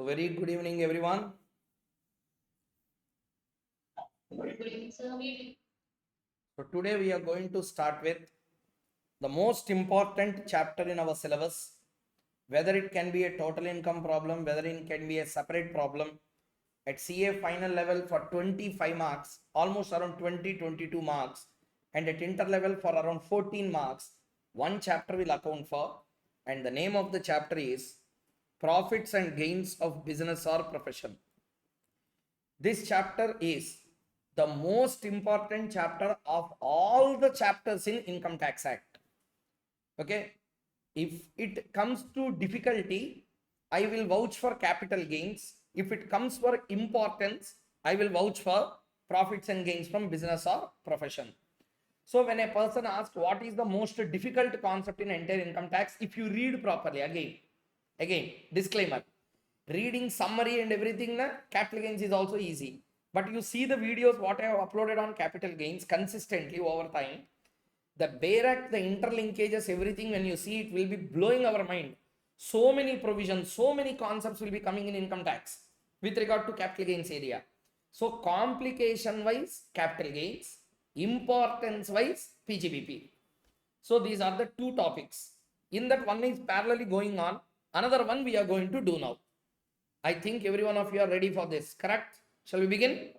So very good evening, everyone. So today we are going to start with the most important chapter in our syllabus, whether it can be a total income problem, whether it can be a separate problem at CA final level for 25 marks, almost around 22 marks, and at inter level for around 14 marks, one chapter will account for, and the name of the chapter is Profits and Gains of Business or Profession. This chapter is the most important chapter of all the chapters in Income Tax Act. Okay, if it comes to difficulty, I will vouch for capital gains. If it comes for importance, I will vouch for profits and gains from business or profession. So when a person asks what is the most difficult concept in entire income tax, if you read properly, again disclaimer, reading summary and everything, capital gains is also easy. But you see the videos what I have uploaded on capital gains consistently over time, the BERAC, the interlinkages, everything, when you see it will be blowing our mind. So many provisions, so many concepts will be coming in income tax with regard to capital gains area. So complication wise capital gains, importance wise PGBP. So these are the two topics. In that, one is parallelly going on, another one we are going to do now. I think every one of you are ready for this, correct? Shall we begin?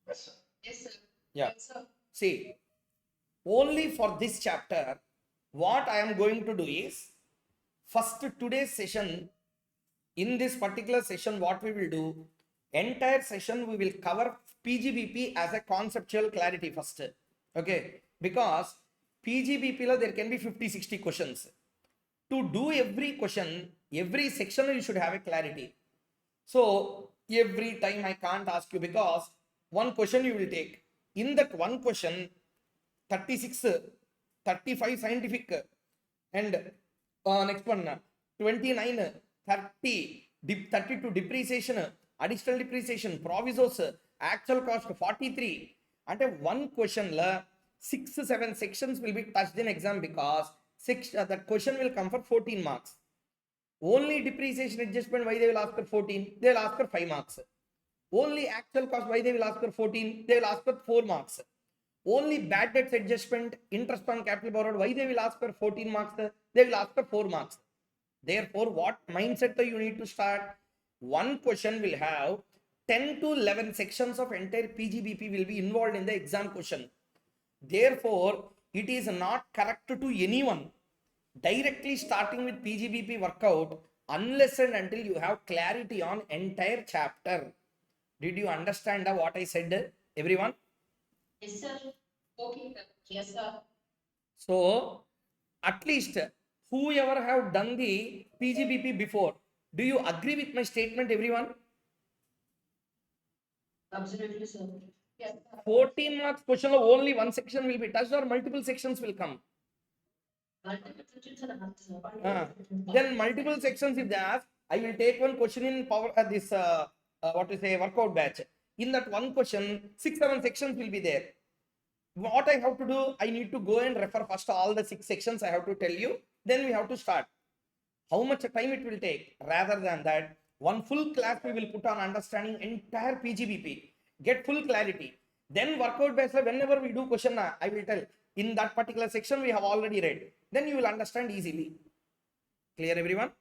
Yes, sir. Yes, sir. Yeah. Yes, sir. See, only for this chapter, what I am going to do is, first today's session, in this particular session, what we will do, entire session we will cover PGBP as a conceptual clarity first. Okay, because PGBP there can be 50-60 questions. To do every question, every section you should have a clarity. So every time I can't ask you, because one question you will take. In that one question, 36, 35 scientific, and next one 29, 30, 32 depreciation, additional depreciation, provisos, actual cost 43. And one question, 6-7 sections will be touched in exam, because that question will come for 14 marks. Only depreciation adjustment, why they will ask for 14? They will ask for 5 marks. Only actual cost, why they will ask for 14? They will ask for 4 marks. Only bad debts adjustment, interest on capital borrowed, why they will ask for 14 marks? They will ask for 4 marks. Therefore, what mindset you need to start? One question will have 10 to 11 sections of entire PGBP will be involved in the exam question. Therefore, it is not correct to anyone directly starting with PGBP workout unless and until you have clarity on entire chapter. Did you understand what I said, everyone? Yes, sir. Okay, sir. Yes, sir. So at least whoever have done the PGBP before, do you agree with my statement, everyone? Absolutely, sir. Yes, sir. 14 marks question, only one section will be touched or multiple sections will come? Multiple sections are asked, sir. Then multiple sections if they ask, I will take one question in power what to say, workout batch. In that one question, 6-7 sections will be there. What I have to do, I need to go and refer first all the 6 sections I have to tell you, then we have to start. How much time it will take? Rather than that, one full class we will put on understanding entire PGBP, get full clarity. Then workout based, whenever we do question, I will tell in that particular section we have already read. Then you will understand easily. Clear, everyone?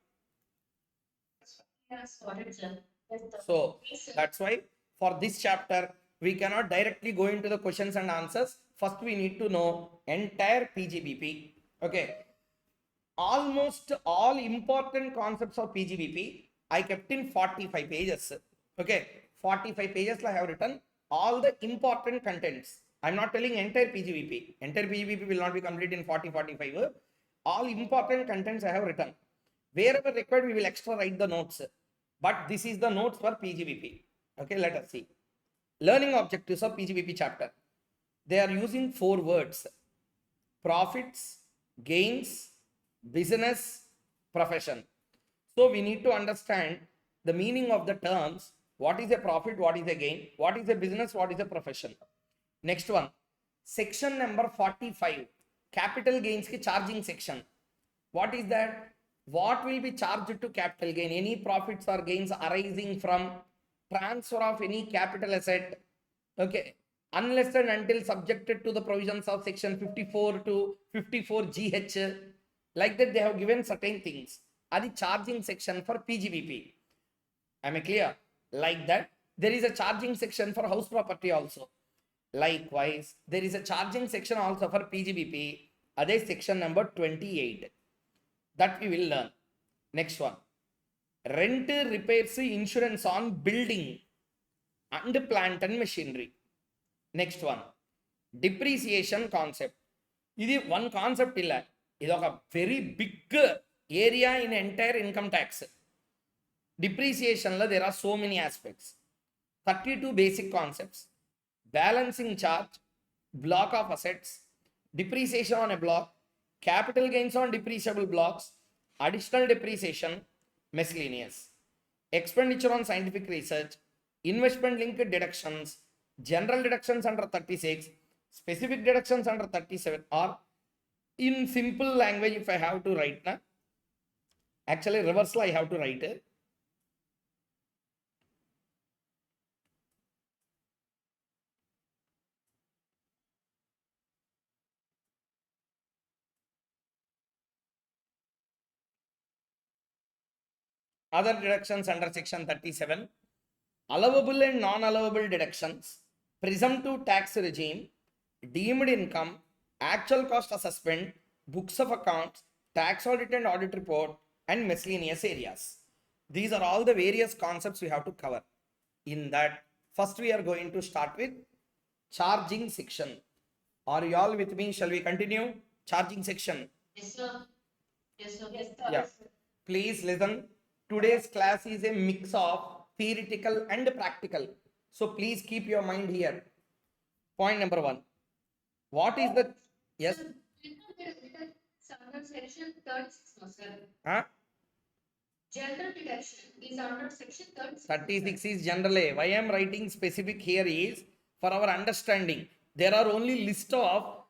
Yes, got it, sir. So that's why for this chapter we cannot directly go into the questions and answers. First we need to know entire PGBP. Okay. Almost all important concepts of PGBP I kept in 45 pages. Okay. 45 pages I have written all the important contents. I'm not telling entire PGBP. Entire PGBP will not be complete in 40-45. All important contents I have written. Wherever required, we will extra write the notes. But this is the notes for PGBP. Okay, let us see. Learning objectives of PGBP chapter. They are using 4 words: profits, gains, business, profession. So we need to understand the meaning of the terms. What is a profit? What is a gain? What is a business? What is a profession? Next one, section number 45, capital gains ki charging section. What is that? What will be charged to capital gain? Any profits or gains arising from transfer of any capital asset. Okay. Unless and until subjected to the provisions of section 54 to 54 GH. Like that, they have given certain things. Are the charging section for PGBP. Am I clear? Like that, there is a charging section for house property also. Likewise, there is a charging section also for PGBP. That is section number 28. That we will learn. Next one. Rent, repairs, insurance on building and plant and machinery. Next one. Depreciation concept. This is one concept. This is a very big area in entire income tax. Depreciation, there are so many aspects. 32 basic concepts. Balancing charge, block of assets, depreciation on a block, capital gains on depreciable blocks, additional depreciation, miscellaneous. Expenditure on scientific research, investment linked deductions, general deductions under 36, specific deductions under 37, or in simple language, if I have to write, actually reversal I have to write it. Other deductions under section 37, allowable and non-allowable deductions, presumptive tax regime, deemed income, actual cost assessment, books of accounts, tax audit and audit report, and miscellaneous areas. These are all the various concepts we have to cover. In that, first we are going to start with charging section. Are you all with me? Shall we continue? Charging section. Yes, sir. Yes, sir. Yes, sir. Yeah. Please listen. Today's class is a mix of theoretical and practical. So please keep your mind here. Point number 1. What is the... Yes? Under section 36, no, sir. Huh? General deduction is under section 36. 36 is general. Why I am writing specific here is for our understanding. There is only list of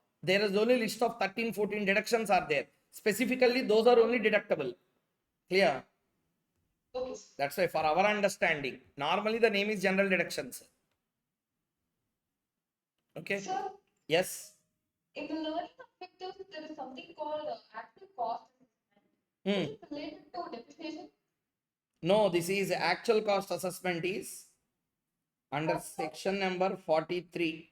13, 14 deductions are there. Specifically, those are only deductible. Clear? Okay, sir. That's why for our understanding. Normally the name is general deductions. Okay? Sir, Yes. in the learning objectives, there is something called actual cost. Hmm. Is it related to depreciation? No, this is actual cost assessment is under section number 43.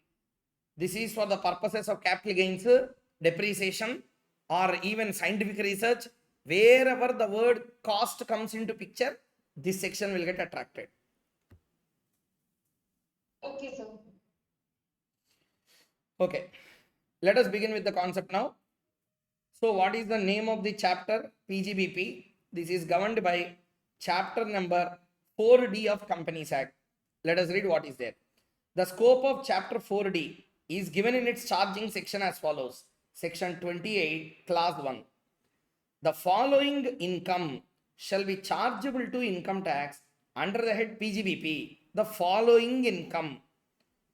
This is for the purposes of capital gains, depreciation, or even scientific research. Wherever the word cost comes into picture, this section will get attracted. Okay, sir. Okay, let us begin with the concept now. So what is the name of the chapter? PGBP. This is governed by chapter number 4D of Companies Act. Let us read what is there. The scope of chapter 4D is given in its charging section as follows. Section 28, clause 1. The following income shall be chargeable to income tax under the head PGBP. The following income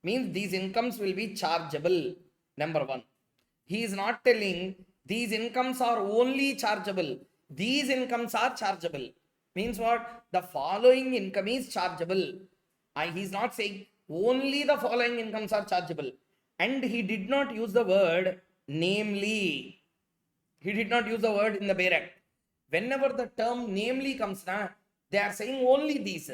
means these incomes will be chargeable. Number 1. He is not telling these incomes are only chargeable. These incomes are chargeable. Means what? The following income is chargeable. He is not saying only the following incomes are chargeable. And he did not use the word namely. He did not use the word in the bare act. Whenever the term namely comes, they are saying only these.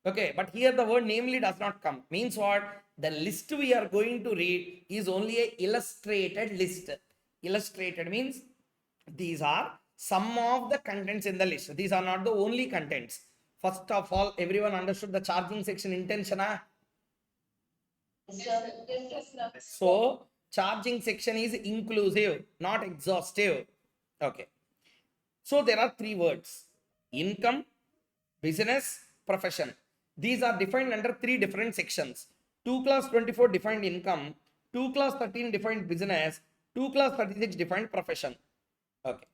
Okay, but here the word namely does not come. Means what? The list we are going to read is only a illustrated list. Illustrated means these are some of the contents in the list. These are not the only contents. First of all, everyone understood the charging section intention. Yes, sir. Yes, sir. So, charging section is inclusive, not exhaustive. Okay. So, there are 3 words. Income, business, profession. These are defined under 3 different sections. 2 clause 24 defined income, 2 clause 13 defined business, 2 clause 36 defined profession. Okay.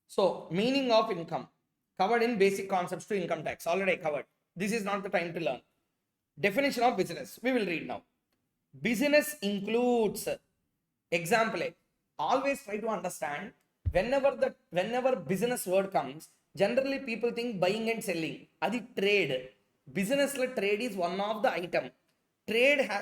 So, meaning of income covered in basic concepts to income tax. Already covered. This is not the time to learn. Definition of business. We will read now. Business includes, example, always try to understand whenever business word comes, generally people think buying and selling. Adi trade. Business trade is one of the item.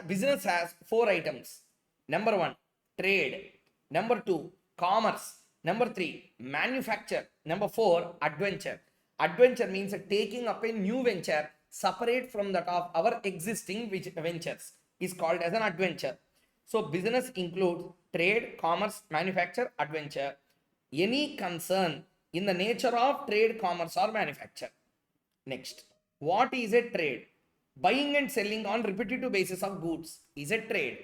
Business has four items. Number one, trade. Number two, commerce. Number three, manufacture. Number four, adventure. Adventure means taking up a new venture separate from that of our existing ventures is called as an adventure. So business includes trade, commerce, manufacture, adventure. Any concern in the nature of trade, commerce or manufacture. Next, what is a trade? Buying and selling on repetitive basis of goods is a trade.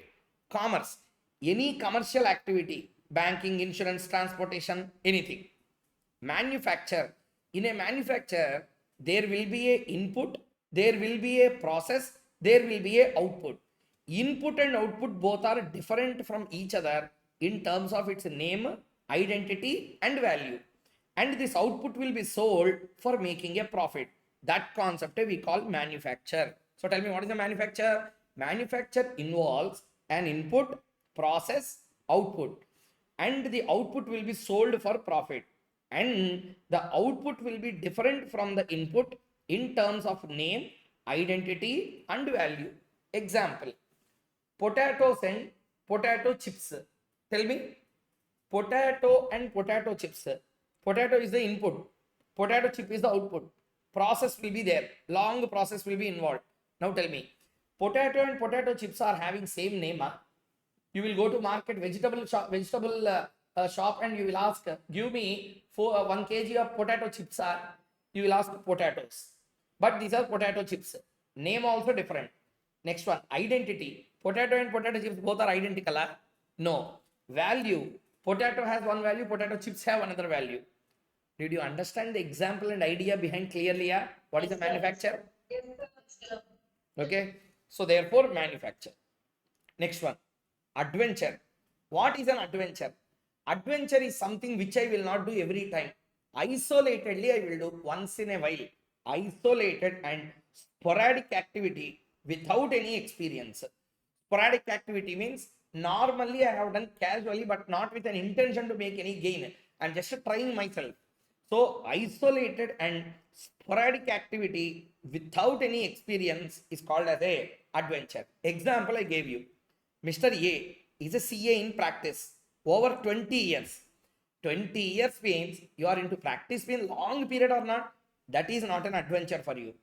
Commerce, any commercial activity, banking, insurance, transportation, anything. Manufacture, in a manufacture, there will be a input, there will be a process, there will be a output. Input and output both are different from each other in terms of its name, identity and value. And this output will be sold for making a profit. That concept we call manufacture. So tell me, what is a manufacture? Manufacture involves an input, process, output, and the output will be sold for profit, and the output will be different from the input in terms of name, identity and value. Example, potatoes and potato chips. Tell me, potato and potato chips. Potato is the input, potato chip is the output. Process will be there, long process will be involved. Now tell me, potato and potato chips are having same name. You will go to market vegetable shop and you will ask, give me 1 kg of potato chips. You will ask potatoes, but these are potato chips. Name also different. Next one, identity. Potato and potato chips both are identical. No. Value. Potato has one value, potato chips have another value. Did you understand the example and idea behind clearly? What is a manufacture? Yes, sir. Okay. So therefore manufacture. Next one, adventure. What is an adventure? Adventure is something which I will not do every time. Isolatedly I will do once in a while. Isolated and sporadic activity without any experience. Sporadic activity means normally I have done casually but not with an intention to make any gain. I'm just trying myself. So isolated and sporadic activity without any experience is called as a adventure. Example I gave you. Mr. A is a CA in practice over 20 years. 20 years means you are into practice means long period or not. That is not an adventure for you.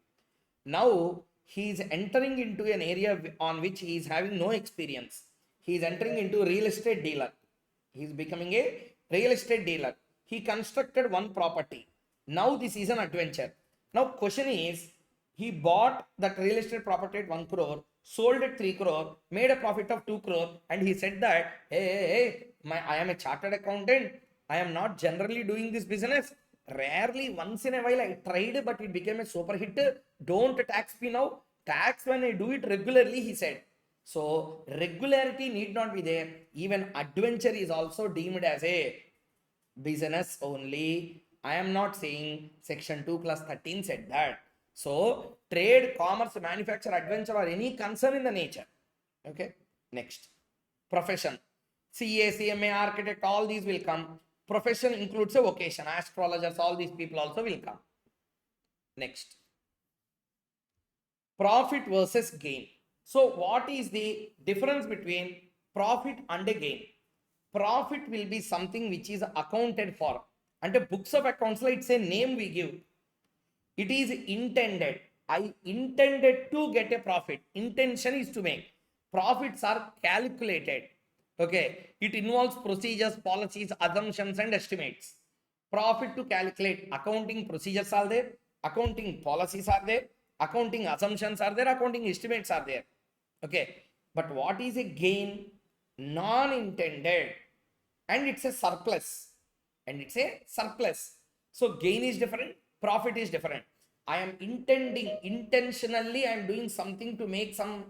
Now he is entering into an area on which he is having no experience. He is entering into real estate dealer. He is becoming a real estate dealer. He constructed one property. Now this is an adventure. Now question is, he bought that real estate property at 1 crore, sold at 3 crore, made a profit of 2 crore, and he said that, hey, I am a chartered accountant. I am not generally doing this business. Rarely, once in a while I tried, but it became a super hit. Don't tax me now. Tax when I do it regularly, he said. So regularity need not be there. Even adventure is also deemed as a business only. I am not saying section 2 class 13 said that. So trade, commerce, manufacture, adventure or any concern in the nature. Okay. Next, profession. CA, CMA, architect, all these will come. Profession includes a vocation. Astrologers, all these people also will come. Next, profit versus gain. So what is the difference between profit and a gain? Profit will be something which is accounted for. And the books of accounts, it's a name we give. It is intended. I intended to get a profit. Intention is to make. Profits are calculated. Okay. It involves procedures, policies, assumptions, and estimates. Profit to calculate. Accounting procedures are there. Accounting policies are there. Accounting assumptions are there. Accounting estimates are there. Okay. But what is a gain? Non-intended. And it's a surplus. So gain is different, profit is different. I am intentionally I am doing something to make some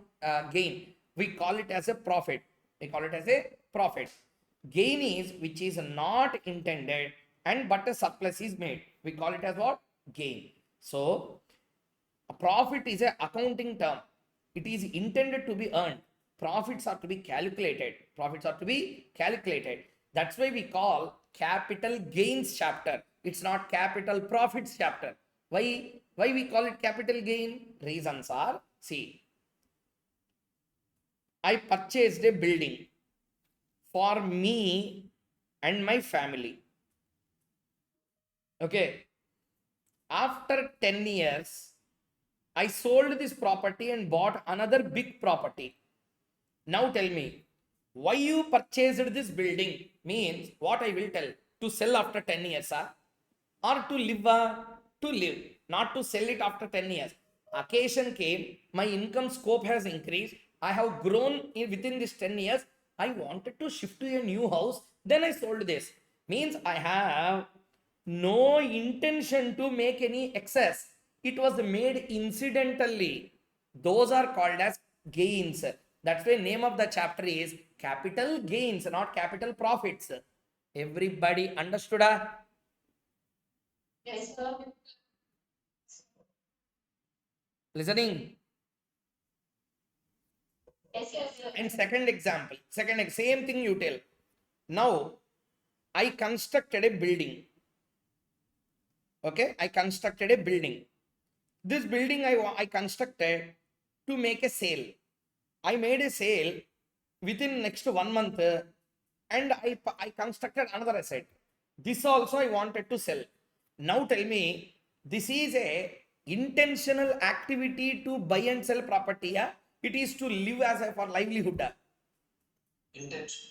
gain. We call it as a profit. Gain is which is not intended and but a surplus is made. We call it as what? Gain. So a profit is an accounting term. It is intended to be earned. Profits are to be calculated. That's why we call capital gains chapter. It's not capital profits chapter. Why we call it capital gain? Reasons are, see, I purchased a building for me and my family. Okay. After 10 years, I sold this property and bought another big property. Now tell me, why you purchased this building means what I will tell. To sell after 10 years, or to live, to live, not to sell it after 10 years. Occasion came, my income scope has increased. I have grown within this 10 years. I wanted to shift to a new house. Then I sold this. Means I have no intention to make any excess. It was made incidentally. Those are called as gains. That's why name of the chapter is capital gains, not capital profits. Everybody understood? Yes, sir. Listening? Yes, sir. And second example, same thing you tell. Now, I constructed a building. Okay, I constructed a building. This building I constructed to make a sale. I made a sale within next 1 month, and I constructed another asset. This also I wanted to sell. Now tell me, this is a intentional activity to buy and sell property. Yeah? It is to live as a for livelihood. Intention.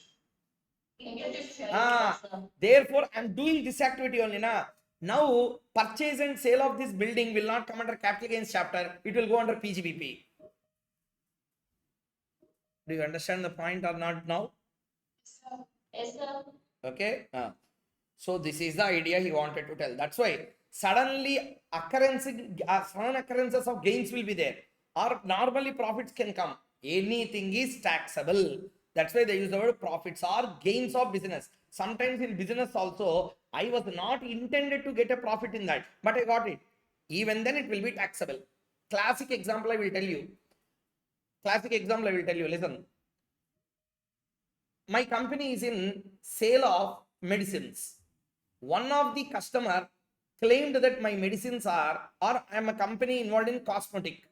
Therefore, I'm doing this activity only. Now, purchase and sale of this building will not come under capital gains chapter. It will go under PGBP. Do you understand the point or not now? Yes, sir. Okay. So this is the idea he wanted to tell. That's why sudden occurrences of gains will be there, or normally profits can come. Anything is taxable. That's why they use the word profits or gains of business. Sometimes in business also, I was not intended to get a profit in that, but I got it. Even then it will be taxable. Classic example I will tell you. Listen. My company is in sale of medicines. One of the customer claimed that my medicines are, or I am a company involved in cosmetic.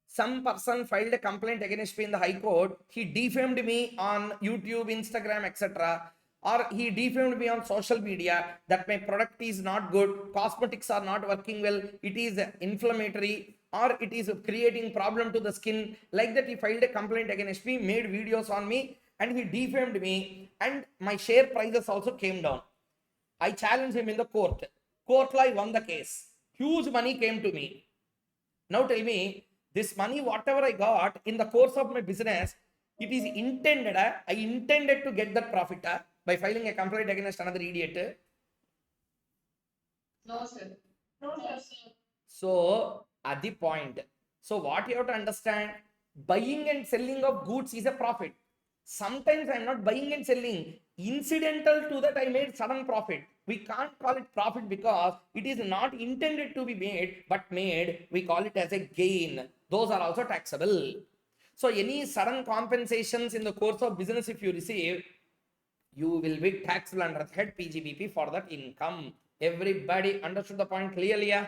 Some person filed a complaint against me in the High Court. He defamed me on YouTube, Instagram, etc. Or he defamed me on social media that my product is not good, cosmetics are not working well, it is inflammatory, or it is creating problem to the skin. Like that, he filed a complaint against me, made videos on me, and he defamed me, and my share prices also came down. I challenged him in the court. Court I won the case. Huge money came to me. Now tell me, this money, whatever I got in the course of my business, it is intended, I intended to get that profit by filing a complaint against another idiot. No, sir. No, sir. So, at the point. So, what you have to understand, buying and selling of goods is a profit. Sometimes I am not buying and selling. Incidental to that, I made sudden profit. We can't call it profit because it is not intended to be made, but made. We call it as a gain. Those are also taxable. So, any sudden compensations in the course of business, if you receive, you will be taxable under head PGBP for that income. Everybody understood the point clearly? Yeah?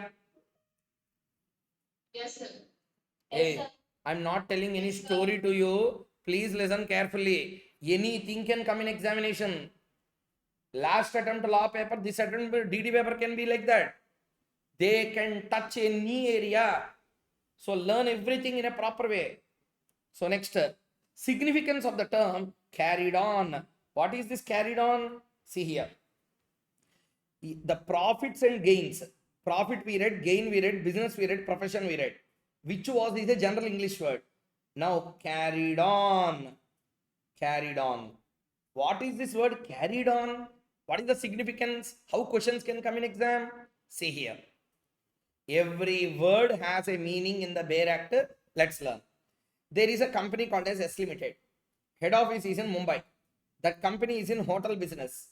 Yes, sir. Hey, Yes, sir. I'm not telling any story to you. Please listen carefully. Anything can come in examination. Last attempt law paper, this attempt DD paper can be like that. They can touch any area. So learn everything in a proper way. So next, significance of the term carried on. What is this carried on? See here. The profits and gains. Profit we read, gain we read, business we read, profession we read. Which was is a general English word. Now carried on. Carried on. What is this word carried on? What is the significance? How questions can come in exam? See here. Every word has a meaning in the bare act. Let's learn. There is a company called as S Limited. Head office is in Mumbai. That company is in hotel business.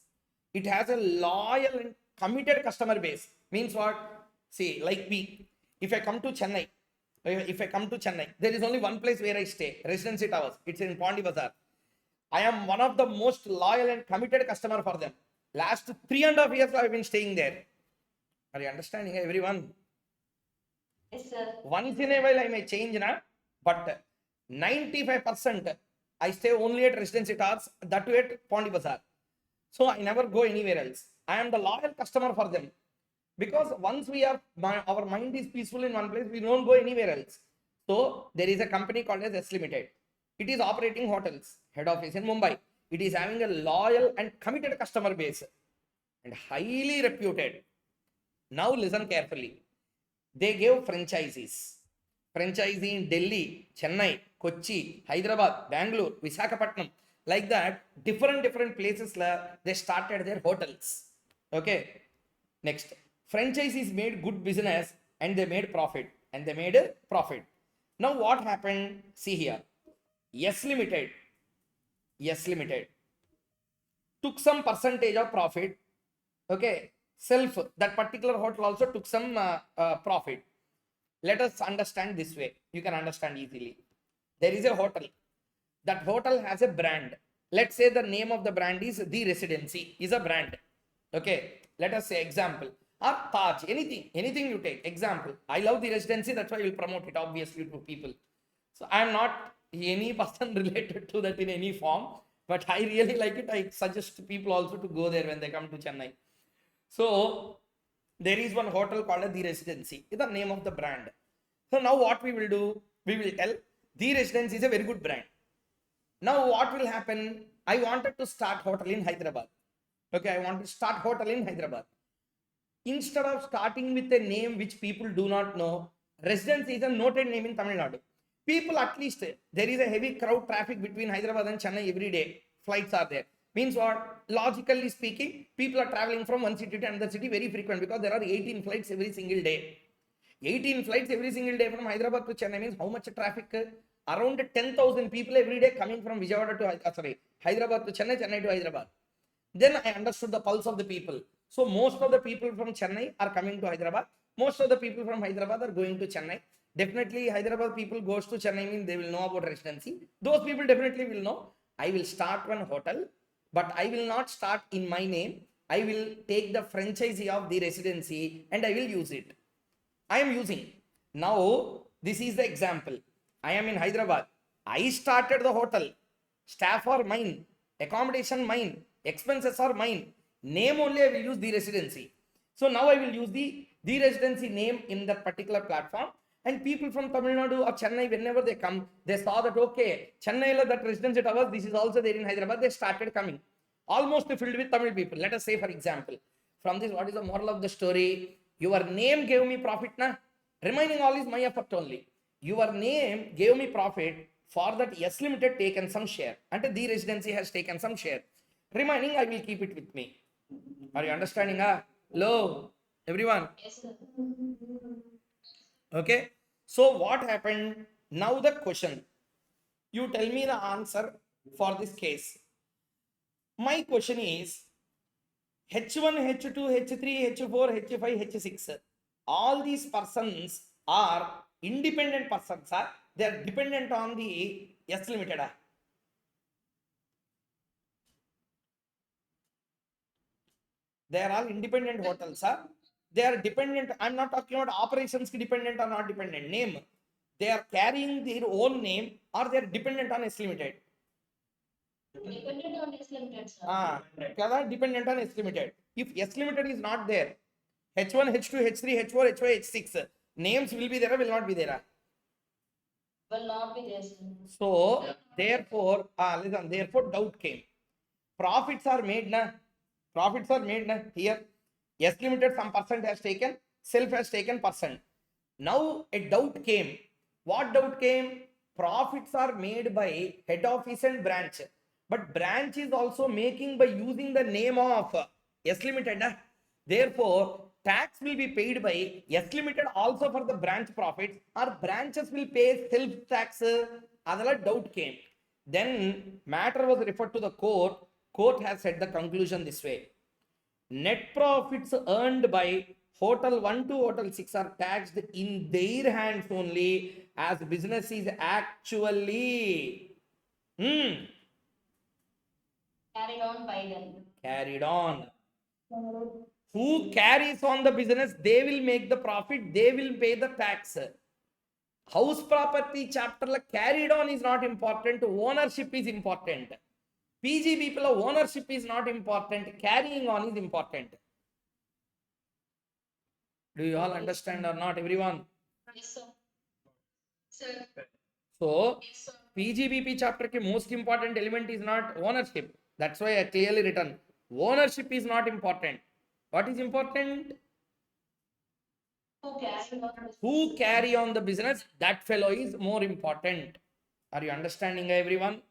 It has a loyal and committed customer base. Means what? See, like me. If I come to Chennai, there is only one place where I stay, Residency Towers. It's in Pondi Bazaar. I am one of the most loyal and committed customer for them. Last 3.5 years I have been staying there. Are you understanding, everyone? Yes, sir. Once in a while I may change, but 95% I stay only at residency towers, that too at Pondi Bazaar. So I never go anywhere else. I am the loyal customer for them. Because once our mind is peaceful in one place, we don't go anywhere else. So there is a company called as S Limited. It is operating hotels, head office in Mumbai. It is having a loyal and committed customer base and highly reputed. Now listen carefully. They gave franchises. Franchisee in Delhi, Chennai, Kochi, Hyderabad, Bangalore, Visakhapatnam. Like that, different places they started their hotels. Okay. Next, franchisees made good business and they made profit. And they made a profit. Now what happened? See here. Yes Limited. Yes Limited took some percentage of profit. Okay. That particular hotel also took some profit. Let us understand this way. You can understand easily. There is a hotel. That hotel has a brand. Let's say the name of the brand is The Residency, is a brand. Okay. Let us say example. Or Taj, anything you take. Example. I love The Residency, that's why I will promote it obviously to people. So I am not any person related to that in any form, but I really like it. I suggest people also to go there when they come to Chennai. So there is one hotel called The Residency. Is the name of the brand. So now what we will do? We will tell The Residency is a very good brand. Now what will happen? I wanted to start hotel in Hyderabad. Okay, I want to start hotel in Hyderabad. Instead of starting with a name which people do not know, Residency is a noted name in Tamil Nadu. People, at least there is a heavy crowd traffic between Hyderabad and Chennai every day. Flights are there. Means what? Logically speaking, people are traveling from one city to another city very frequent because there are 18 flights every single day. 18 flights every single day from Hyderabad to Chennai means how much traffic? Around 10,000 people every day coming from Vijayawada to Hyderabad to Chennai, Chennai to Hyderabad. Then I understood the pulse of the people. So most of the people from Chennai are coming to Hyderabad. Most of the people from Hyderabad are going to Chennai. Definitely Hyderabad people goes to Chennai means they will know about residency. Those people definitely will know. I will start one hotel, but I will not start in my name. I will take the franchisee of The Residency and I will use it. I am using. Now, this is the example. I am in Hyderabad. I started the hotel. Staff are mine. Accommodation mine. Expenses are mine. Name only I will use The Residency. So now I will use the Residency name in that particular platform. And people from Tamil Nadu or Chennai, whenever they come, they saw that, okay, Chennai, that residency towers, this is also there in Hyderabad. They started coming. Almost filled with Tamil people. Let us say, for example, from this, what is the moral of the story? Your name gave me profit, na? Remaining all is my effort only. Your name gave me profit. For that, Yes Limited taken some share. And The Residency has taken some share. Remaining, I will keep it with me. Are you understanding? Hello, everyone. Yes, sir. Okay. So what happened? Now the question. You tell me the answer for this case. My question is H1, H2, H3, H4, H5, H6. All these persons are independent persons. They are dependent on the S Limited. They are all independent hotels. They are dependent. I'm not talking about operations dependent or not dependent. Name. They are carrying their own name or they are dependent on S Limited. Dependent on S Limited, sir. Dependent on S Limited. If S Limited is not there, H1, H2, H3, H4, H5, H6, names will be there or will not be there? Will not be there, sir. So, therefore, listen, therefore doubt came. Profits are made, na? Profits are made, na? Here, S Limited, some percent has taken, self has taken percent. Now, a doubt came. What doubt came? Profits are made by head office and branch. But branch is also making by using the name of S Limited. Therefore, tax will be paid by S Limited also for the branch profits, or branches will pay self tax. Adala doubt came. Then matter was referred to the court. Court has said the conclusion this way. Net profits earned by Hotel 1 to Hotel 6 are taxed in their hands only as business is actually Carried on by them. Carried on. Who carries on the business, they will make the profit, they will pay the tax. House property chapter carried on is not important, ownership is important. PGBP ownership is not important, carrying on is important. Do you all understand or not, everyone? Yes, sir. Sir. So, Yes, sir. PGBP chapter ke most important element is not ownership. That's why I clearly written. Ownership is not important. What is important? Who carried on? Who carry on the business, that fellow is more important. Are you understanding, everyone?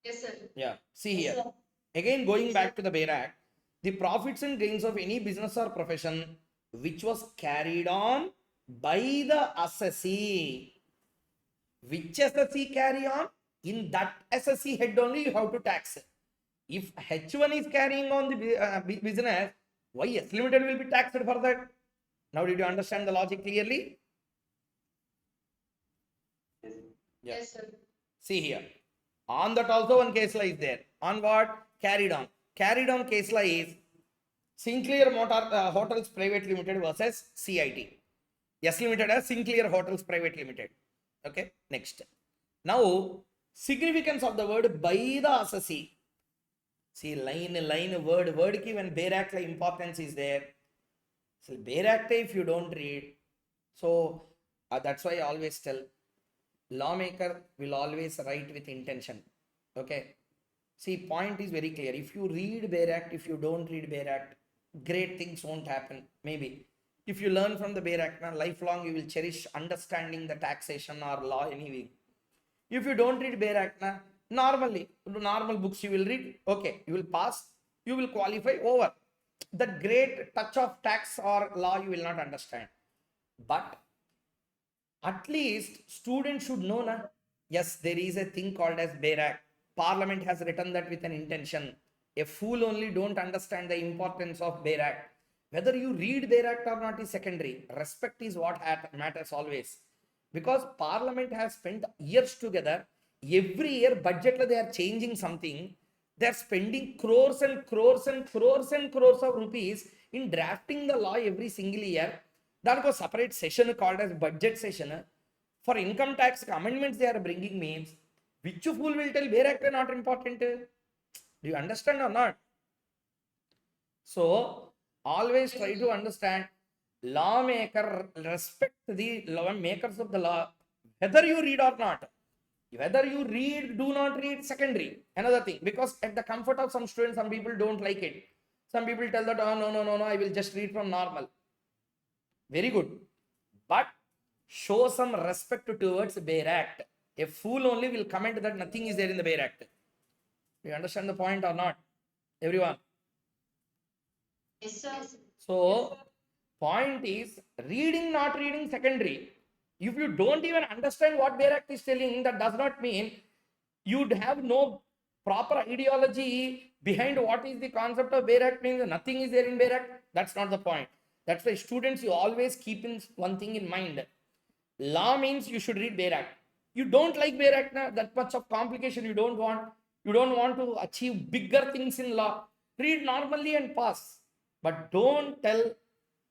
Yes, sir. Yeah. See Yes, here. sir. Again, going back to the Bear Act, the profits and gains of any business or profession which was carried on by the assessee. Which assessee carry on? In that assessee head only you have to tax. If H1 is carrying on the business, why S limited will be taxed for that? Now, did you understand the logic clearly? Yes. Yeah. Yes, sir. See here. On that also one case law is there. On what? Carried on. Carried on case law is Sinclair Motor Hotels Private Limited versus CIT. S Limited as Sinclair Hotels Private Limited. Okay. Next. Now, significance of the word by the assessee. See, line, word ki when Bear Act importance is there. So, Bear Act if you don't read. So, that's why I always tell lawmaker will always write with intention. Okay. See, point is very clear. If you read Bear Act, if you don't read Bear Act, great things won't happen. Maybe. If you learn from the Bear Act, now lifelong you will cherish understanding the taxation or law anyway. If you don't read Bear Act, normally, normal books you will read, okay, you will pass, you will qualify over. The great touch of tax or law you will not understand. But at least students should know, na? Yes, there is a thing called as Bear Act. Parliament has written that with an intention. A fool only don't understand the importance of Bear Act. Whether you read Bear Act or not is secondary. Respect is what matters always. Because Parliament has spent years together. Every year budget they are changing something. They are spending crores and crores and crores and crores of rupees in drafting the law every single year. That was separate session called as budget session. For income tax amendments they are bringing means. Which fool will tell Bear Act not important? Do you understand or not? So always try to understand lawmaker respect the lawmakers of the law, whether you read or not. Whether you read, do not read, secondary. Another thing, because at the comfort of some students, some people don't like it. Some people tell that, oh, no, I will just read from normal. Very good. But show some respect towards Bear Act. A fool only will comment that nothing is there in the Bear Act. Do you understand the point or not? Everyone. Yes, sir. So, point is reading, not reading, secondary. If you don't even understand what Bear Act is telling, that does not mean you'd have no proper ideology behind what is the concept of Bear Act means nothing is there in Bear Act. That's not the point. That's why students, you always keep in one thing in mind. Law means you should read Bear Act. You don't like Bear Act, that much of complication you don't want. You don't want to achieve bigger things in law. Read normally and pass. But don't tell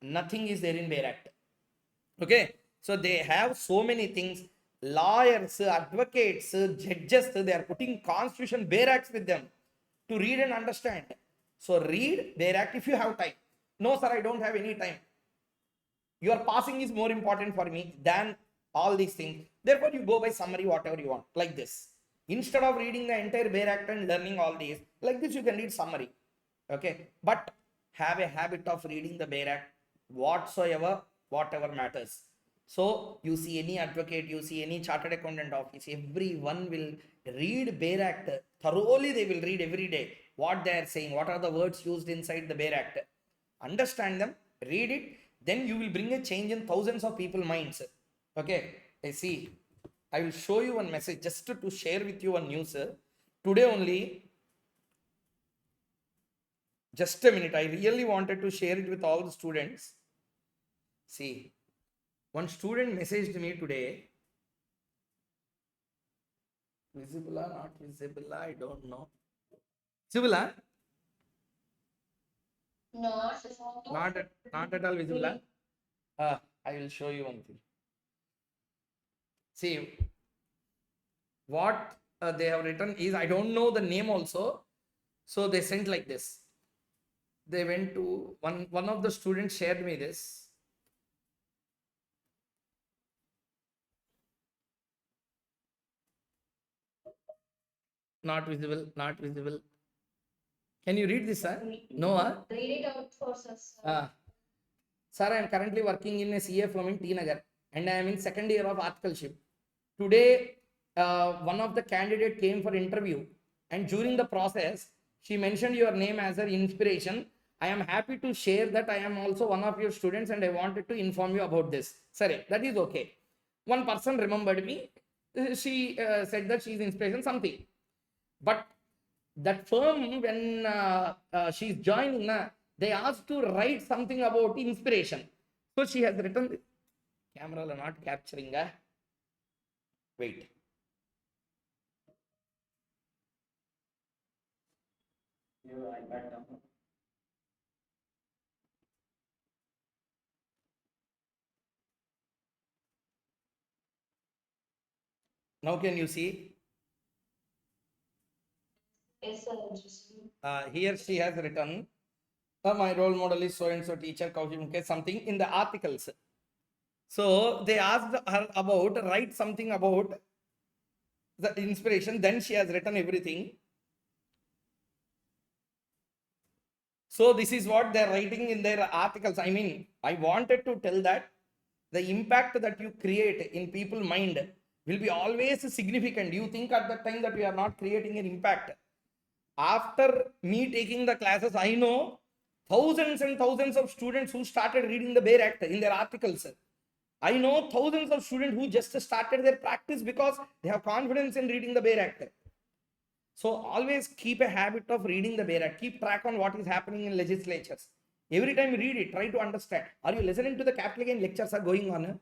nothing is there in Bear Act. Okay. So they have so many things. Lawyers, advocates, judges, they are putting constitution Bear Acts with them to read and understand. So read Bear Act if you have time. No, sir, I don't have any time. Your passing is more important for me than all these things. Therefore, you go by summary, whatever you want, like this. Instead of reading the entire Bear Act and learning all these, like this, you can read summary. Okay. But have a habit of reading the Bear Act whatsoever, whatever matters. So you see any advocate, you see any chartered accountant office, everyone will read Bear Act thoroughly. They will read every day what they are saying, what are the words used inside the Bear Act. Understand them, read it, then you will bring a change in thousands of people's minds. Okay, I see. I will show you one message just to share with you one news. Today only, just a minute, I really wanted to share it with all the students. See, one student messaged me today. Visible or not visible? I don't know. Visible? Huh? Not. Not at all visible. Huh? I will show you one thing. See, what they have written is, I don't know the name also. So they sent like this. They went to one of the students shared me this. Not visible, not visible. Can you read this, sir? No, Read it out for us. Sir, I am currently working in a CA firm in T Nagar and I am in second year of articleship. Today, one of the candidate came for interview and during the process, she mentioned your name as her inspiration. I am happy to share that I am also one of your students and I wanted to inform you about this. Sorry, that is okay. One person remembered me. She said that she is inspiration something. But that firm, when she's joining, they asked to write something about inspiration. So she has written, camera not capturing. Wait. Your iPad down. Now can you see? Yes, sir. Interesting. Here she has written, my role model is so and so teacher Koushik Mukhesh, something in the articles. So they asked her about, write something about the inspiration. Then she has written everything. So this is what they're writing in their articles. I mean, I wanted to tell that the impact that you create in people's mind will be always significant. You think at that time that we are not creating an impact. After me taking the classes, I know thousands and thousands of students who started reading the Bare Act in their articles. I know thousands of students who just started their practice because they have confidence in reading the Bare Act. So always keep a habit of reading the Bare Act. Keep track on what is happening in legislatures. Every time you read it, try to understand. Are you listening to the capital gain lectures are going on?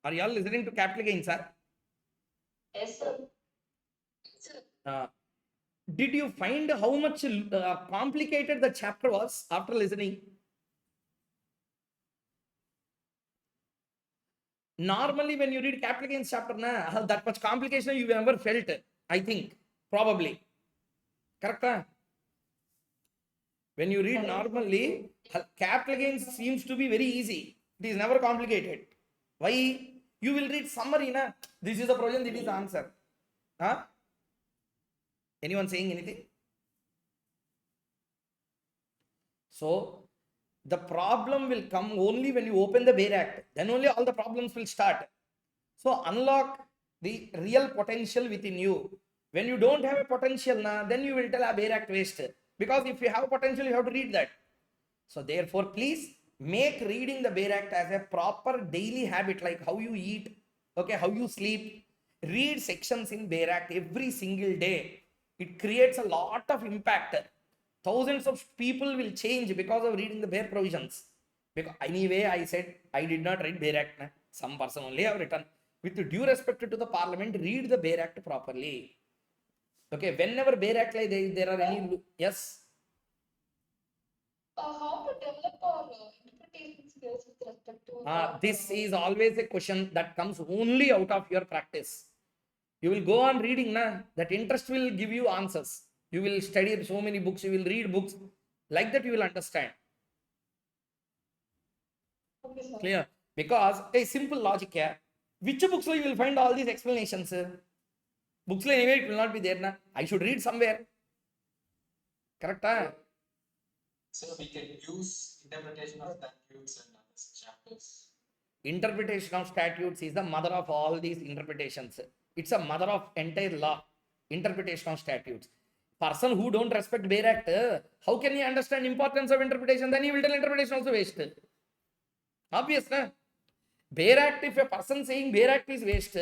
Are you all listening to capital gain, sir? Yes, sir. Did you find how much complicated the chapter was after listening? Normally, when you read capital gains chapter, that much complication you never felt, I think, probably. Correct? When you read normally, capital gains seems to be very easy. It is never complicated. Why? You will read summary, na? This is the provision, this is the answer. Huh? Anyone saying anything? So, the problem will come only when you open the Bare Act. Then only all the problems will start. So, unlock the real potential within you. When you don't have a potential, then you will tell a Bare Act waste. Because if you have potential, you have to read that. So, therefore, please make reading the Bare Act as a proper daily habit, like how you eat, okay, how you sleep. Read sections in Bare Act every single day. It creates a lot of impact. Thousands of people will change because of reading the bare provisions. Because anyway, I said I did not read Bare Act. Some person only have written. With due respect to the parliament, read the Bare Act properly. Okay, whenever Bare Act like there are any, yes. How to develop our interpretation skills with respect to This is always a question that comes only out of your practice. You will go on reading, that interest will give you answers. You will study so many books, you will read books. Like that, you will understand. Okay, sir. Clear? Because a simple logic here. Which books you will find all these explanations? Books anyway, it will not be there. I should read somewhere. Correct? So we can use interpretation of statutes and other chapters. Interpretation of statutes is the mother of all these interpretations. It's a mother of entire law. Interpretation of statutes. Person who don't respect Bare Act, how can he understand importance of interpretation? Then he will tell interpretation also waste. Obvious, na? Bare Act, if a person saying Bare Act is waste,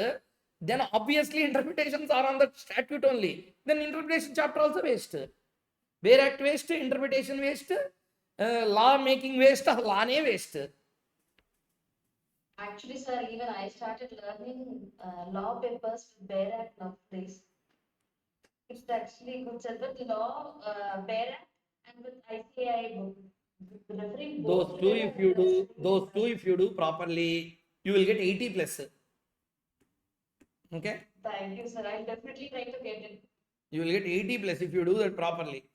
then obviously interpretations are on the statute only. Then interpretation chapter also waste. Bare Act waste, interpretation waste, law making waste, law ne waste. Actually, sir, even I started learning law papers with Bear Act nowadays. It's actually good, sir. But law, Bear Act and with ICAI book, referring Those both two, together. if you do, those two, if you do properly, you will get 80 plus. Okay? Thank you, sir. I'll definitely try to get it. You will get 80 plus if you do that properly.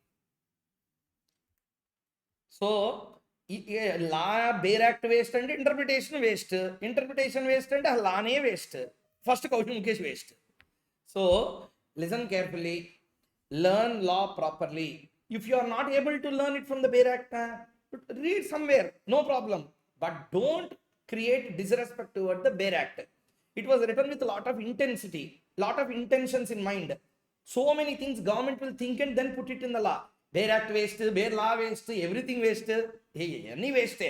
So, law, Bear Act waste and interpretation waste. Interpretation waste and law waste. First, Koushik Mukhesh waste. So, listen carefully. Learn law properly. If you are not able to learn it from the Bear Act, read somewhere, no problem. But don't create disrespect toward the Bear Act. It was written with a lot of intensity, lot of intentions in mind. So many things government will think and then put it in the law. Bear Act waste, Bear law waste, everything waste. Hey, any waste.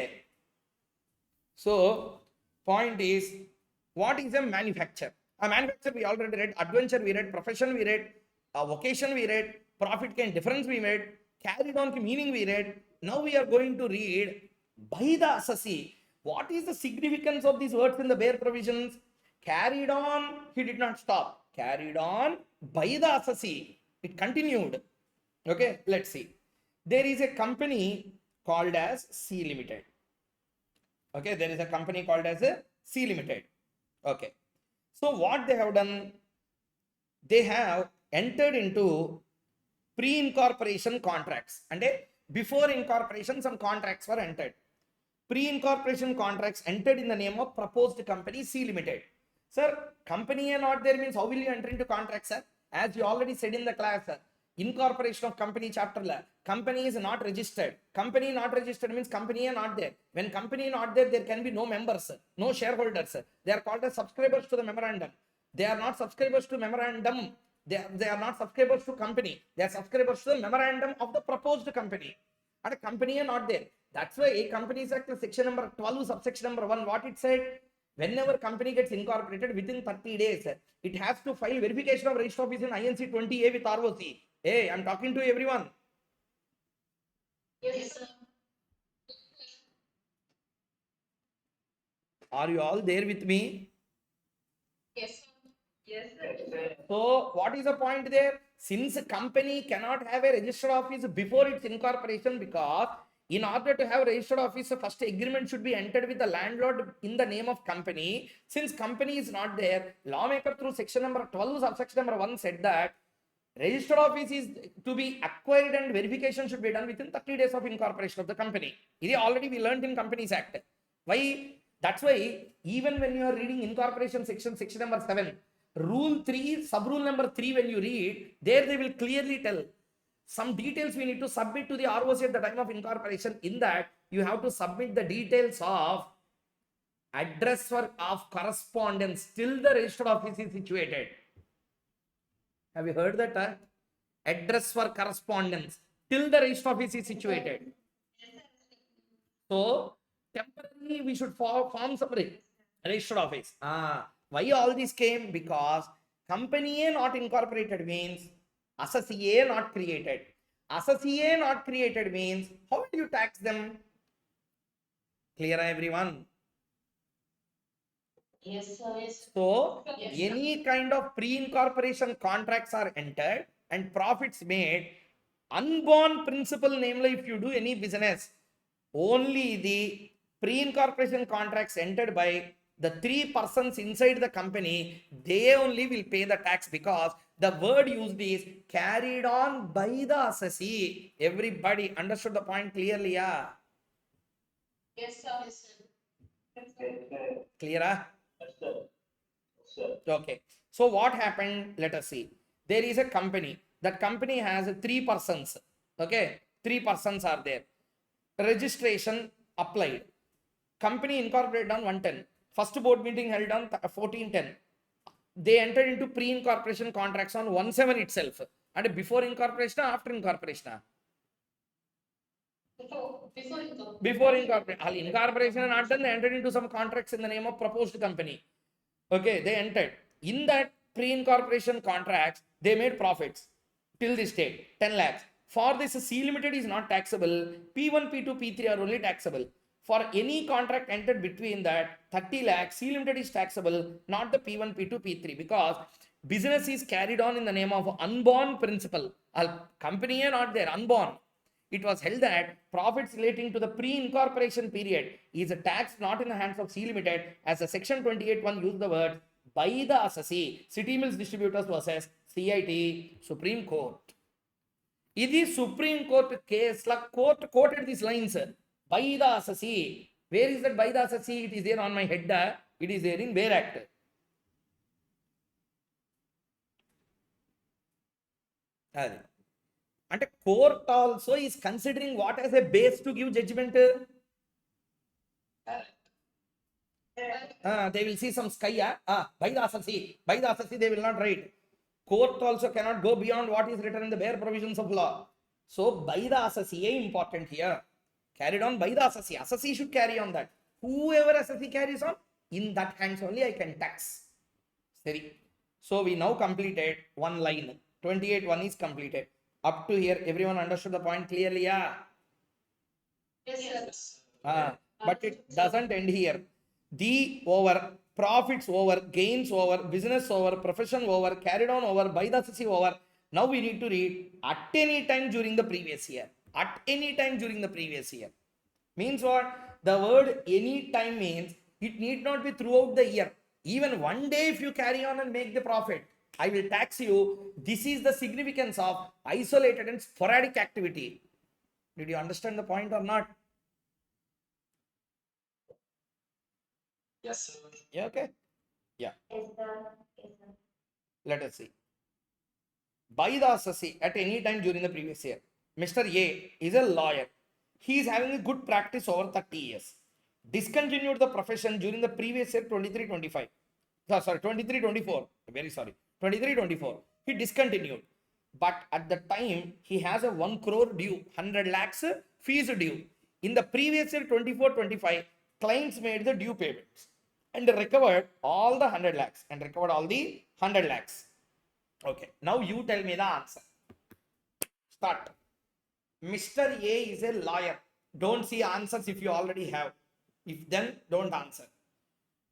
So, point is, what is a manufacture? A manufacture we already read, adventure we read, profession we read, vocation we read, profit gain difference we read, carried on meaning we read. Now we are going to read by the assessee. What is the significance of these words in the bare provisions? Carried on, he did not stop. Carried on by the assessee. It continued. Okay, let's see. There is a company called as C Limited. Okay, there is a company called as a C Limited. Okay, so what they have done, they have entered into pre-incorporation contracts, and before incorporation some contracts were entered. Pre-incorporation contracts entered in the name of proposed company C Limited. Sir, company are not there means how will you enter into contracts, sir? As you already said in the class, sir, incorporation of company chapter, company is not registered. Company not registered means company are not there. When company not there, there can be no members, no shareholders. They are called as subscribers to the memorandum. They are not subscribers to memorandum. They are not subscribers to company. They are subscribers to the memorandum of the proposed company. And a company are not there. That's why a Companies Act section number 12 subsection number 1, what it said, whenever company gets incorporated within 30 days, it has to file verification of register office in INC 20A with ROC. Hey, I'm talking to everyone. Yes, sir. Are you all there with me? Yes, sir. Yes, sir. So what is the point there? Since a company cannot have a registered office before its incorporation, because in order to have registered office, first agreement should be entered with the landlord in the name of company. Since company is not there, lawmaker through section number 12 subsection number 1 said that registered office is to be acquired and verification should be done within 30 days of incorporation of the company. This already we learned in Companies Act. Why? That's why even when you are reading incorporation section number 7, rule 3, sub rule number 3, when you read, there they will clearly tell some details we need to submit to the ROC at the time of incorporation. In that, you have to submit the details of address for of correspondence till the registered office is situated. Have you heard that? Address for correspondence till the registered office is situated. So, temporarily we should form some registered office. Why all this came? Because company A not incorporated means associate not created. Associate not created means how will you tax them? Clear, everyone? Yes, sir. Yes. So, Yes, any kind of pre-incorporation contracts are entered and profits made. Unborn principle, namely, if you do any business, only the pre-incorporation contracts entered by the 3 persons inside the company, they only will pay the tax, because the word used is carried on by the assessee. Everybody understood the point clearly? Yeah? Yes, sir. Yes, sir. Clear? Okay. So what happened? Let us see. There is a company. That company has 3 persons. Okay. 3 persons are there. Registration applied. Company incorporated on 110. First board meeting held on 1410. They entered into pre-incorporation contracts on 17 itself. And before incorporation or after incorporation? Before incorporation. Incorporation not done, they entered into some contracts in the name of proposed company. Okay, they entered. In that pre-incorporation contracts, they made profits till this date, 10 lakhs. For this, C Limited is not taxable. P1, P2, P3 are only taxable. For any contract entered between that 30 lakhs, C Limited is taxable, not the P1, P2, P3, because business is carried on in the name of unborn principal. A company are not there, unborn. It was held that profits relating to the pre-incorporation period is a tax not in the hands of C Limited, as the section 28(1) used the word by the assessee. City Mills Distributors versus CIT Supreme Court. This Supreme Court case, court quoted these lines by the assessee. Where is that by the assessee? It is there on my head. It is there in Where Act. And a court also is considering what as a base to give judgment. They will see some sky. By the assessee. By the assessee, they will not write. Court also cannot go beyond what is written in the bare provisions of law. So, by the assessee important here. Carried on by the assessee. Assessee should carry on that. Whoever assessee carries on, in that hands only I can tax. Sorry. So, we now completed one line. 28(1) is completed. Up to here, everyone understood the point clearly? Yeah. Yes, sir. But it doesn't end here. The over, profits over, gains over, business over, profession over, carried on over, by the assessee over. Now we need to read at any time during the previous year. At any time during the previous year. Means what? The word any time means it need not be throughout the year. Even one day if you carry on and make the profit, I will tax you. This is the significance of isolated and sporadic activity. Did you understand the point or not? Yes, sir. Yeah, okay. Yes, sir. Yes, sir. Let us see. By the assessee at any time during the previous year. Mr. A is a lawyer. He is having a good practice over 30 years. Discontinued the profession during the previous year 23-25. Sorry, 23-24. Very sorry. 23-24. He discontinued. But at the time, he has a 1 crore due, 100 lakhs fees due. In the previous year 24-25, clients made the due payments and recovered all the 100 lakhs and recovered all the 100 lakhs. Okay, now you tell me the answer. Start. Mr. A is a lawyer. Don't see answers if you already have. If then, don't answer.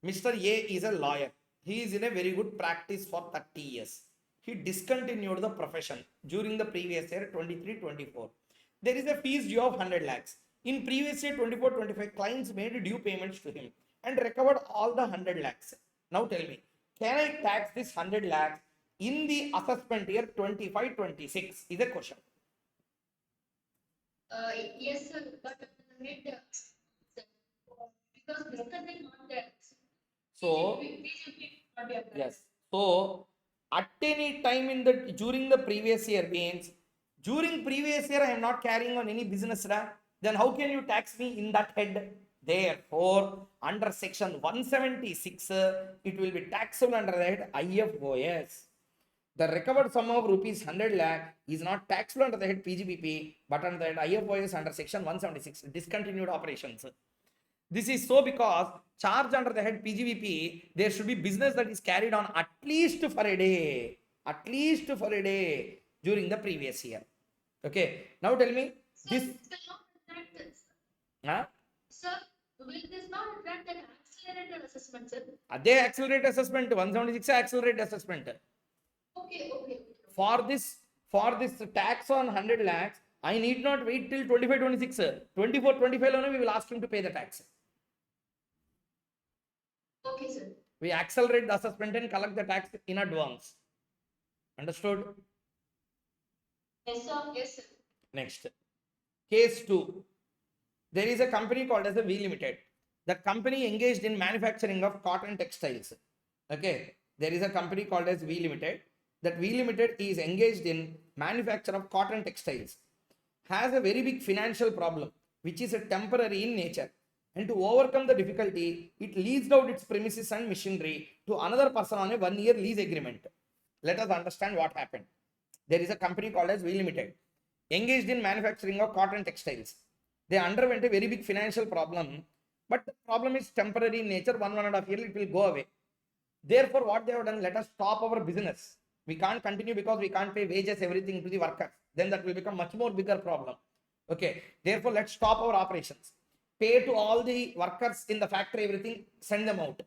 Mr. A is a lawyer. He is in a very good practice for 30 years. He discontinued the profession during the previous year 23-24. There is a fees due of 100 lakhs. In previous year 24-25, clients made due payments to him and recovered all the 100 lakhs. Now tell me, can I tax this 100 lakhs in the assessment year 25-26 is a question. Yes, sir, but head, because discuss is not there. So, PGBP not be applied. yes. So, at any time in the during the previous year means during previous year I am not carrying on any business, then how can you tax me in that head? Therefore, under section 176, it will be taxable under the head IFOS. The recovered sum of rupees 100 lakh is not taxable under the head PGBP, but under the head IFOS under section 176, discontinued operations. This is so because charge under the head PGBP, there should be business that is carried on at least for a day, during the previous year. Okay, now tell me, Sir, this, it will not attract this. huh? Sir, will this not attract an accelerated assessment, sir? They accelerate assessment, 176 accelerate assessment. Okay. For this tax on 100 lakhs, I need not wait till 25-26. 24-25 only we will ask him to pay the tax. Okay, sir. We accelerate the assessment and collect the tax in advance. Understood? Yes, sir. Yes, sir. Next. Case 2. There is a company called as a V Limited. The company engaged in manufacturing of cotton textiles. Okay. There is a company called as V Limited. That V Limited is engaged in manufacture of cotton textiles. Has a very big financial problem, which is a temporary in nature. And to overcome the difficulty, it leased out its premises and machinery to another person on a 1-year lease agreement. Let us understand what happened. There is a company called as V Limited, engaged in manufacturing of cotton textiles. They underwent a very big financial problem, but the problem is temporary in nature. 1.5 years it will go away. Therefore, what they have done, let us stop our business. We can't continue because we can't pay wages, everything to the workers. Then that will become much more bigger problem. Okay. Therefore, let's stop our operations. pay to all the workers in the factory, everything, send them out,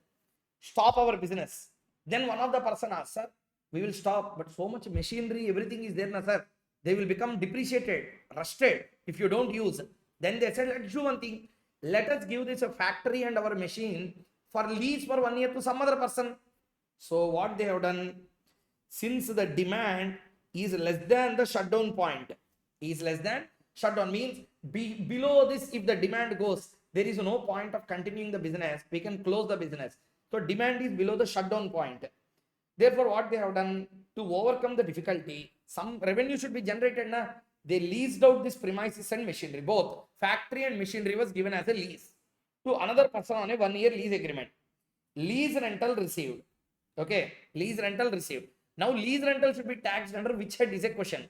stop our business. Then one of the person asked, sir, we will stop, but so much machinery, everything is there, na sir. They will become depreciated, rusted if you don't use. Then they said, let's do one thing. Let us give this a factory and our machine for lease for 1 year to some other person. So what they have done, since the demand is less than the shutdown point, is less than shutdown means below this, if the demand goes, there is no point of continuing the business, we can close the business. So demand is below the shutdown point. Therefore what they have done, to overcome the difficulty, some revenue should be generated na. They leased out this premises and machinery, both factory and machinery was given as a lease to another person on a 1 year lease agreement. Lease rental received. Okay, lease rental received. Now lease rental should be taxed under which head is a question.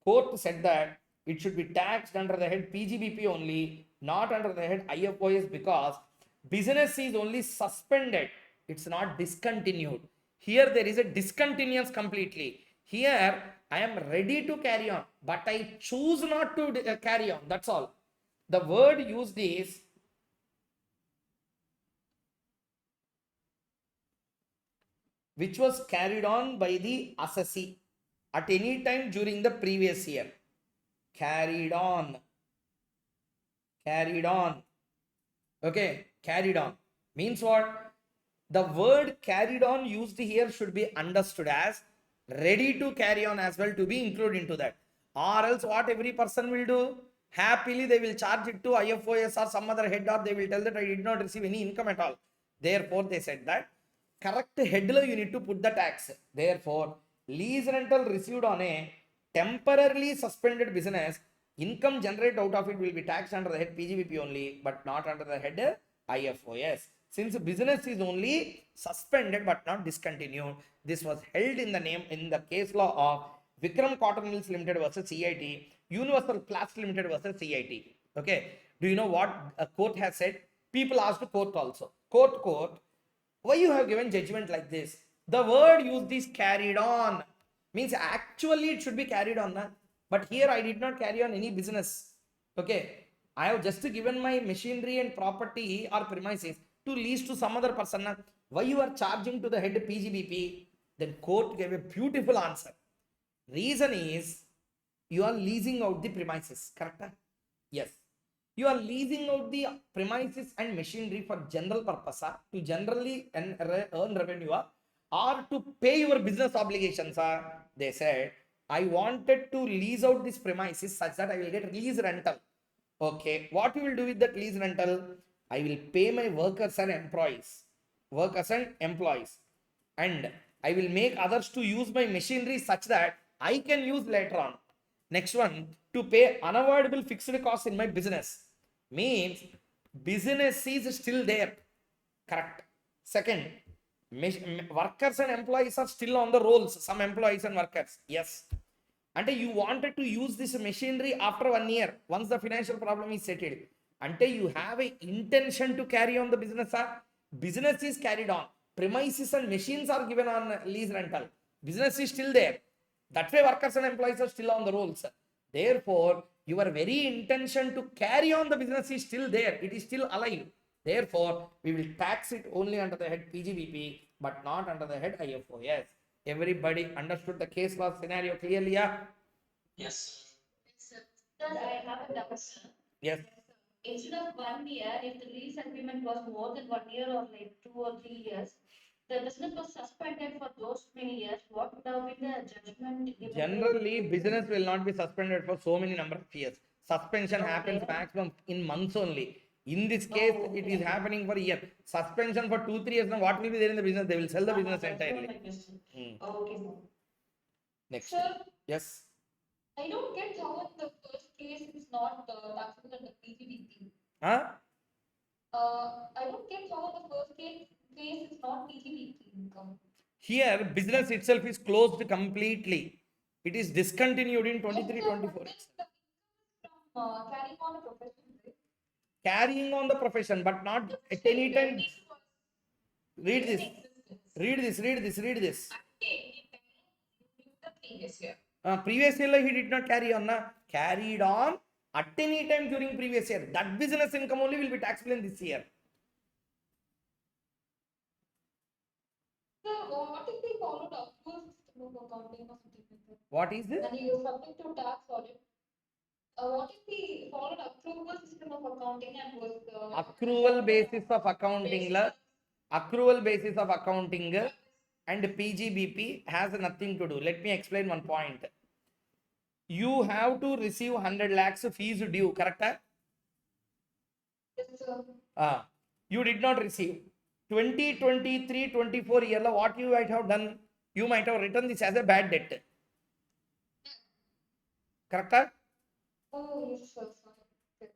Court said that it should be taxed under the head PGBP only, not under the head IFOS, because business is only suspended, it's not discontinued. Here there is a discontinuance completely. Here I am ready to carry on, but I choose not to carry on. That's all. The word used is which was carried on by the assessee at any time during the previous year. Carried on. Carried on. Okay, carried on. Means what? The word carried on used here should be understood as ready to carry on as well, to be included into that. Or else what every person will do? Happily they will charge it to IFOS or some other head, or they will tell that I did not receive any income at all. Therefore they said that correct head you need to put the tax. Therefore lease rental received on a temporarily suspended business, income generated out of it will be taxed under the head PGBP only, but not under the head IFOS. Since business is only suspended but not discontinued, this was held in the name in the case law of Vikram Cotton Mills Limited versus CIT, Universal Plastics Limited versus CIT. Okay, do you know what a court has said? People asked court also. Court, why you have given judgment like this? The word used is carried on. Means actually it should be carried on. Na? But here I did not carry on any business. Okay, I have just given my machinery and property or premises to lease to some other person. Na? Why you are charging to the head PGBP? Then court gave a beautiful answer. Reason is you are leasing out the premises. Correct? Yes. You are leasing out the premises and machinery for general purpose, to generally earn revenue, or to pay your business obligations. They said, I wanted to lease out this premises such that I will get lease rental. Okay, what you will do with that lease rental? I will pay my workers and employees. And I will make others to use my machinery such that I can use later on. Next one, to pay unavoidable fixed costs in my business. Means business is still there. Correct. Second, workers and employees are still on the rolls. Some employees and workers. Yes. And you wanted to use this machinery after 1 year, once the financial problem is settled. And you have an intention to carry on the business. Business is carried on. Premises and machines are given on lease rental. Business is still there. That way workers and employees are still on the rolls. Therefore, your very intention to carry on the business is still there. It is still alive. Therefore, we will tax it only under the head PGBP, but not under the head IFOS. Everybody understood the case law scenario clearly? Yeah? Yes. Sir, I have a doubt, sir. Yes. Instead of 1 year, if the lease agreement was more than 1 year or like 2 or 3 years, the business was suspended for those many years, what would have been the judgment given? Generally, business will not be suspended for so many number of years. Suspension happens maximum in months only. In this case, it is happening for a year. Suspension for 2-3 years. Now, what will be there in the business? They will sell the business entirely. Okay, sir. Next. Sir, Yes. I don't get how in the first case it's not taxable under PGBP. Huh? I don't get how in the first case it's not PGBP income. Here, business itself is closed completely. It is discontinued in 23-24. Carrying on a profession, right? Carrying on the profession, but not at any time. Read this. Read this. The previous year. Previous year he did not carry on. Carried on at any time during previous year. That business income only will be taxable in this year. So, what if we followed accrual system of accounting or something like that? What is this? And you subject to tax audit. What if we followed accrual system of accounting and was Accrual basis of accounting, accrual basis of accounting and PGBP has nothing to do. Let me explain one point. You have to receive 100 lakhs fees due, correct? Yes, sir. You did not receive. 2023-24 year, what you might have done, you might have written this as a bad debt. Correct? Oh, yes, sir. Okay.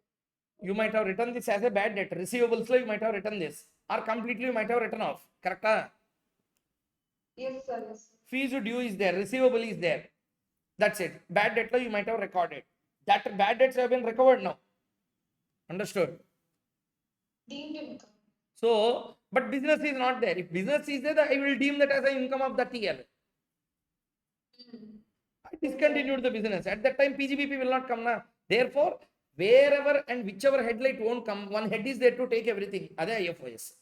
You might have written this as a bad debt. Receivables, you might have written this. Or completely you might have written off. Correct? Yes, sir. Yes, sir. Fees due is there. Receivable is there. That's it. Bad debt you might have recorded. That bad debts have been recovered now. Understood? Deemed income. So, but business is not there. If business is there, I will deem that as an income of that year. I discontinued the business. At that time, PGBP will not come now. Therefore, wherever and whichever headlight won't come, one head is there to take everything. That's IFOS.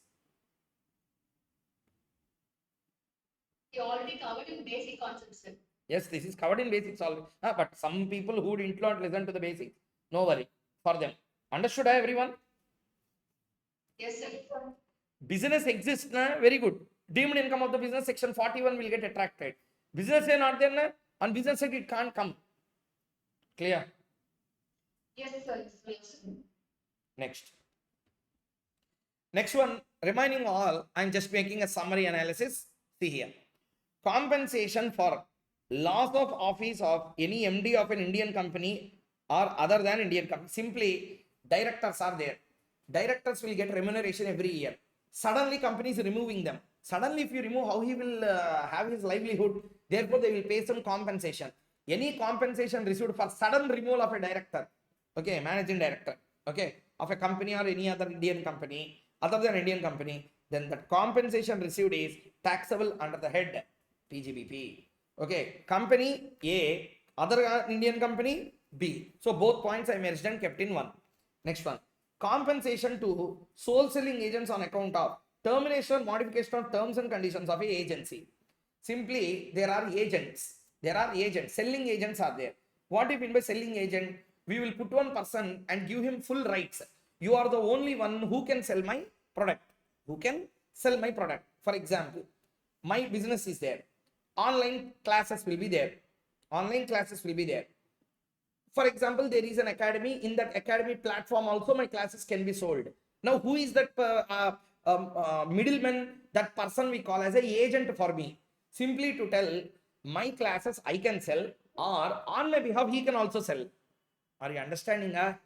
You already covered in basic concepts, sir. Yes, this is covered in basics already. But some people who did not listen to the basics, no worry for them. Understood, everyone? Yes, sir. Business exists, very good. Deemed income of the business, section 41 will get attracted. Business is not there, on business side it can't come. Clear? Yes, sir. Yes. Next. Next one, reminding all, I'm just making a summary analysis. See here. Compensation for loss of office of any MD of an Indian company or other than Indian company. Simply, directors are there. Directors will get remuneration every year. Suddenly, company is removing them. Suddenly, if you remove, how he will have his livelihood? Therefore, they will pay some compensation. Any compensation received for sudden removal of a director, okay, managing director, okay, of a company or any other Indian company, other than Indian company, then the compensation received is taxable under the head PGBP. Okay, company A, other Indian company B. So both points I merged and kept in one. Next one, compensation to sole selling agents on account of termination or modification of terms and conditions of a agency. Simply, there are agents. There are agents. Selling agents are there. What do you mean by selling agent? We will put one person and give him full rights. You are the only one who can sell my product. Who can sell my product? For example, my business is there. Online classes will be there. Online classes will be there. For example, there is an academy. In that academy platform also my classes can be sold. Now, who is that middleman? That person we call as a agent for me. Simply to tell my classes I can sell, or on my behalf he can also sell. Are you understanding? Yes,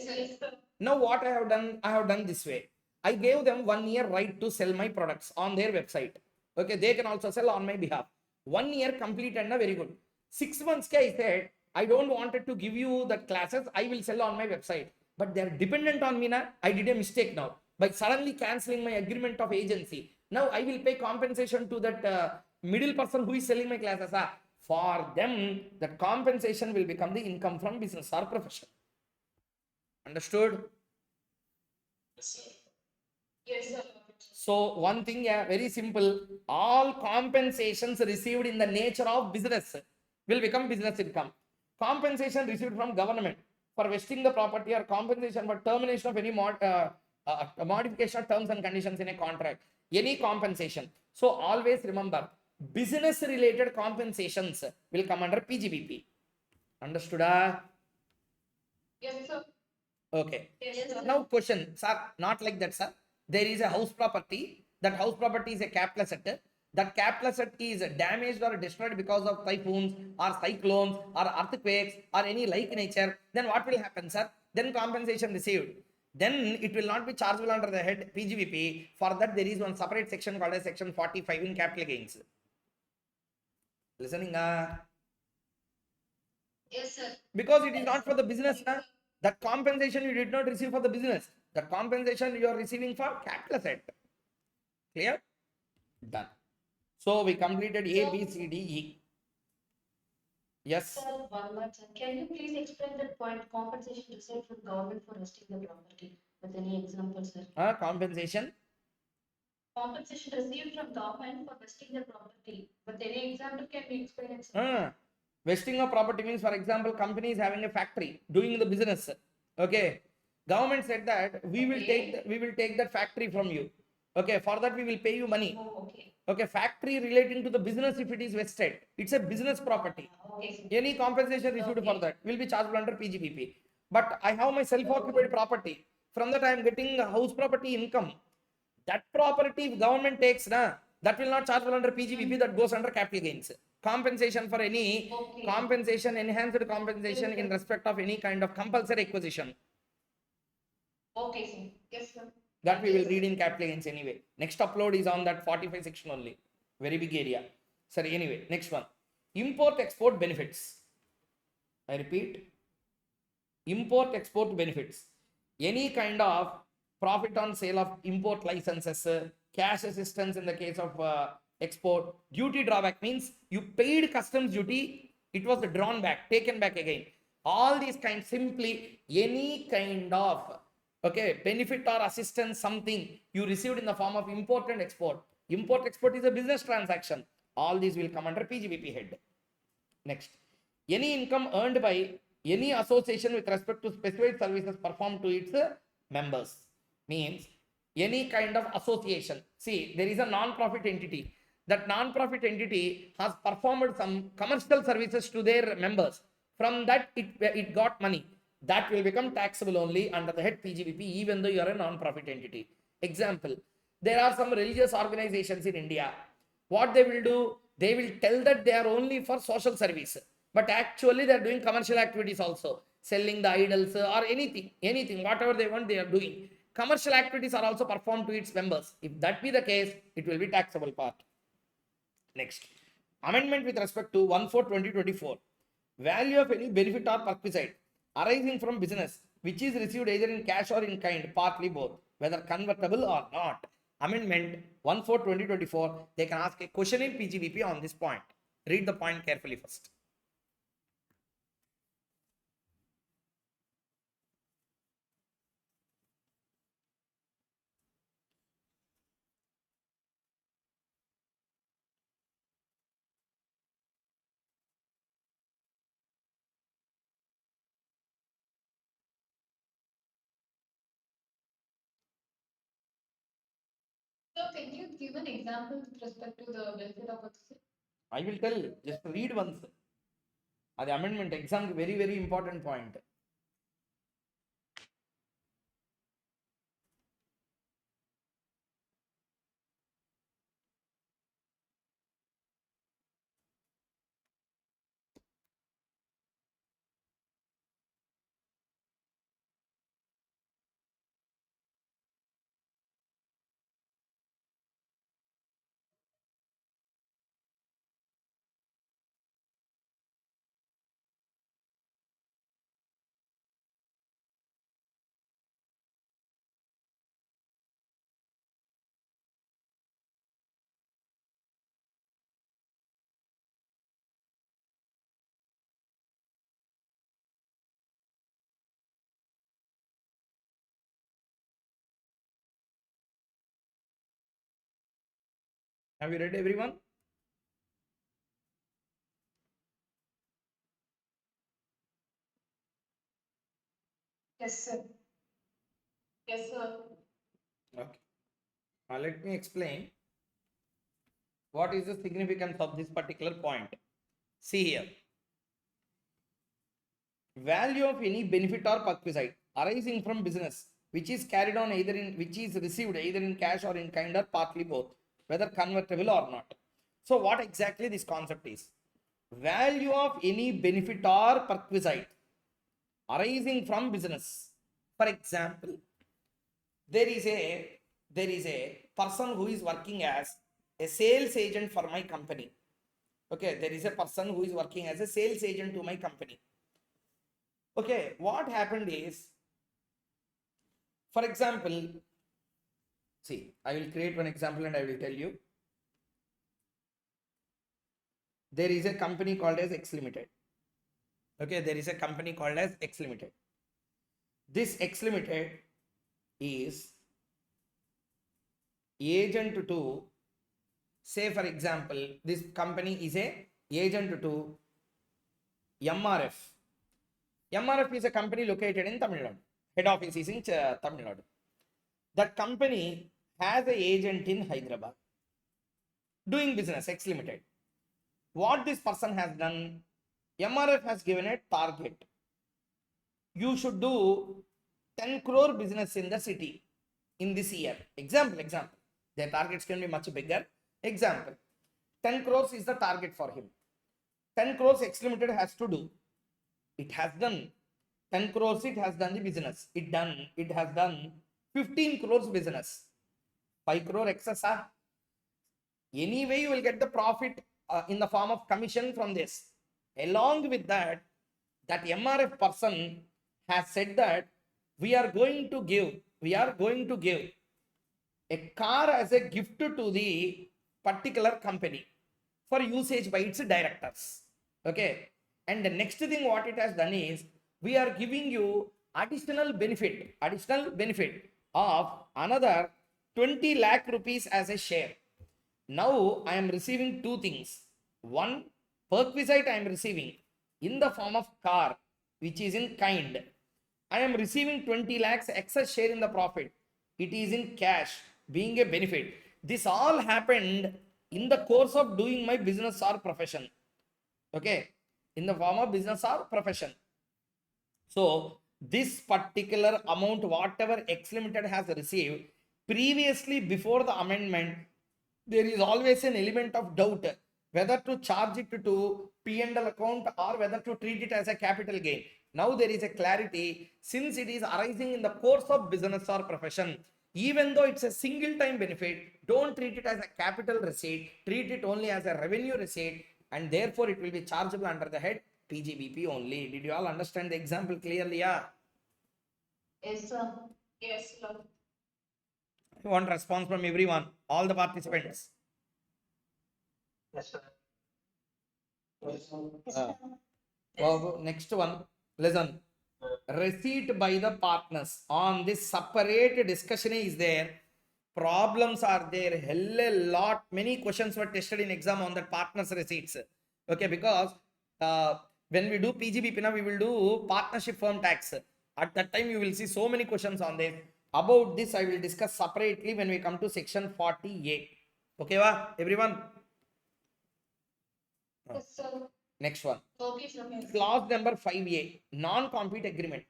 sir. Yes, sir. Now what I have done this way. I gave them 1 year right to sell my products on their website. Okay, they can also sell on my behalf. 1 year complete and very good. 6 months I said, I don't wanted to give you the classes. I will sell on my website. But they are dependent on me now. I did a mistake now by suddenly cancelling my agreement of agency. Now I will pay compensation to that middle person who is selling my classes. For them, that compensation will become the income from business or profession. Understood? Yes, sir. Yes, sir. So one thing, very simple. All compensations received in the nature of business will become business income. Compensation received from government for vesting the property or compensation for termination of any modification of terms and conditions in a contract. Any compensation. So always remember, business related compensations will come under PGBP. Understood? Yes, sir. Okay. Yes, sir. Now question, sir, not like that, sir. There is a house property. That house property is a capital asset. That capital asset is damaged or destroyed because of typhoons or cyclones or earthquakes or any like nature. Then what will happen, sir? Then compensation received. Then it will not be chargeable under the head PGBP. For that, there is one separate section called as section 45 in capital gains. Listening? Yes, sir. Because it is not for the business. That compensation you did not receive for the business. The compensation you are receiving for capital asset. Clear? Done. So we completed A, B, C, D, E. Yes. Sir, one more sir. Can you please explain that point compensation received from government for resting the property with any example, sir? Compensation. Compensation received from government for vesting the property. With any example, can we explain it, sir? Vesting of property means, for example, company is having a factory doing the business. Okay, government said that we will take that factory from you. Okay, for that we will pay you money. Oh, okay. Okay, factory relating to the business, if it is vested, it's a business property. Okay, sir. Any compensation received for that will be chargeable under PGBP. But I have my self-occupied property. From that I am getting house property income. That property if government takes, that will not chargeable under PGBP, that goes under capital gains. Compensation for any Okay. compensation, enhanced compensation in respect of any kind of compulsory acquisition. Okay, sir. Yes, sir. That we will read in capital gains anyway. Next upload is on that 45 section only. Very big area. Sorry, anyway, next one. Import export benefits. I repeat. Import export benefits. Any kind of profit on sale of import licenses, cash assistance in the case of export. Duty drawback means you paid customs duty, it was drawn back, taken back again. All these kinds, simply any kind of benefit or assistance, something you received in the form of import and export. Import export is a business transaction. All these will come under PGBP head. Next, any income earned by any association with respect to specified services performed to its members. Means any kind of association. See, there is a non-profit entity. That non-profit entity has performed some commercial services to their members. From that, it got money. That will become taxable only under the head PGBP, even though you are a non-profit entity. Example, there are some religious organizations in India. What they will do, they will tell that they are only for social service, but actually they are doing commercial activities also, selling the idols or anything, whatever they want, they are doing. Commercial activities are also performed to its members. If that be the case, it will be taxable part. Next, amendment with respect to 1/4/2024. Value of any benefit or perquisite arising from business which is received either in cash or in kind, partly both, whether convertible or not. Amendment 1/4/2024. They can ask a question in PGBP on this point. Read the point carefully first. So can you give an example with respect to the benefit of a I will tell, just read once. The amendment exam, very, very important point. Have you read, everyone? Yes, sir. Yes, sir. Okay. Let me explain what is the significance of this particular point. See here. Value of any benefit or perquisite arising from business which is carried on either in which is received either in cash or in kind or partly both, whether convertible or not. So what exactly this concept is? Value of any benefit or perquisite arising from business. For example, there is a person who is working as a sales agent for my company. Okay, there is a person who is working as a sales agent to my company. Okay, what happened is, for example, see, I will create one example and I will tell you. There is a company called as X Limited. Okay, there is a company called as X Limited. This X Limited is agent to, say for example, this company is a agent to MRF. MRF is a company located in Tamil Nadu. Head office is in Tamil Nadu. That company has an agent in Hyderabad doing business, X Limited. What this person has done, MRF has given a target. You should do 10 crore business in the city in this year. Example. Their targets can be much bigger. Example, 10 crores is the target for him. 10 crores X Limited has to do. It has done 10 crores, it has done the business. It has done 15 crores business. 5 crore excess. Anyway, you will get the profit in the form of commission from this. Along with that, that MRF person has said that we are going to give a car as a gift to the particular company for usage by its directors. Okay. And the next thing what it has done is we are giving you additional benefit of another 20 lakh rupees as a share. Now I am receiving two things. One, perquisite I am receiving in the form of car, which is in kind. I am receiving 20 lakhs excess share in the profit. It is in cash, being a benefit. This all happened in the course of doing my business or profession. Okay, in the form of business or profession. So this particular amount, whatever X Limited has received previously before the amendment, there is always an element of doubt whether to charge it to P&L account or whether to treat it as a capital gain. Now there is a clarity, since it is arising in the course of business or profession, even though it's a single time benefit, don't treat it as a capital receipt, treat it only as a revenue receipt, and therefore it will be chargeable under the head PGBP only. Did you all understand the example clearly? Yeah. Yes, sir. Yes, sir. I want response from everyone, all the participants. Yes, sir. Next one, listen. Receipt by the partners. On this separate discussion is there. Problems are there. Hell a lot. Many questions were tested in exam on the partners receipts. Okay, because when we do PGBP now, we will do partnership firm tax. At that time, you will see so many questions on this. About this, I will discuss separately when we come to section 48. Okay, everyone? Yes, sir. Next one. Okay, sir. Clause number 5A, non-compete agreement.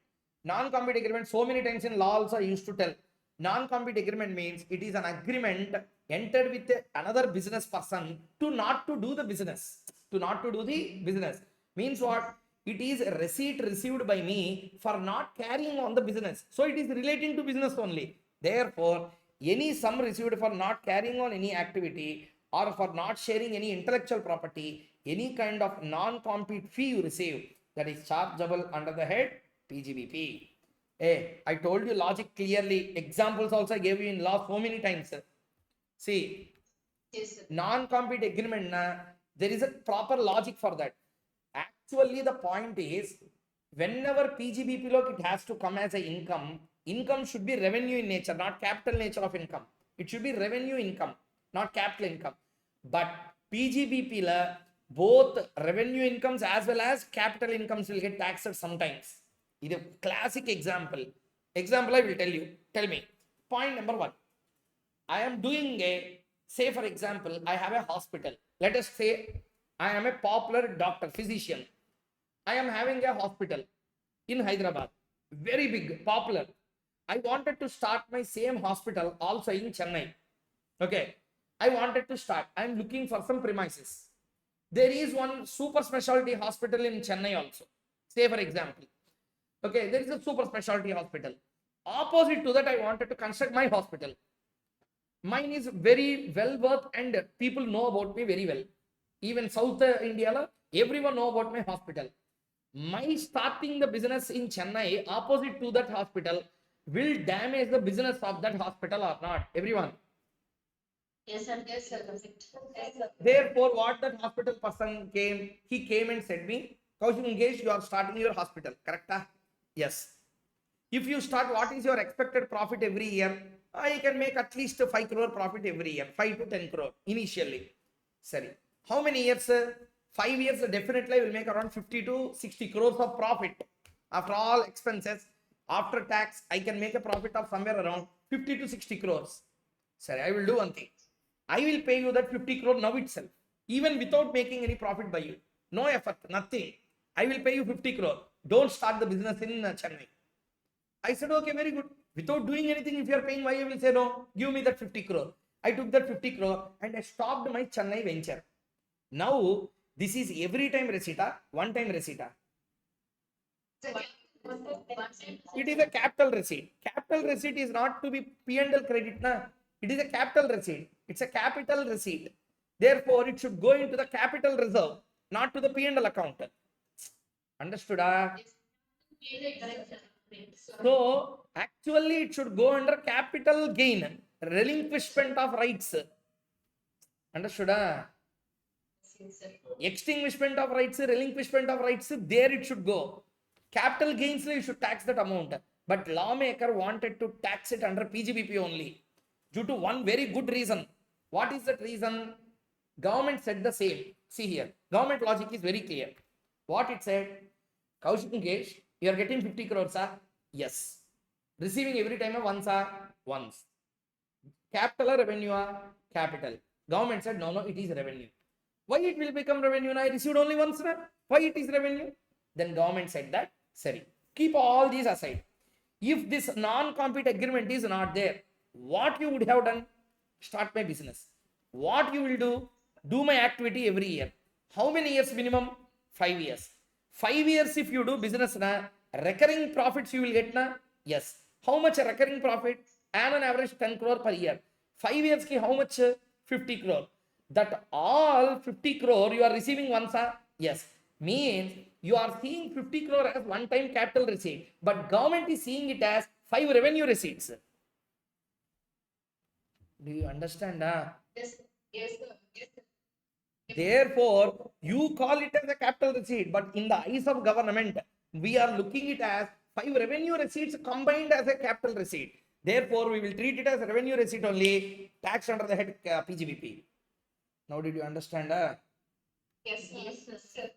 Non-compete agreement, so many times in law also I used to tell. Non-compete agreement means it is an agreement entered with another business person to not to do the business. To not to do the business. Means what? It is a receipt received by me for not carrying on the business. So it is relating to business only. Therefore, any sum received for not carrying on any activity or for not sharing any intellectual property, any kind of non-compete fee you receive, that is chargeable under the head PGBP. Hey, I told you logic clearly. Examples also I gave you in law so many times. See, Yes, sir. non-compete agreement, there is a proper logic for that. Actually, the point is, whenever PGBP look, it has to come as a income. Income should be revenue in nature, not capital nature of income. It should be revenue income, not capital income. But PGBP la, both revenue incomes as well as capital incomes will get taxed sometimes. This is a classic example. Example I will tell you. Tell me. Point number 1. I am doing say for example, I have a hospital. Let us say I am a popular doctor, physician. I am having a hospital in Hyderabad. Very big, popular. I wanted to start my same hospital also in Chennai. Okay. I wanted to start. I am looking for some premises. There is one super specialty hospital in Chennai also. Say for example. Okay, there is a super specialty hospital. Opposite to that, I wanted to construct my hospital. Mine is very well worth and people know about me very well. Even South India, everyone know about my hospital. My starting the business in Chennai opposite to that hospital will damage the business of that hospital or not? Everyone. Yes, sir. Yes, sir. Perfect. Yes, sir. Therefore, what that hospital person came, he came and said me, Koushik Mukhesh, you are starting your hospital, correct? Yes. If you start, what is your expected profit every year? I can make at least 5 crore profit every year, 5 to 10 crore initially. Sorry. How many years? 5 years, definitely I will make around 50 to 60 crores of profit. After all expenses, after tax, I can make a profit of somewhere around 50 to 60 crores. Sorry, I will do one thing. I will pay you that 50 crore now itself, even without making any profit by you. No effort, nothing. I will pay you 50 crore. Don't start the business in Chennai. I said, okay, very good. Without doing anything, if you are paying, why you will say no? Give me that 50 crore. I took that 50 crore and I stopped my Chennai venture. Now, this is every time receipt, one time receipt. It is a capital receipt. Capital receipt is not to be P&L credit. Na? It is a capital receipt. It's a capital receipt. Therefore, it should go into the capital reserve, not to the P&L account. Understood? So, actually, it should go under capital gain, relinquishment of rights. Understood? Extinguishment of rights, relinquishment of rights, there it should go. Capital gains, you should tax that amount. But lawmaker wanted to tax it under PGBP only due to one very good reason. What is that reason? Government said the same. See here, government logic is very clear. What it said, Koushik Mukhesh, you are getting 50 crores, yes. Receiving every time once, once. Capital or revenue, capital. Government said, no, it is revenue. Why it will become revenue? I received only once. Why it is revenue? Then government said that, sorry. Keep all these aside. If this non-compete agreement is not there, what you would have done? Start my business. What you will do? Do my activity every year. How many years minimum? 5 years. 5 years if you do business, recurring profits you will get, yes. How much recurring profit? And on average 10 crore per year. 5 years ki how much? 50 crore. That all 50 crore you are receiving once, yes. Means you are seeing 50 crore as one time capital receipt, but government is seeing it as 5 revenue receipts. Do you understand? Yes, yes, sir. Yes, sir. Therefore, you call it as a capital receipt, but in the eyes of government, we are looking it as 5 revenue receipts combined as a capital receipt. Therefore, we will treat it as a revenue receipt only, taxed under the head PGBP. Now, did you understand? Yes, yes, sir.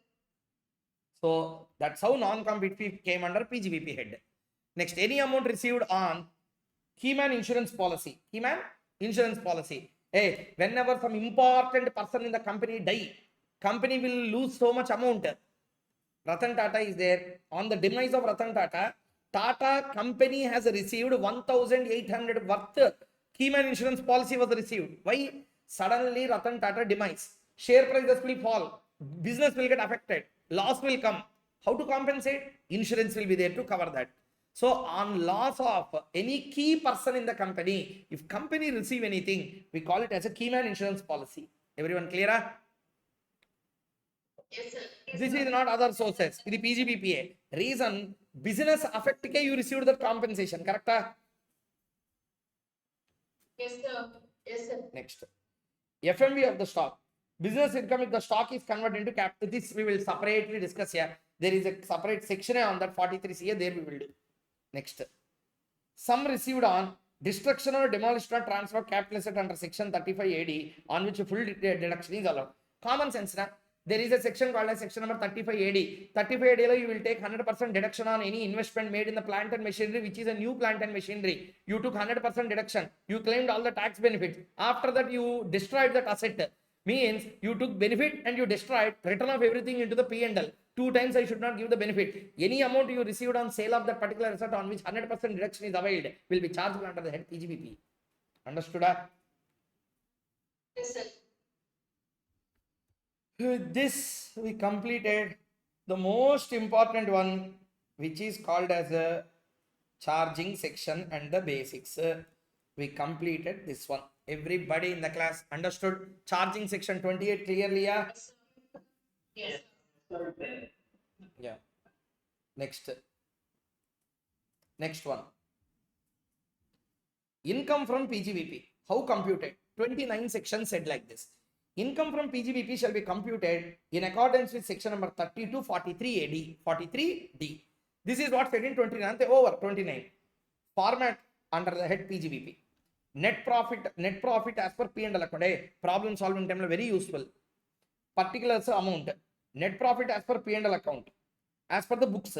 So, that's how non-compete fee came under PGBP head. Next, any amount received on Keyman insurance policy. Keyman insurance policy. Hey, whenever some important person in the company die, company will lose so much amount. Ratan Tata is there. On the demise of Ratan Tata, Tata company has received 1,800 worth Keyman insurance policy was received. Why? Suddenly Ratan Tata demise. Share prices will fall. Business will get affected. Loss will come. How to compensate? Insurance will be there to cover that. So on loss of any key person in the company, if company receive anything, we call it as a Keyman insurance policy. Everyone clear? Yes, sir. This is not other sources. This is PGBPA. Reason, business affect ke you received that compensation. Correct? Yes, sir. Yes, sir. Next. FMV of the stock. Business income if the stock is converted into capital. This we will separately discuss here. There is a separate section on that 43 CA. There we will do. Next. Sum received on destruction or demolition or transfer of capital asset under section 35 AD on which a full deduction is allowed. Common sense, na? There is a section called as section number 35 AD. 35 AD you will take 100% deduction on any investment made in the plant and machinery which is a new plant and machinery. You took 100% deduction. You claimed all the tax benefits. After that you destroyed that asset. Means you took benefit and you destroyed, return of everything into the P&L. 2 times I should not give the benefit. Any amount you received on sale of that particular asset on which 100% deduction is availed will be charged under the head PGBP. Understood? Yes, sir. With this, we completed the most important one, which is called as a charging section and the basics. We completed this one. Everybody in the class understood charging section 28 clearly? Yeah. Yes. Yeah. Next one. Income from PGBP. How computed? 29 sections said like this. Income from PGBP shall be computed in accordance with section number 32 43 AD 43D. This is what said in 29th over 29. Format under the head PGBP. Net profit as per P&L account. Hey, problem solving time very useful. Particulars amount. Net profit as per P&L account. As per the books.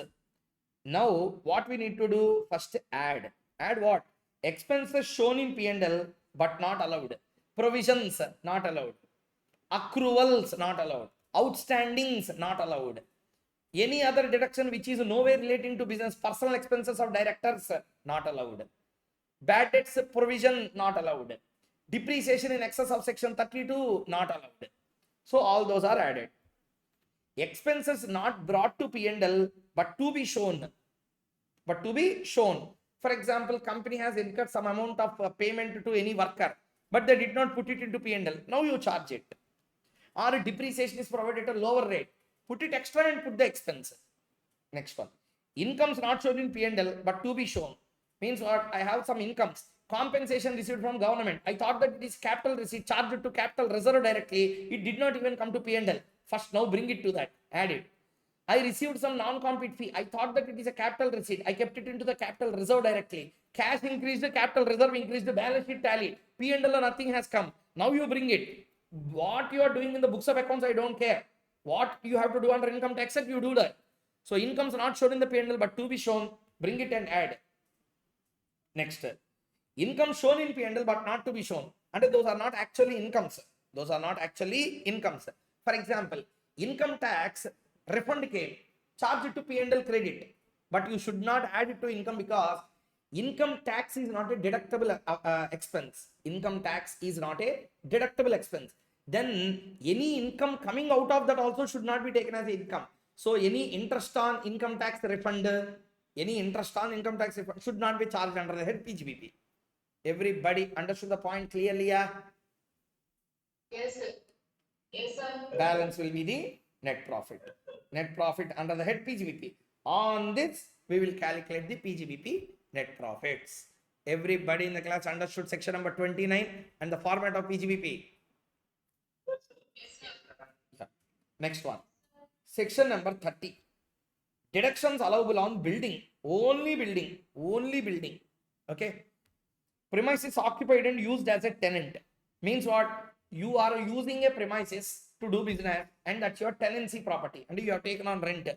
Now, what we need to do first, add. Add what? Expenses shown in P&L but not allowed. Provisions not allowed. Accruals not allowed. Outstandings not allowed. Any other deduction which is nowhere relating to business, personal expenses of directors not allowed. Bad debts provision not allowed. Depreciation in excess of section 32 not allowed. So all those are added. Expenses not brought to P&L but to be shown. But to be shown. For example, company has incurred some amount of payment to any worker, but they did not put it into P&L. Now you charge it. Or depreciation is provided at a lower rate. Put it extra and put the expense. Next one. Incomes not shown in P&L but to be shown. Means what? I have some incomes. Compensation received from government. I thought that it is capital receipt charged to capital reserve directly. It did not even come to P&L. First, now bring it to that. Add it. I received some non-compete fee. I thought that it is a capital receipt. I kept it into the capital reserve directly. Cash increased, the capital reserve increased, the balance sheet tally. P&L or nothing has come. Now you bring it. What you are doing in the books of accounts, I don't care. What you have to do under income tax, you do that. So incomes not shown in the P&L but to be shown. Bring it and add. Next. Income shown in P&L but not to be shown. And those are not actually incomes. Those are not actually incomes. For example, income tax refund came, charge it to P&L credit, but you should not add it to income because income tax is not a deductible expense. Income tax is not a deductible expense. Then any income coming out of that also should not be taken as income. So any interest on income tax refund, should not be charged under the head PGBP. Everybody understood the point clearly? Yeah? Yes, sir. Yes, sir. Balance will be the net profit. Net profit under the head PGBP. On this, we will calculate the PGBP net profits. Everybody in the class understood section number 29 and the format of PGBP. Yeah. Next one. Section number 30. Deductions allowable on building. Only building. Only building. Okay. Premises occupied and used as a tenant. Means what? You are using a premises to do business and that's your tenancy property and you have taken on rent.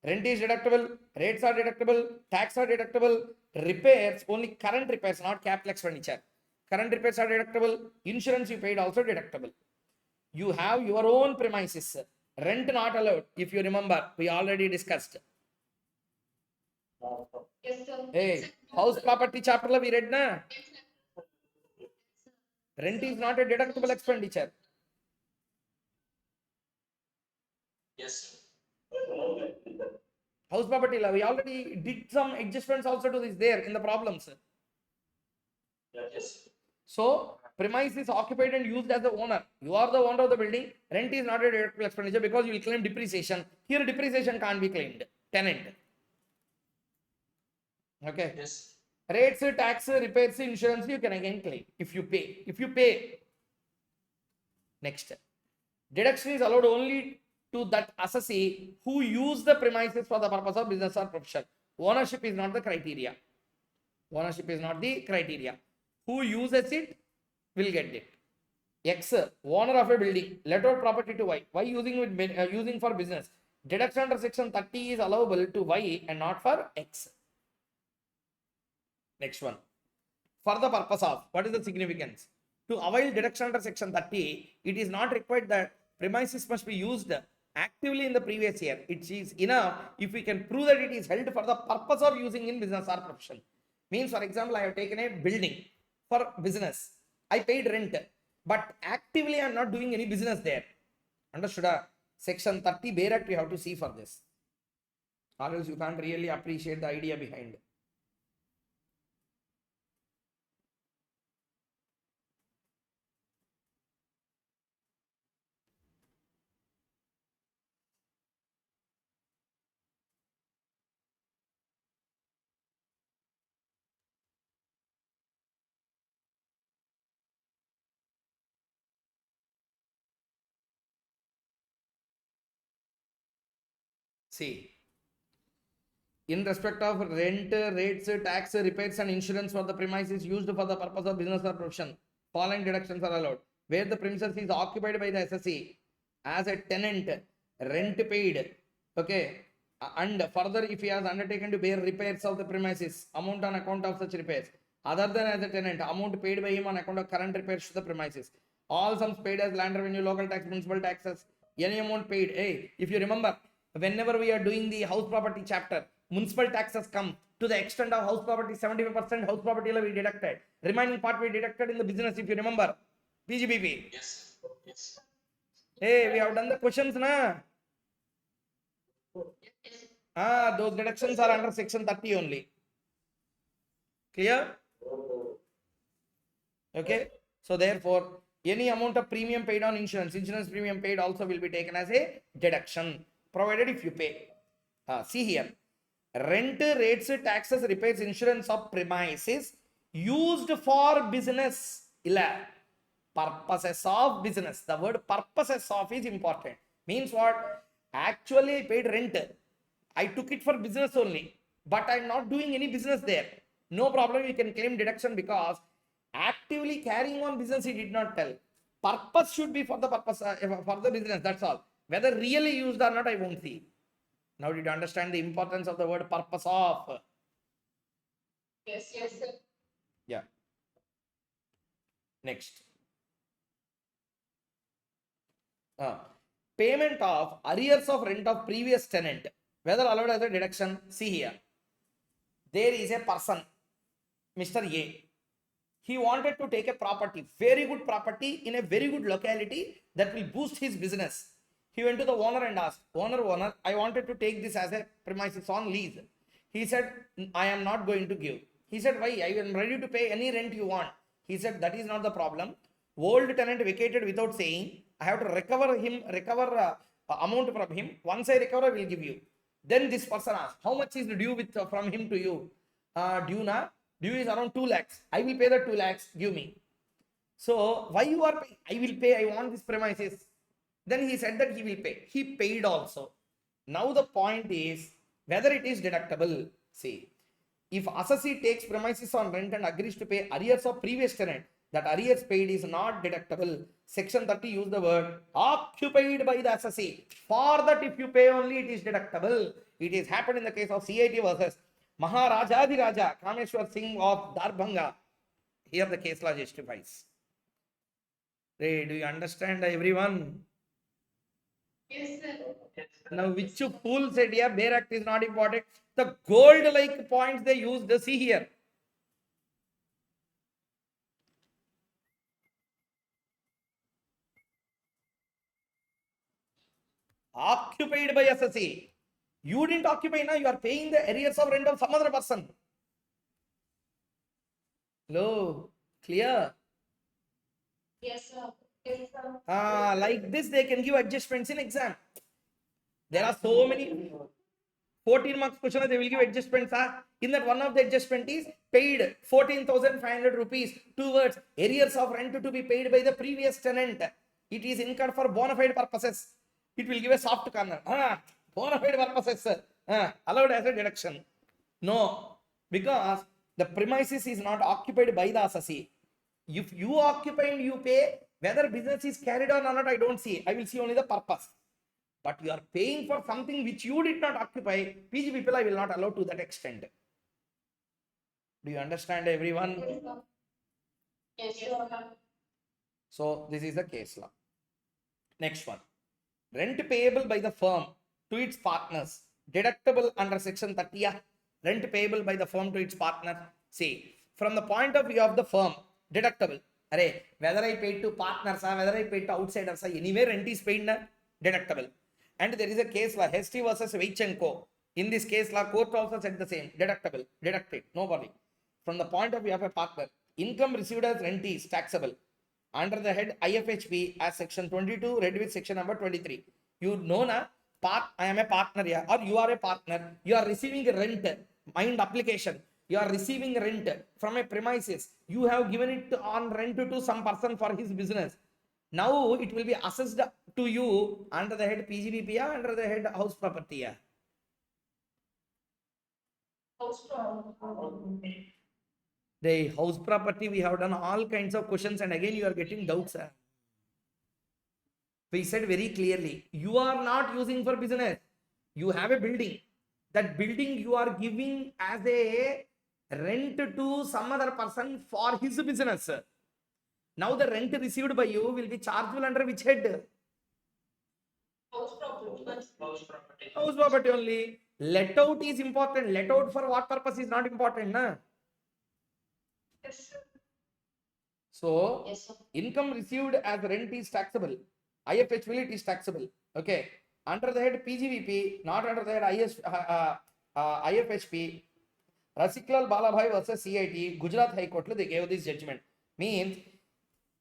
Rent is deductible, rates are deductible, tax are deductible, repairs, only current repairs, not capital expenditure. Current repairs are deductible, insurance you paid also deductible. You have your own premises, rent not allowed. If you remember, we already discussed. Yes, sir. Hey, house property chapter we read na? Rent is not a deductible expenditure. Yes, sir. House property law, we already did some adjustments also to this there in the problems. Yes. So, premise is occupied and used as the owner. You are the owner of the building. Rent is not a deductible expenditure because you will claim depreciation. Here, depreciation can't be claimed. Tenant. Okay. Yes. Rates, tax, repairs, insurance, you can again claim if you pay. If you pay. Next. Deduction is allowed only to that assessee who use the premises for the purpose of business or profession. Ownership is not the criteria. Ownership is not the criteria. Who uses it will get it. X, owner of a building, let out property to Y. Y using for business. Deduction under section 30 is allowable to Y and not for X. Next one. For the purpose of, what is the significance? To avail deduction under section 30, it is not required that premises must be used actively in the previous year. It is enough if we can prove that it is held for the purpose of using in business or profession. Means, for example, I have taken a building for business. I paid rent, but actively I am not doing any business there. Understood? Section 30 Bare Act you have to see for this. Or else you can't really appreciate the idea behind. See, in respect of rent, rates, tax, repairs and insurance for the premises used for the purpose of business or profession, following deductions are allowed. Where the premises is occupied by the SSE as a tenant, rent paid, okay, and further if he has undertaken to bear repairs of the premises, amount on account of such repairs, other than as a tenant, amount paid by him on account of current repairs to the premises, all sums paid as land revenue, local tax, municipal taxes, any amount paid. Hey, if you remember, whenever we are doing the house property chapter, municipal taxes come to the extent of house property, 75% house property we deducted. Remaining part we deducted in the business, if you remember. PGBP. Yes. Yes. Hey, we have done the questions, na? Yes. Those deductions are under section 30 only. Clear? Okay. So therefore, any amount of premium paid on insurance premium paid also will be taken as a deduction, provided if you pay. See here. Rent, rates, taxes, repairs, insurance of premises used for business. Purposes of business. The word purposes of is important. Means what? Actually, I paid rent. I took it for business only, but I'm not doing any business there. No problem. You can claim deduction because actively carrying on business he did not tell. Purpose should be for the purpose for the business. That's all. Whether really used or not, I won't see. Now, did you understand the importance of the word purpose of? Yes, yes, sir. Yeah. Next. Payment of arrears of rent of previous tenant, whether allowed as a deduction. See here. There is a person, Mr. A. He wanted to take a property, very good property in a very good locality that will boost his business. He went to the owner and asked, owner, I wanted to take this as a premises on lease. He said, I am not going to give. He said, why? I am ready to pay any rent you want. He said, that is not the problem. Old tenant vacated without saying, I have to recover amount from him. Once I recover, I will give you. Then this person asked, how much is due from him to you? Due is around 2 lakhs. I will pay the 2 lakhs. Give me. So why you are paying? I will pay. I want this premises. Then he said that he will pay. He paid also. Now the point is whether it is deductible. See, if assessee takes premises on rent and agrees to pay arrears of previous tenant, that arrears paid is not deductible. Section 30 use the word occupied by the assessee. For that, if you pay only, it is deductible. It is happened in the case of CIT versus Maharaja Kameshwar Singh of Darbhanga. Here the case law justifies. Hey, do you understand, everyone? Yes, sir. Now, which fool said, yeah, Bare Act is not important. The gold-like points they used, see here. Occupied by assessee. You didn't occupy now, you are paying the arrears of rent of some other person. Hello, clear? Yes, sir. Yes, sir. Like this, they can give adjustments in exam. There are so many 14 marks question, they will give adjustments. In that, one of the adjustment is paid 14,500 rupees towards arrears of rent to be paid by the previous tenant. It is incurred for bona fide purposes. It will give a soft corner. Bona fide purposes, allowed as a deduction. No, because the premises is not occupied by the assessee. If you occupy and you pay, whether business is carried on or not, I don't see. I will see only the purpose. But you are paying for something which you did not occupy. PGBP I will not allow to that extent. Do you understand, everyone? Yes, sir. So this is the case law. Next one. Rent payable by the firm to its partners, deductible under section 30. Rent payable by the firm to its partner. See, from the point of view of the firm, deductible. Whether I paid to partners or whether I paid to outsiders, anyway rent is paid, deductible. And there is a case law, Hesty versus Veitch and Co. In this case law, court also said the same, deductible, deducted, no worry. From the point of view of a partner, income received as rent is taxable. Under the head IFHP as section 22, read with section number 23. You know, I am a partner here, or you are a partner. You are receiving a rent, mind application. You are receiving rent from a premises. You have given it on rent to some person for his business. Now it will be assessed to you under the head PGBP, under the head house property. House property. The house property, we have done all kinds of questions, and again you are getting doubts. We said very clearly, you are not using for business. You have a building. That building you are giving as a rent to some other person for his business. Now the rent received by you will be chargeable under which head? House property. House property. House property only. Let out is important. Let out for what purpose is not important, na? Yes, sir. So Yes, sir. income received as rent is taxable. IFH will it is taxable. Okay. Under the head PGBP, not under the head IFHP. Rasiklal Balabhai versus CIT, Gujarat High Court, they gave this judgment. Means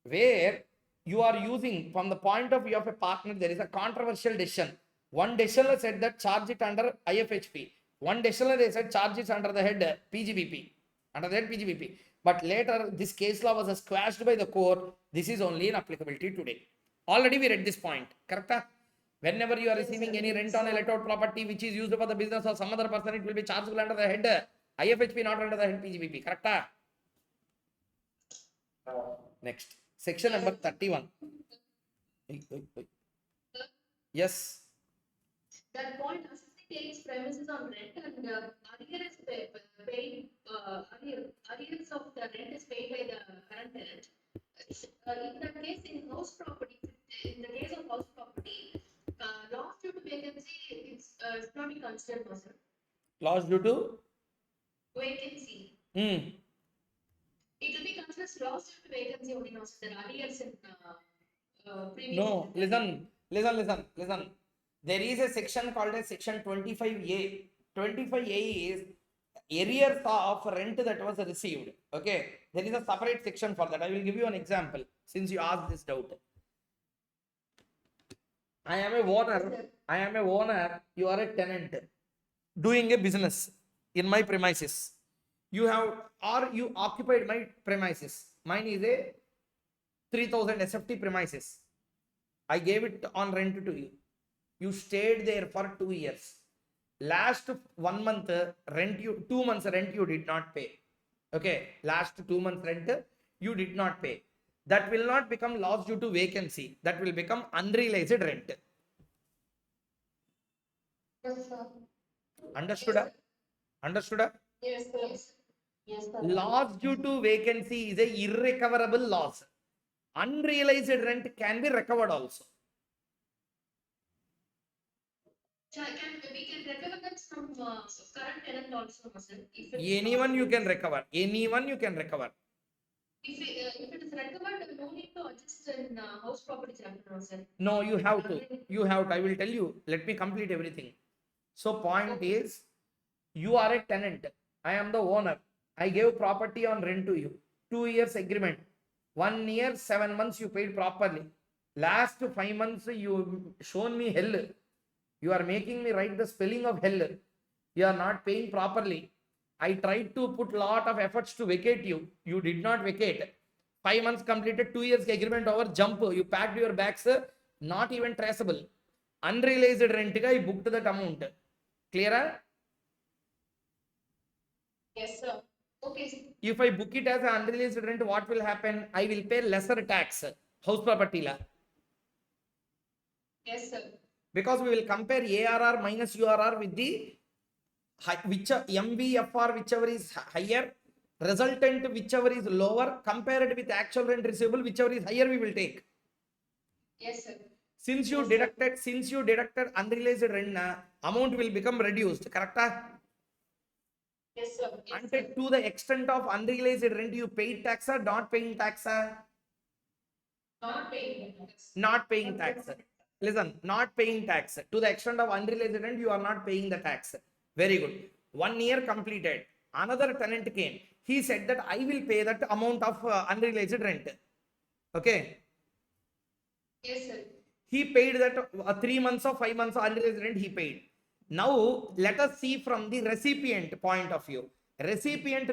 where you are using from the point of view of a partner, there is a controversial decision. One decision said that charge it under IFHP. One decision they said charge it under the head PGBP. Under the head PGBP. But later this case law was squashed by the court. This is only in applicability today. Already we read this point. Correct? Whenever you are receiving any rent on a let out property which is used for the business of some other person, it will be chargeable under the head IFHP, not under the head PGBP. Correct? Next. Section number 31. Yes. That point assessing takes premises on rent and arrears arrears of the rent is paid by the current tenant. In the case in house property, in the case of house property, loss due to vacancy it's not be considered person. Loss due to? Vacancy. It will be considered loss due to vacancy only, no, sir. The arrears in previous. No, listen. There is a section called as section 25A. 25A is arrears of rent that was received. Okay. There is a separate section for that. I will give you an example since you asked this doubt. I am a owner. You are a tenant doing a business in my premises. You occupied my premises. Mine is a 3000 SFT premises. I gave it on rent to you. You stayed there for 2 years. Last 1 month rent, 2 months rent you did not pay. Okay, last 2 months rent you did not pay. That will not become loss due to vacancy. That will become unrealized rent. Yes, sir. Understood? Understood? Yes, sir. Yes, sir. Loss due to vacancy is a irrecoverable loss. Unrealized rent can be recovered also. We can recover that from current tenant also, no, sir. If it's Anyone not- you can recover. Anyone you can recover. If it is recovered, no need to adjust in house property chapter, no, sir. No, you have to. I will tell you. Let me complete everything. So point is, you are a tenant. I am the owner. I gave property on rent to you. 2 years agreement. 1 year, 7 months you paid properly. Last 5 months you shown me hell. You are making me write the spelling of hell. You are not paying properly. I tried to put lot of efforts to vacate you. You did not vacate. 5 months completed, 2 years agreement over, jump. You packed your bags, not even traceable. Unrealized rent, I booked that amount. Clear? Yes, sir. Okay, sir. If I book it as an unrealized rent, what will happen? I will pay lesser tax. House property law. Yes, sir. Because we will compare ARR minus URR with the MVFR, whichever is higher, resultant whichever is lower, compared with actual rent receivable, whichever is higher, we will take. Yes, sir. Since you deducted unrealized rent, amount will become reduced. Correct? Yes, sir. Yes, And sir. to the extent of unrealized rent, you paid tax or not paying tax? Not paying. Not paying tax. Listen, not paying tax. To the extent of unrealized rent, you are not paying the tax. Very good. 1 year completed. Another tenant came. He said that I will pay that amount of unrealized rent. Okay. Yes, sir. He paid that 3 months or 5 months of unrealized rent he paid. Now let us see from the recipient point of view. Recipient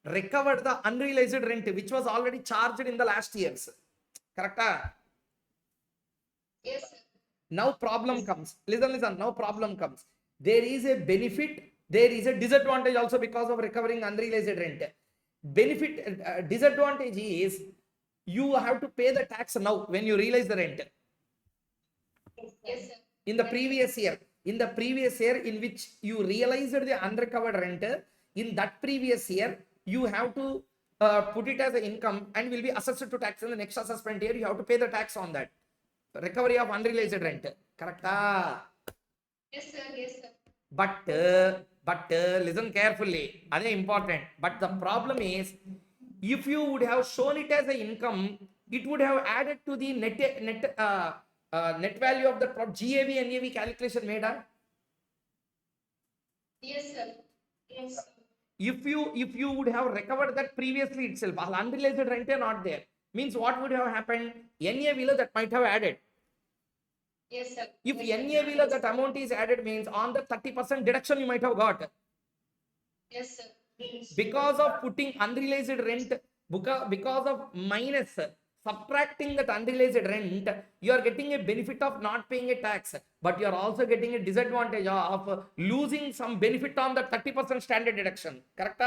recovered the unrealized rent which was already charged in the last years. Correct? Yes, sir. Now problem comes. Listen. Now problem comes. There is a benefit There is a disadvantage also because of recovering unrealized rent. Benefit, disadvantage is you have to pay the tax now when you realize the rent. Yes, sir. In the previous year, in which you realized the unrecovered rent, in that previous year, you have to put it as an income and will be assessed to tax in the next assessment year. You have to pay the tax on that. Recovery of unrealized rent. Correct? Yes, sir. Yes, sir. But listen carefully. That is important. But the problem is, if you would have shown it as an income, it would have added to the net value of the GAV NAV calculation made. Yes, sir. Yes, sir. If you would have recovered that previously itself, unrealized rent are not there. Means what would have happened? NAV that might have added. Yes, sir. If Yes, sir. NAV that amount is added means on the 30% deduction you might have got. Yes, sir. Because of putting unrealized rent, because of minus subtracting that unrealized rent, you are getting a benefit of not paying a tax, but you are also getting a disadvantage of losing some benefit on the 30% standard deduction. Correct?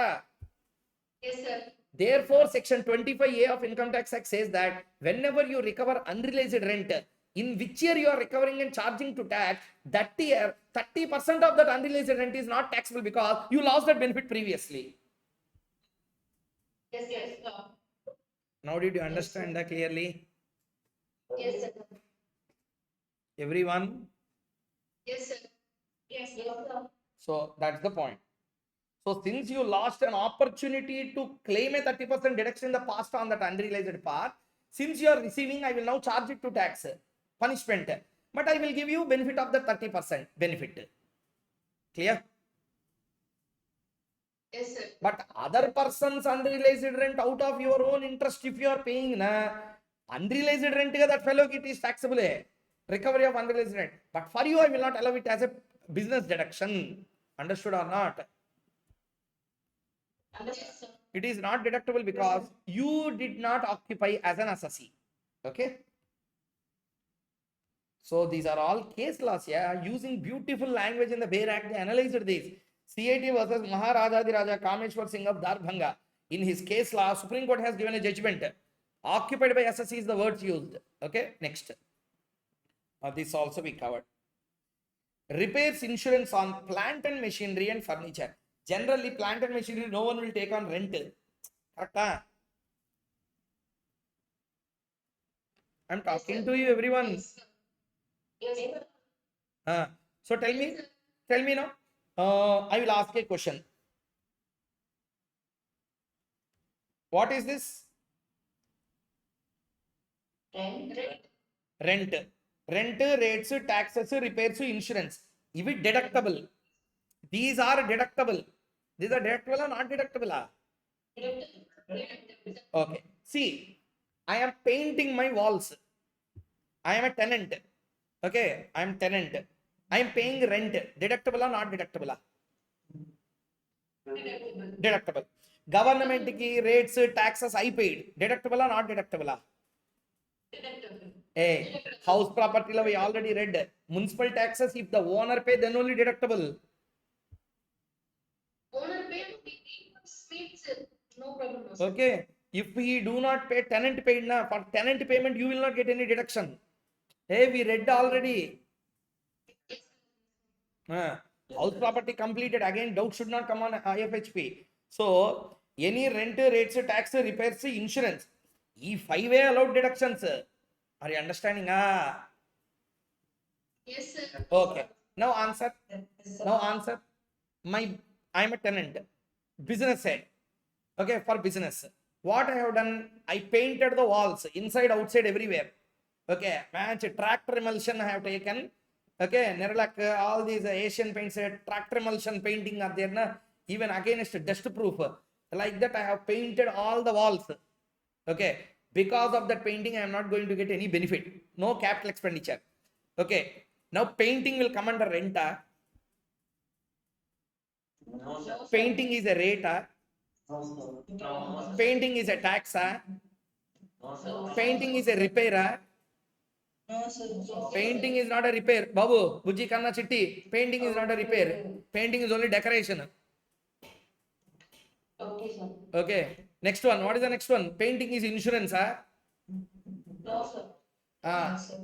Yes, sir. Therefore, section 25A of Income Tax Act says that whenever you recover unrealized rent, in which year you are recovering and charging to tax, that year 30% of that unrealized rent is not taxable because you lost that benefit previously. Yes, sir. Now did you understand that clearly? Yes, sir. Everyone? Yes, sir. Yes, sir. So that's the point. So since you lost an opportunity to claim a 30% deduction in the past on that unrealized part, since you are receiving, I will now charge it to tax punishment, but I will give you benefit of the 30% benefit. Clear? Yes, sir. But other person's unrealized rent out of your own interest, if you are paying unrealized rent, that fellow it is taxable. Recovery of unrealized rent. But for you, I will not allow it as a business deduction. Understood or not? Yes, sir. It is not deductible because you did not occupy as an assessee. Okay. So these are all case laws. Yeah, using beautiful language in the Bail Act, they analyzed this. CAT versus Maharajadiraja Kameshwar Singh of Darbhanga. In his case law, Supreme Court has given a judgment. Occupied by assessee is the words used. Okay, next. This also we covered. Repairs insurance on plant and machinery and furniture. Generally, plant and machinery, no one will take on rent. Correct? I'm talking to you, everyone. Yes, sir. Yes, sir. So tell me now. I will ask a question. What is this? Rent. Rent, rates, taxes, repairs, insurance. If it deductible. These are deductible. These are deductible or not deductible? Okay. See, I am painting my walls. I am a tenant. Okay, I am tenant. I am paying rent. Deductible or not deductible? Deductible. Government ki rates, taxes I paid. Deductible or not deductible? Hey, house property law we already read. Municipal taxes, if the owner pay, then only deductible. Owner pay means no problem. No, sir. Okay. If he do not pay, tenant paid na, for tenant payment, you will not get any deduction. Hey, we read already. House property completed. Again, doubt should not come on IFHP. So, any rent, rates, tax, repairs, insurance. If 5 allowed deductions. Are you understanding? Yes, sir. Okay. Now answer. I am a tenant. Business head. Okay, for business. What I have done, I painted the walls inside, outside, everywhere. Okay, match tractor emulsion I have taken. Okay, Nerolac, all these Asian paints, tractor emulsion painting are there. Na? Even against dust proof. Like that, I have painted all the walls. Okay, because of that painting, I am not going to get any benefit. No capital expenditure. Okay, now painting will come under rent. No, sir. Painting is a rate. No, Painting is a tax. no, sir. Painting is a repair. Painting is not a repair. Babu, Buji Kanna Chitti, painting is not a repair. Painting is only decoration. Okay, sir. Okay. Next one. What is the next one? Painting is insurance. Huh? No, sir.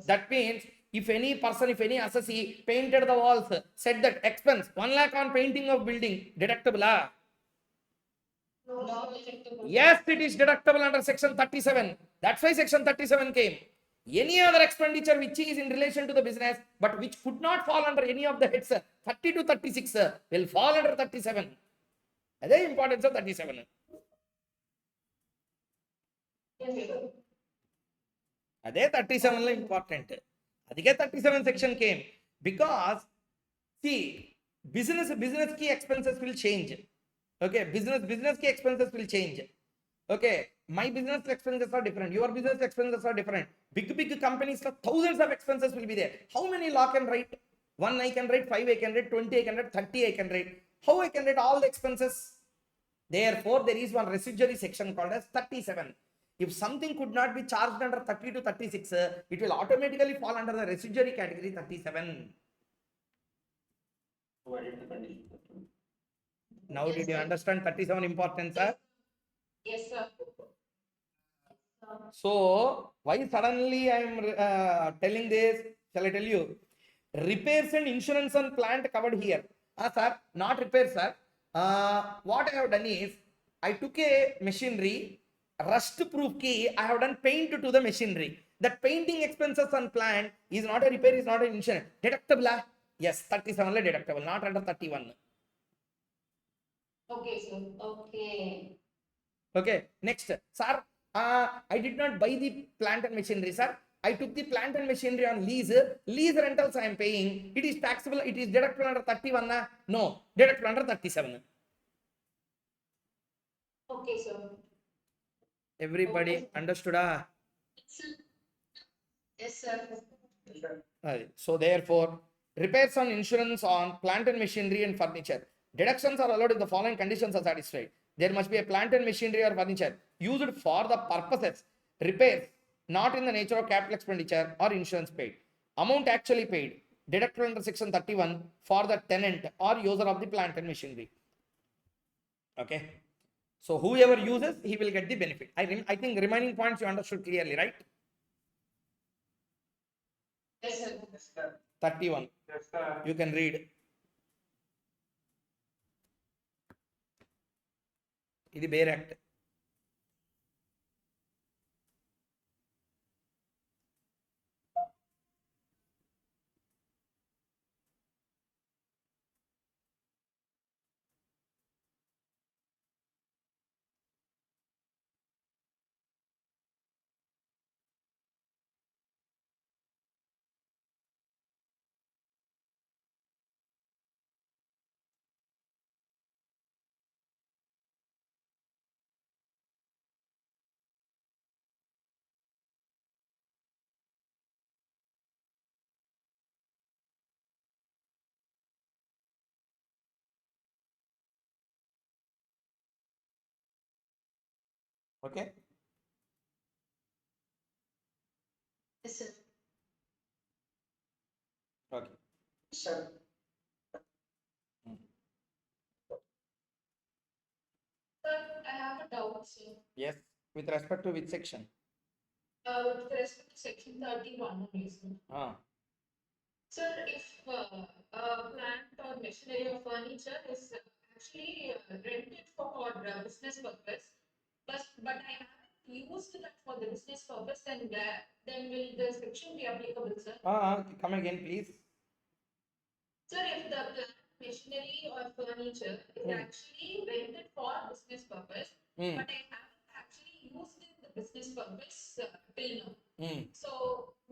That means if any person, if any assessee painted the walls, said that expense 1 lakh on painting of building, deductible. Ah? Not detectable. Yes, it is deductible under section 37. That's why section 37 came. Any other expenditure which is in relation to the business, but which could not fall under any of the heads, 30 to 36 will fall under 37. That's the importance of 37. Yes, sir. అదే 37 లో important. అదికే 37 section came because సి business key expenses will change. Okay, business key expenses will change. Okay, my business expenses are different, your business expenses are different. Big companies, thousands of expenses will be there. How many law can write? 1 I can write, 5 I can write, 20 I can write, 30 I can write. How I can write all the expenses? Therefore, there is one residuary section called as 37. If something could not be charged under 30 to 36, it will automatically fall under the residuary category 37. Now, did you understand 37 importance, sir? Yes, sir. So, why suddenly I am telling this? Shall I tell you? Repairs and insurance on plant covered here. Sir, not repairs, sir. What I have done is, I took a machinery, rust proof key, I have done paint to the machinery. That painting expenses on plant is not a repair, is not an insurance. Deductible? Yes, 37 deductible, not under 31. Okay, sir. Okay. Okay, next, sir, I did not buy the plant and machinery, sir. I took the plant and machinery on lease. Lease rentals I am paying. It is taxable. It is deductible under 31. No, deductible under 37. Okay, sir. Everybody understood? Yes, sir. So therefore, repairs on insurance on plant and machinery and furniture. Deductions are allowed if the following conditions are satisfied. There must be a plant and machinery or furniture used for the purposes, repairs, not in the nature of capital expenditure or insurance paid. Amount actually paid, deducted under section 31 for the tenant or user of the plant and machinery. Okay. So whoever uses, he will get the benefit. I think remaining points you understood clearly, right? Yes, sir. 31. Yes, sir. You can read. ఇది bare act. Okay. Yes, sir. Okay. Sure. Sir, I have a doubt, sir. Yes. With respect to which section? With respect to section 31 only, sir. Sir, if plant or machinery or furniture is actually rented for business purpose, but I haven't used that for the business purpose, then will the section be applicable, sir? Come again, please. Sir, if the plant, machinery or furniture is actually rented for business purpose, but I haven't actually used it the business purpose till now. So,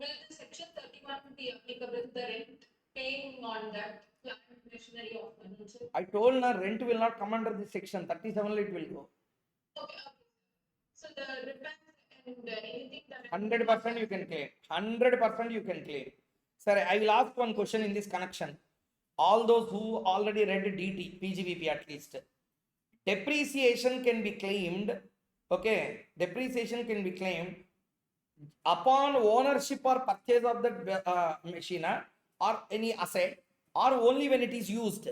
will the section 31 be applicable, the rent paying on that plant, machinery or furniture? I told na rent will not come under this section. 37 it will go. Okay. So, the repair and anything that 100% you can claim. 100% you can claim. Sir, I will ask one question in this connection. All those who already read DT, PGBP at least. Depreciation can be claimed. Okay. Depreciation can be claimed upon ownership or purchase of that machine or any asset, or only when it is used?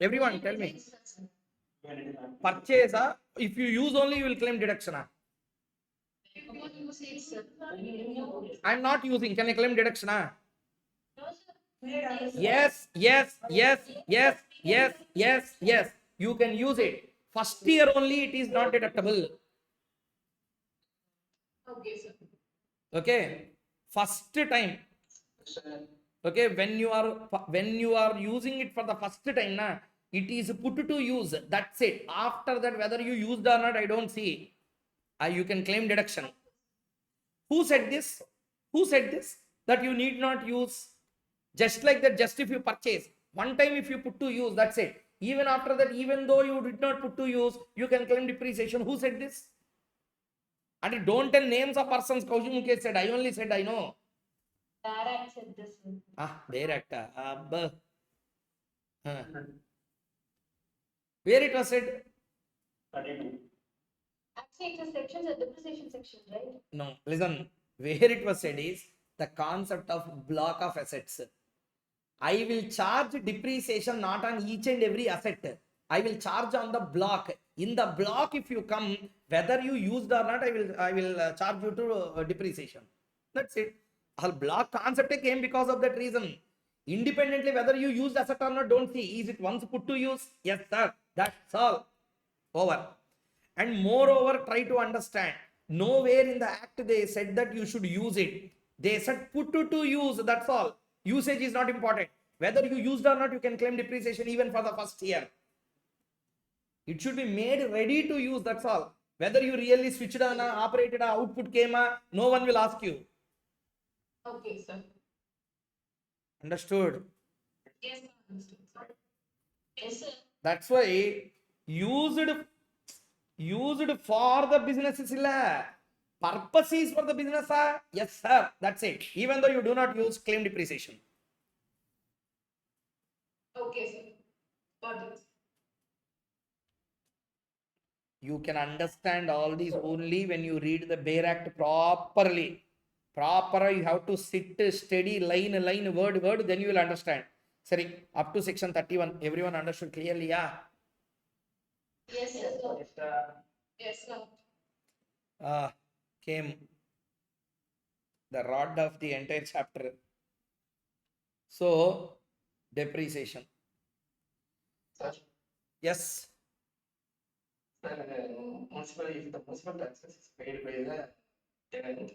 Everyone tell me. Purchase, if you use only, you will claim deduction. If you want to use it, sir. I'm not using, can I claim deduction? No, sir. Yes, yes, yes, yes, yes, yes, yes. You can use it. First year only it is not deductible. Okay, sir. Okay. First time. Okay, when you are using it for the first time, it is put to use. That's it. After that, whether you used or not, I don't see. You can claim deduction. Who said this? Who said this? That you need not use. Just like that, just if you purchase. One time if you put to use, that's it. Even after that, even though you did not put to use, you can claim depreciation. Who said this? And don't tell names of persons. Koushik Mukhesh said, I only said I know. Direct said this. Direct. Where it was said? Actually, it's a section, a depreciation section, right? No, listen. Where it was said is the concept of block of assets. I will charge depreciation not on each and every asset. I will charge on the block. In the block, if you come, whether you used or not, I will charge you to depreciation. That's it. Our block concept came because of that reason. Independently, whether you used asset or not, don't see. Is it once put to use? Yes, sir. That's all. Over. And moreover, try to understand. Nowhere in the act they said that you should use it. They said put to use. That's all. Usage is not important. Whether you used or not, you can claim depreciation even for the first year. It should be made ready to use. That's all. Whether you really switched on, operated, output came, no one will ask you. Okay, sir. Understood? Yes, sir. Understood, sir. Yes, sir. That's why used for the business is purpose is for the business. Yes, sir. That's it. Even though you do not use claim depreciation. Okay, sir. Got it. You can understand all these only when you read the Bare Act properly. Proper, you have to sit steady, line, word, then you will understand. Sorry, up to section 31. Everyone understood clearly, yeah? Yes, sir. Yes, sir. Came the rod of the entire chapter. So, depreciation. Sir, Yes. municipal, if the municipal taxes is paid by the tenant,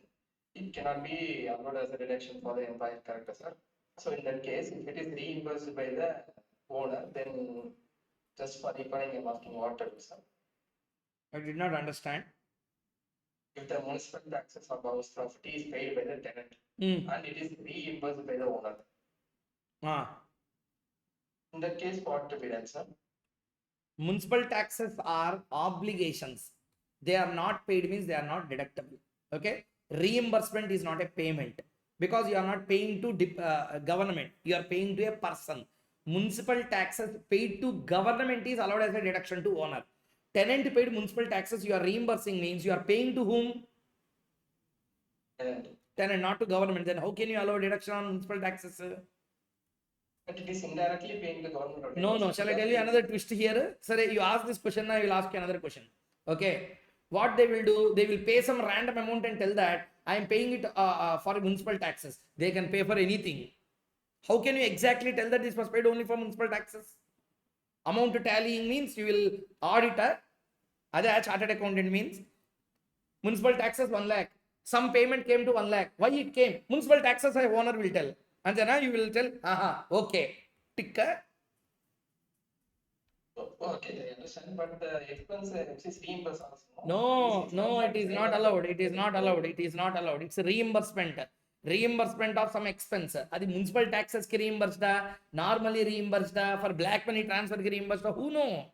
it cannot be allowed as a deduction for the employer, correct, sir? So in that case, if it is reimbursed by the owner, then just for recalling, I'm asking what to do, sir? I did not understand. If the municipal taxes of house property is paid by the tenant and it is reimbursed by the owner, in that case, what to be done, sir? Municipal taxes are obligations. They are not paid means they are not deductible. Okay. Reimbursement is not a payment because you are not paying to government. You are paying to a person. Municipal taxes paid to government is allowed as a deduction to owner. Tenant paid municipal taxes you are reimbursing means you are paying to whom? Tenant, not to government. Then how can you allow deduction on municipal taxes? But it is indirectly paying the government. No. Shall I tell you another twist here? Sir, you ask this question, I will ask you another question. Okay. What they will do, they will pay some random amount and tell that I am paying it for municipal taxes. They can pay for anything. How can you exactly tell that this was paid only for municipal taxes? Amount tallying means you will auditor. Other chartered accountant means municipal taxes 1 lakh. Some payment came to 1 lakh. Why it came? Municipal taxes, I owner will tell. And then you will tell, okay. Tick. Okay, I understand, but the expense is reimbursed also. No, it is not allowed. It is not allowed. It is not allowed. It's a reimbursement. Reimbursement of some expense. Adi municipal taxes ki reimbursed, normally reimbursed, for black money transfer ki reimbursed. Who know?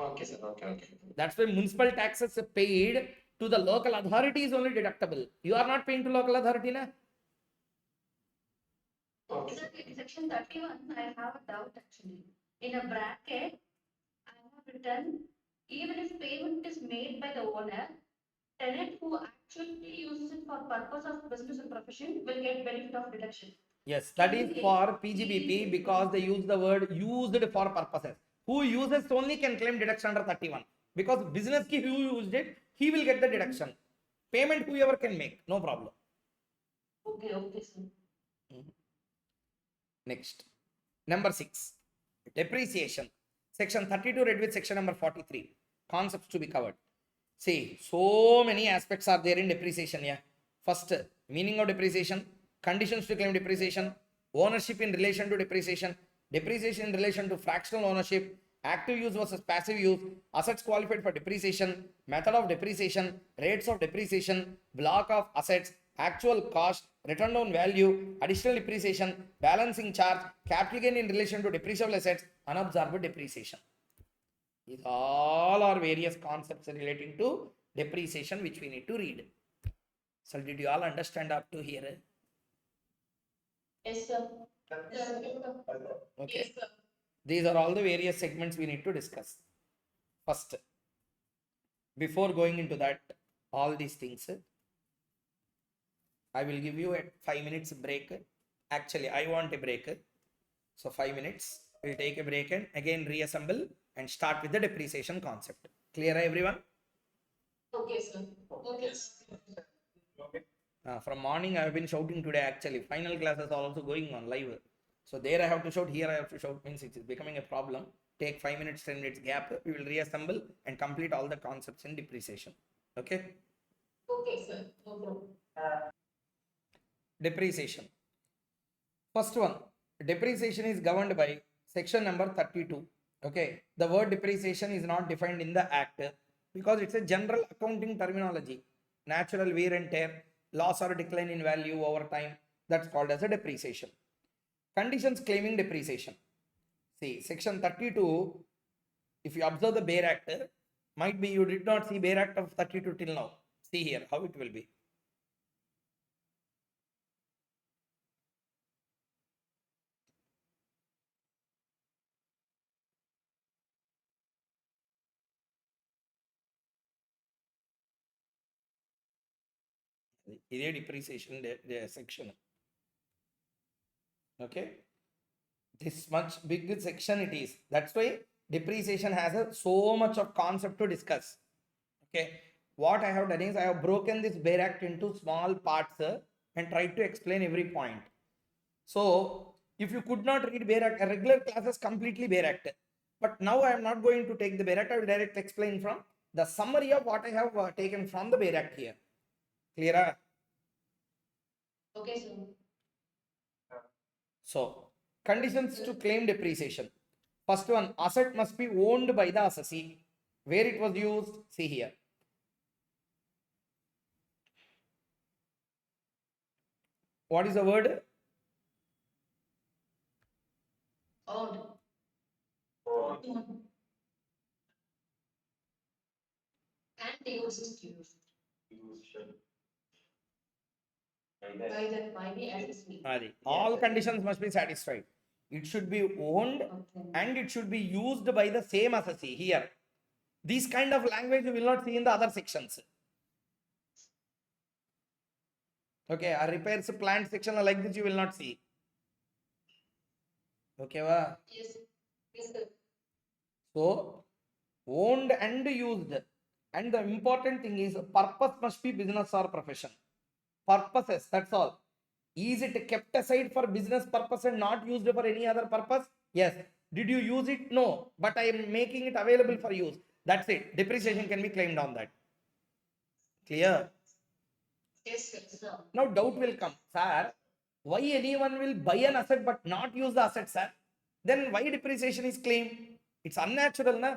Okay, sir. Okay. That's why municipal taxes paid to the local authority is only deductible. You are not paying to local authority, na? Okay. Sir, in section 31, I have a doubt actually. In a bracket, I have written even if payment is made by the owner, tenant who actually uses it for purpose of business and profession will get benefit of deduction. Yes, that is for PGBP because they use the word used for purposes. Who uses only can claim deduction under 31 because business ki who used it, he will get the deduction. Payment whoever can make, no problem. Okay, sir. Next, number 6, depreciation. Section 32 read with section number 43. Concepts to be covered. See, so many aspects are there in depreciation. Yeah. First, meaning of depreciation, conditions to claim depreciation, ownership in relation to depreciation, depreciation in relation to fractional ownership, active use versus passive use, assets qualified for depreciation, method of depreciation, rates of depreciation, block of assets, actual cost, return on value, additional depreciation, balancing charge, capital gain in relation to depreciable assets, unabsorbed depreciation. These all are various concepts relating to depreciation which we need to read. So did you all understand up to here? Yes, sir. Okay. Yes, sir. These are all the various segments we need to discuss. First, before going into that, all these things, I will give you a 5 minutes break. Actually, I want a break. So 5 minutes, we'll take a break and again reassemble and start with the depreciation concept. Clear everyone? Okay, sir. Okay. From morning I have been shouting today actually. Final classes are also going on live. So there I have to shout, here I have to shout, means it is becoming a problem. Take 5 minutes, 10 minutes gap. We will reassemble and complete all the concepts in depreciation. Okay? Okay, sir. No problem. Depreciation. First one, depreciation is governed by section number 32. Okay, the word depreciation is not defined in the act because it's a general accounting terminology. Natural wear and tear, loss or decline in value over time, that's called as a depreciation. Conditions claiming depreciation. See, section 32, if you observe the bare act, might be you did not see bare act of 32 till now. See here how it will be. Depreciation section. Okay, this much big section it is. That's why depreciation has so much of concept to discuss. Okay, what I have done is I have broken this bare act into small parts and tried to explain every point. So if you could not read bare act, regular classes completely bare act. But now I am not going to take the bare act. I will directly explain from the summary of what I have taken from the bare act here. Clear? Okay, sir. So, conditions to claim depreciation. First one, asset must be owned by the assessee. Where it was used, see here. What is the word? Owned. And used. By the assessee. All conditions must be satisfied. It should be owned Okay. and it should be used by the same assessee here. This kind of language you will not see in the other sections. Okay, a repairs plant section like this you will not see. Okay, wa? Yes. Yes, sir. So, owned and used. And the important thing is purpose must be business or profession. Purposes, that's all. Is it kept aside for business purpose and not used for any other purpose? Yes. Did you use it? No. But I am making it available for use. That's it. Depreciation can be claimed on that. Clear? Yes, sir. So, Now doubt will come. Sir, why anyone will buy an asset but not use the asset, sir? Then why depreciation is claimed? It's unnatural, na?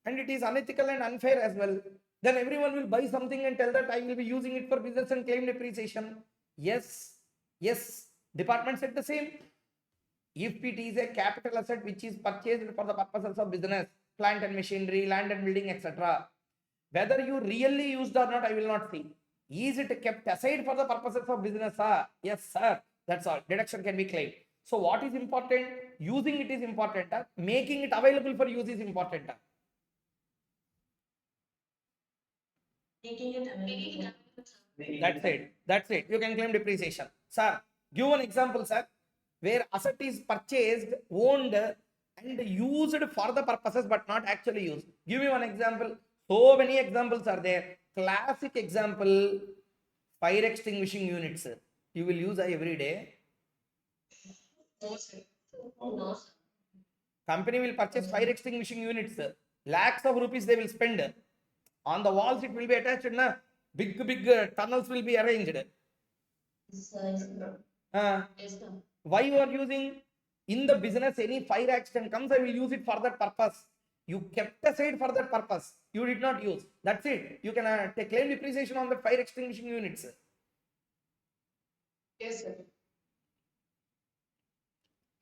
And it is unethical and unfair as well. Then everyone will buy something and tell that I will be using it for business and claim depreciation. Yes, yes. Department said the same. If it is a capital asset which is purchased for the purposes of business, plant and machinery, land and building, etc., whether you really used or not, I will not see. Is it kept aside for the purposes of business? Yes, sir. That's all. Deduction can be claimed. So what is important? Using it is important. Making it available for use is important. Taking it away. Taking it away. That's it. That's it. You can claim depreciation. Sir, give one example, sir, where asset is purchased, owned, and used for the purposes but not actually used. Give me one example. So many examples are there. Classic example, fire extinguishing units. You will use every day. No, sir. No, sir. Company will purchase fire extinguishing units. Lakhs of rupees they will spend. On the walls it will be attached. Na? Big tunnels will be arranged. Yes, sir. Uh, Yes, sir. why you are using? In the business, any fire accident comes, I will use it for that purpose. You kept aside for that purpose. You did not use. That's it. You can claim depreciation on the fire extinguishing units. Yes, sir.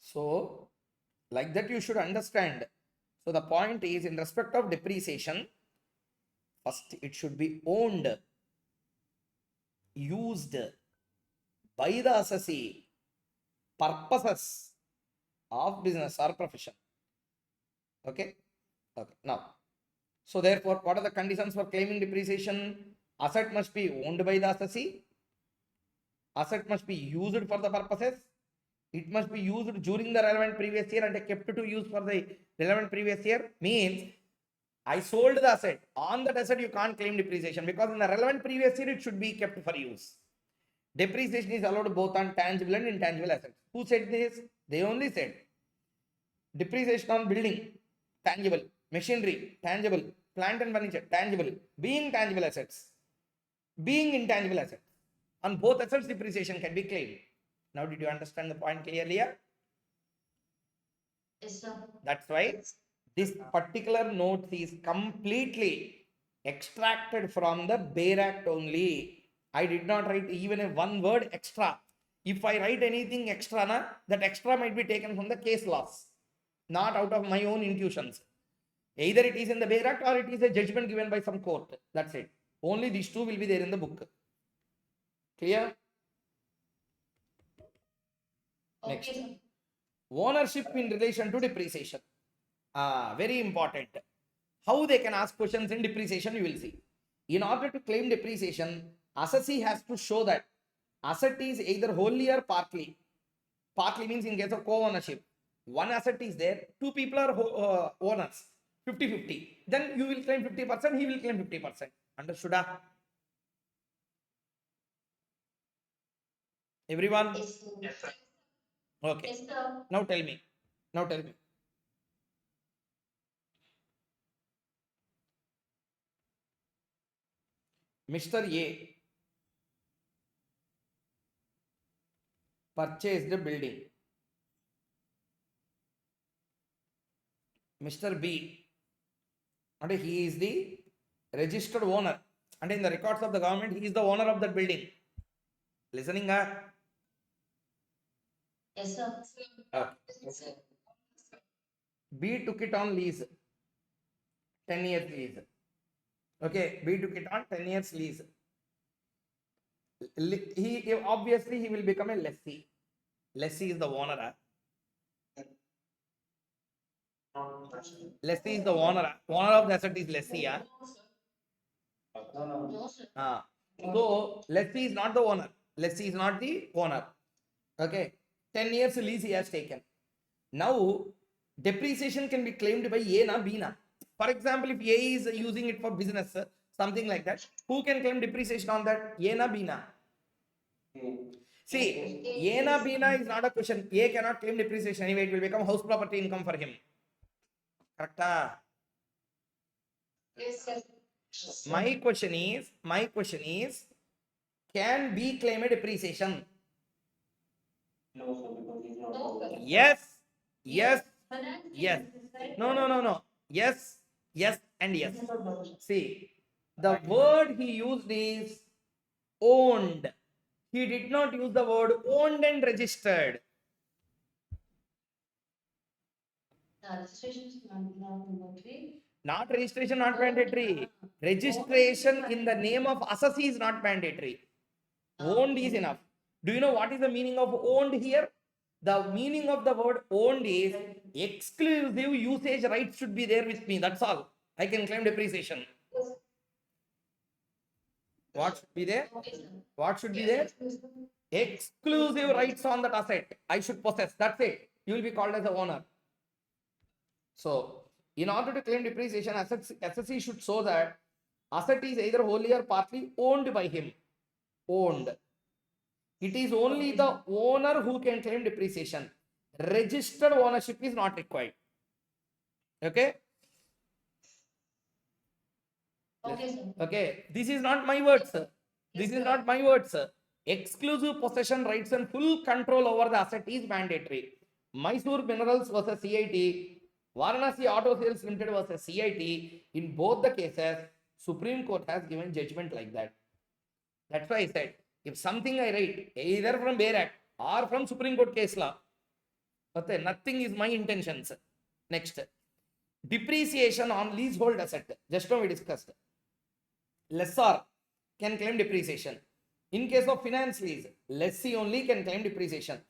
So, like that you should understand. So the point is, in respect of depreciation, first it should be owned, used by the assessee, purposes of business or profession. Okay. Okay. Now, so therefore, what are the conditions for claiming depreciation? Asset must be owned by the assessee. Asset must be used for the purposes. It must be used during the relevant previous year and kept to use for the relevant previous year. Means I sold the asset. On that asset, you can't claim depreciation because in the relevant previous year, it should be kept for use. Depreciation is allowed both on tangible and intangible assets. Who said this? They only said depreciation on building, tangible, machinery, tangible, plant and furniture, tangible, being tangible assets, being intangible assets. On both assets, depreciation can be claimed. Now, did you understand the point clearly? Yeah? Yes, sir. That's why this particular note is completely extracted from the Bare Act only. I did not write even a one word extra. If I write anything extra, that extra might be taken from the case laws, not out of my own intuitions. Either it is in the Bare Act or it is a judgment given by some court. That's it. Only these two will be there in the book. Clear? Next. Okay, sir. Ownership in relation to depreciation. Very important. How they can ask questions in depreciation, you will see. In order to claim depreciation, assessee has to show that asset is either wholly or partly. Partly means in case of co-ownership. One asset is there, two people are owners, 50-50. Then you will claim 50%, he will claim 50%. Understood? Everyone? Yes, sir. Yes, sir. Okay. Yes, sir. Now tell me. Now tell me. Mr. A purchased a building. Mr. B, and he is the registered owner. And in the records of the government, he is the owner of that building. Listening? Yes, sir. Okay. Yes, sir. B took it on lease. 10 years lease. Okay, B took it on 10 years lease. He obviously he will become a lessee. Lessee is the owner. Lessee is the owner. Owner of the asset is lessee. No, sir. So lessee is not the owner. Lessee is not the owner. Okay. 10 years lease he has taken. Now depreciation can be claimed by A na B na. For example, if A is using it for business, something like that, who can claim depreciation on that? A na B na? See, A na B na is not a question. A cannot claim depreciation anyway. It will become house property income for him. Correct? Yes, sir. My question is, can B claim a depreciation? No, sir, because he's not. No, sir. Yes, yes, But that's yes. right? No. Yes, and yes. See, the word he used is owned. He did not use the word owned and registered. Registration is not mandatory. Not registration, not mandatory. Registration in the name of assessee is not mandatory. Owned is enough. Do you know what is the meaning of owned here? The meaning of the word owned is exclusive usage rights should be there with me. That's all. I can claim depreciation. What should be there? Okay, sir. What should be there? Exclusive rights on that asset. I should possess. That's it. You will be called as a owner. So, in order to claim depreciation, assessee should show that asset is either wholly or partly owned by him. Owned. It is only the owner who can claim depreciation. Registered ownership is not required. Okay? Okay, sir. Okay. This is not my words, sir. This is not my words, sir. Exclusive possession rights and full control over the asset is mandatory. Mysore Minerals versus CIT, Varanasi Auto Sales Limited versus CIT. In both the cases, Supreme Court has given judgment like that. That's why I said, if something I write either from Bare Act or from Supreme Court case law, okay, nothing is my intentions. Next, depreciation on leasehold asset. Just now we discussed. Lessor can claim depreciation. In case of finance lease, lessee only can claim depreciation.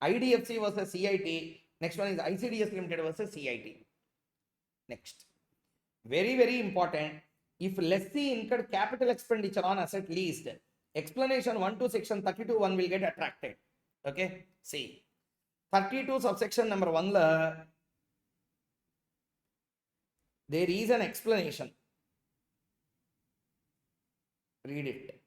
IDFC versus CIT. Next one is ICDS Limited versus CIT. Next. Very, very important. If lessee incurred capital expenditure on asset leased, explanation 1 to section 32(1) will get attracted. Okay. See. 32 subsection number 1 la, there is an explanation. Read it.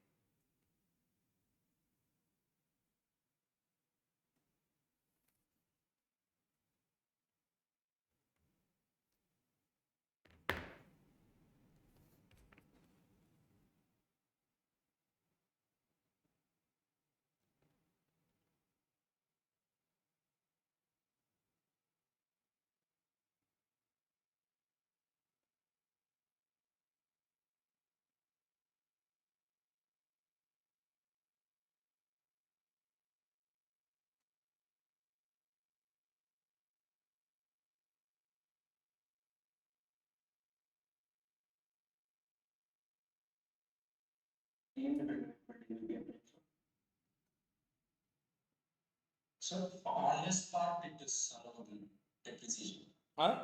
So on this part, it is allowable depreciation. Huh?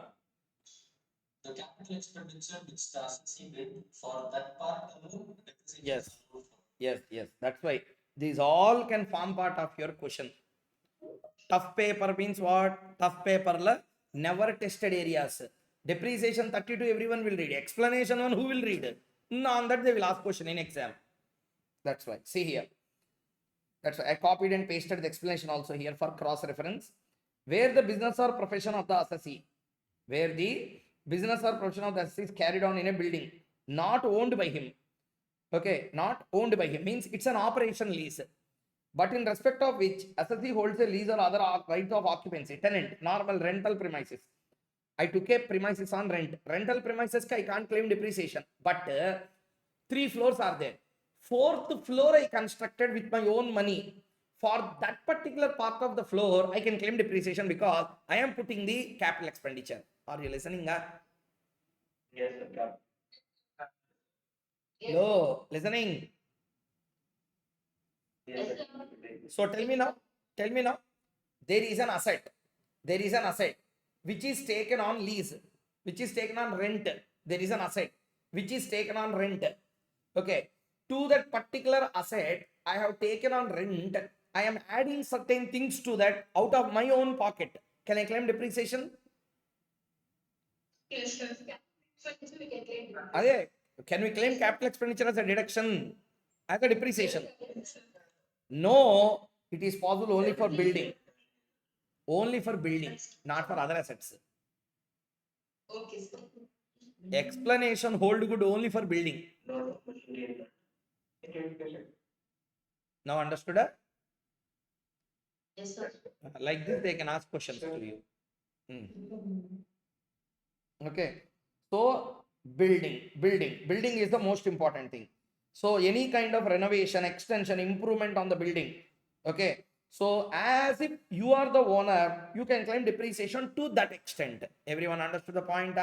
The capital expenditure which the assessee did for that part alone, depreciation Yes. is allowed for. Yes. That's why these all can form part of your question. Tough paper means what? Tough paper la never tested areas. Depreciation 32 everyone will read. Explanation one who will read? No, on that they will ask question in exam. That's why. See here. That's why I copied and pasted the explanation also here for cross reference. Where the business or profession of the assessee, where the business or profession of the assessee is carried on in a building, not owned by him. Okay, not owned by him means it's an operation lease. But in respect of which assessee holds a lease or other right of occupancy, tenant, normal rental premises. I took a premises on rent. Rental premises I can't claim depreciation. But 3 floors are there. 4th floor I constructed with my own money. For that particular part of the floor, I can claim depreciation because I am putting the capital expenditure. Are you listening? Yes, sir. Hello, listening. Yes, Yes, sir. sir. So tell me now, there is an asset which is taken on lease, which is taken on rent. There is an asset which is taken on rent. Okay, to that particular asset, I have taken on rent. I am adding certain things to that out of my own pocket. Can I claim depreciation? Yes, sir. So we can claim. Ade, can we claim capital expenditure as a deduction, as a depreciation? No, it is possible only for building. Only for building, not for other assets. Okay, sir. Explanation hold good only for building. No, machinery and plant. Now understood? Yes, sir. Like this, they can ask questions to you. Okay. So building is the most important thing. So any kind of renovation, extension, improvement on the building. Okay. So as if you are the owner, you can claim depreciation to that extent. Everyone understood the point?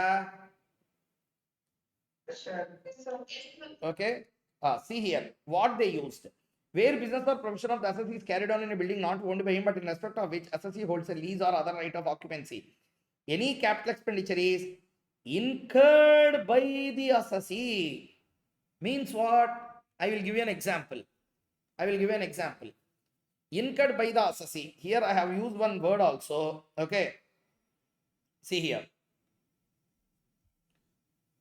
Okay. See here what they used. Where business or profession of the assessee is carried on in a building not owned by him, but in respect of which assessee holds a lease or other right of occupancy. Any capital expenditure is incurred by the assessee. Means what? I will give you an example. Incurred by the assessee. Here I have used one word also. Okay. See here.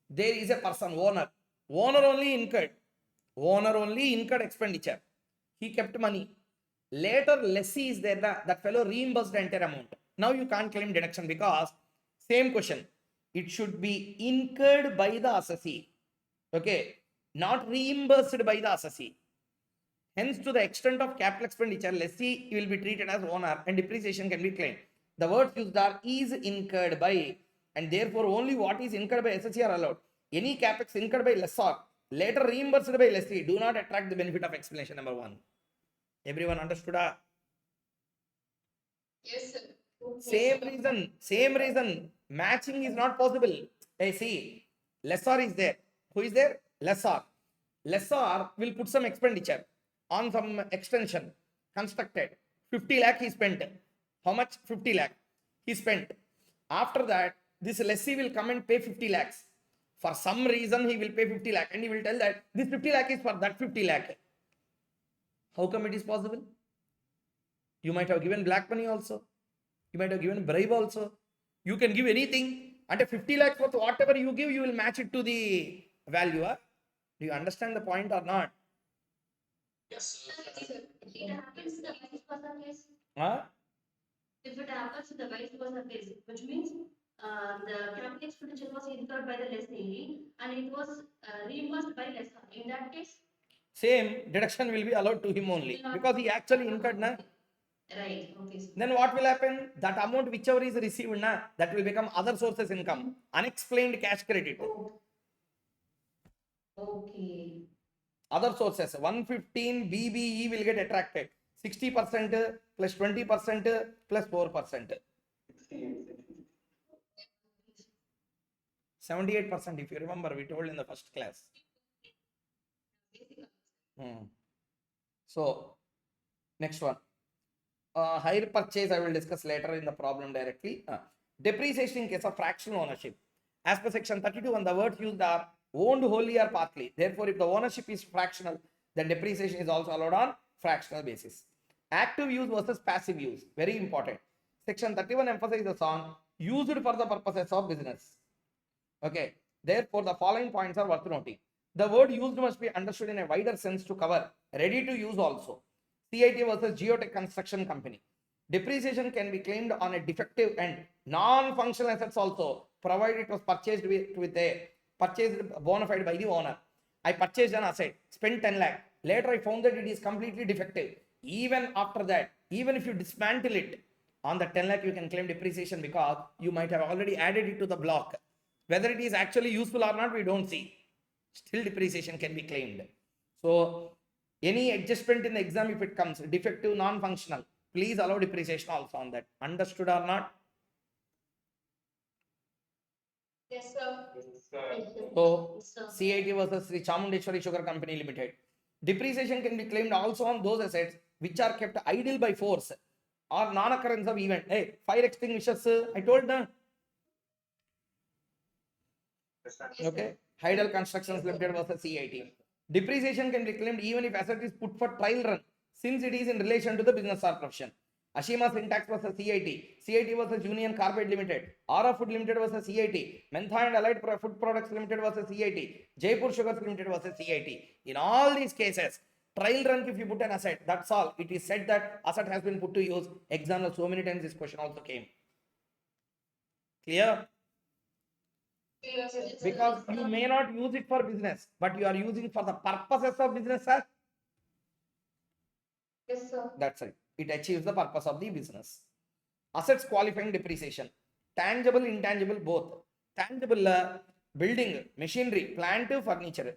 There is a person, owner. Owner only incurred expenditure. He kept money. Later, lessee is there, that fellow reimbursed the entire amount. Now you can't claim deduction because same question. It should be incurred by the assessee. Okay. Not reimbursed by the assessee. Hence, to the extent of capital expenditure, lessee will be treated as owner and depreciation can be claimed. The words used are is incurred by, and therefore only what is incurred by assessee are allowed. Any capex incurred by lessor, later reimbursed by lessee, do not attract the benefit of explanation number 1. Everyone understood? Yes, sir. Same reason, matching is not possible. Hey, see, lessor is there. Who is there? Lessor. Lessor will put some expenditure on some extension, constructed. 50 lakh he spent. How much? 50 lakh he spent. After that, this lessee will come and pay 50 lakhs. For some reason, he will pay 50 lakh and he will tell that this 50 lakh is for that 50 lakh. How come it is possible? You might have given black money also. You might have given bribe also. You can give anything. At a 50 lakhs worth, whatever you give, you will match it to the value. Huh? Do you understand the point or not? Yes, It happens in the vice versa case. Huh? If it happens in the vice versa case, which means the capital expenditure was incurred by the lessee and it was reimbursed by lessor. In that case, Same deduction will be allowed to him only because he actually incurred. Na? right? Okay. Sir. Then what will happen? That amount whichever is received, na, that will become other sources income. Unexplained cash credit. Okay. Other sources, 115 BBE will get attracted. 60% plus 20% plus 4%. 78%, if you remember, we told in the first class. So, next one. Hire purchase, I will discuss later in the problem directly. Depreciation in case of fractional ownership. As per section 32, when the words used are owned wholly or partly. Therefore, if the ownership is fractional, then depreciation is also allowed on fractional basis. Active use versus passive use. Very important. Section 31 emphasizes on used for the purposes of business. Okay. Therefore, the following points are worth noting. The word used must be understood in a wider sense to cover ready to use also. CIT versus Geotech Construction Company. Depreciation can be claimed on a defective and non-functional assets also, provided it was purchased bona fide by the owner. I purchased an asset, spent 10 lakh. Later, I found that it is completely defective. Even after that, even if you dismantle it, on the 10 lakh, you can claim depreciation because you might have already added it to the block. Whether it is actually useful or not, we don't see. Still, depreciation can be claimed. So, any adjustment in the exam, if it comes defective, non-functional, please allow depreciation also on that. Understood or not? Yes, sir. So, CIT versus Sri Chamundeshwari Sugar Company Limited. Depreciation can be claimed also on those assets which are kept idle by force or non-occurrence of event. Hey, fire extinguishers, I told them. Okay. Hydel Constructions Limited versus CIT. Depreciation can be claimed even if asset is put for trial run, since it is in relation to the business or profession. Ashima Syntax versus CIT, CIT versus Union Carbide Limited, Aura Food Limited versus CIT, Mentha and Allied Food Products Limited versus CIT, Jaipur Sugars Limited versus CIT. In all these cases, trial run, if you put an asset, that's all. It is said that asset has been put to use. Example, so many times this question also came. Clear? Because you may not use it for business, but you are using for the purposes of business, sir. Yes, sir. That's it. It achieves the purpose of the business. Assets qualifying depreciation. Tangible, intangible, both. Tangible, building, machinery, plant, furniture.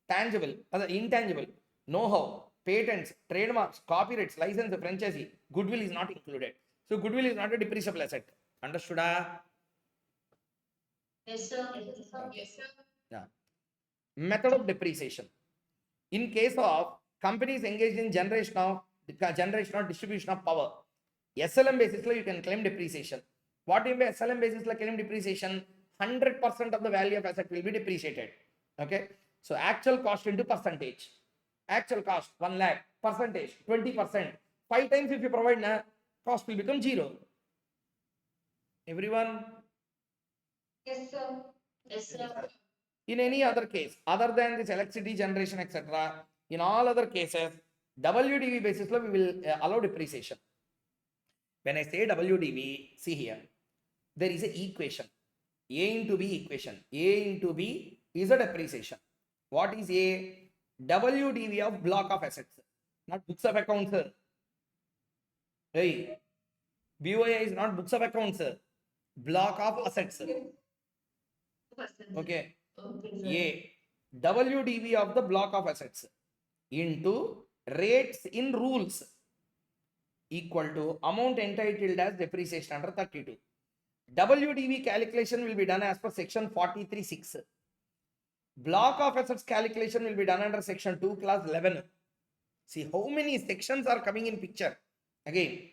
Tangible, intangible, know-how, patents, trademarks, copyrights, license, franchisee. Goodwill is not included. So goodwill is not a depreciable asset. Understood? Yes, sir. Yes, sir. Yeah. Method of depreciation. In case of companies engaged in generation or distribution of power, SLM basis you can claim depreciation. What if SLM basis claim depreciation? 100% of the value of asset will be depreciated. Okay. So actual cost into percentage. Actual cost 1 lakh, percentage 20%. 5 times if you provide, na, cost will become 0. Everyone? Yes, sir. Yes, sir. In any other case, other than this electricity generation, etc., in all other cases, WDV basis, we will allow depreciation. When I say WDV, see here, there is a equation. A into B equation. A into B is a depreciation. What is A? WDV of block of assets, not books of accounts. Hey, BOI is not books of accounts. Block of assets. Okay. Okay, sir. A. WDV of the block of assets into rates in rules equal to amount entitled as depreciation under 32. WDV calculation will be done as per section 43(6). Block of assets calculation will be done under section 2 class 11. See how many sections are coming in picture. Again,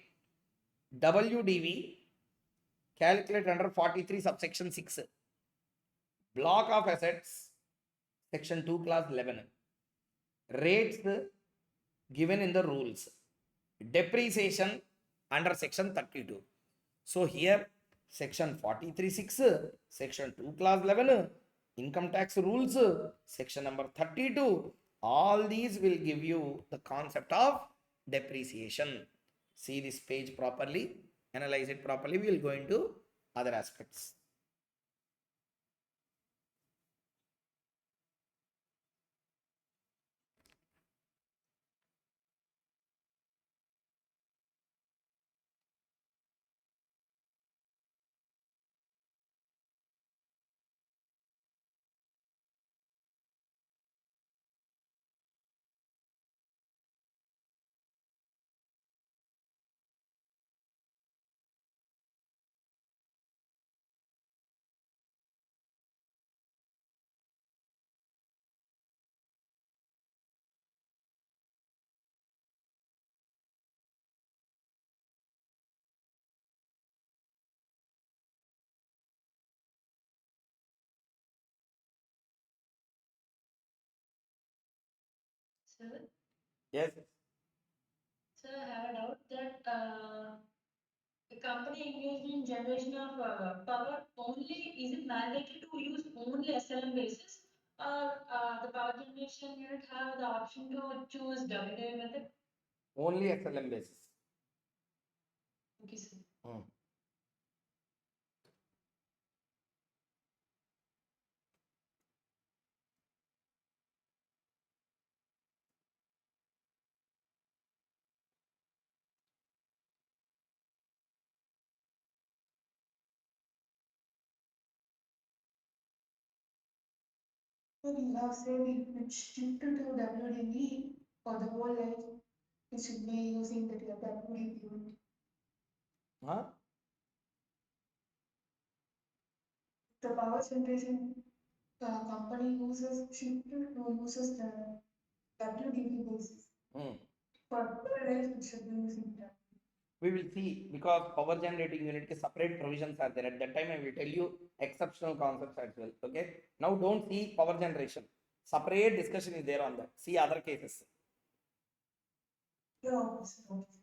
WDV calculate under 43 subsection 6. Block of assets section 2 class 11. Rates given in the rules. Depreciation under section 32. So here section 43(6), section 2 class 11, income tax rules, section number 32, all these will give you the concept of depreciation. See this page properly, analyze it properly, we will go into other aspects. Sir, Yes. sir, I have a doubt that the company engaged in generation of power only, is it mandatory to use only SLM basis, or the power generation unit have the option to choose WDV method? Only XLM basis. Okay, sir. So we have said it would shift to WDV for the whole life. We should be using the WDV unit. Huh? The power generation company uses shifted to uses the WDV basis. For whole life, it should be using that. We will see, because power generating unit ke separate provisions are there. At that time, I will tell you exceptional concepts as well. Okay. Now don't see power generation. Separate discussion is there on that. See other cases. Yeah, okay.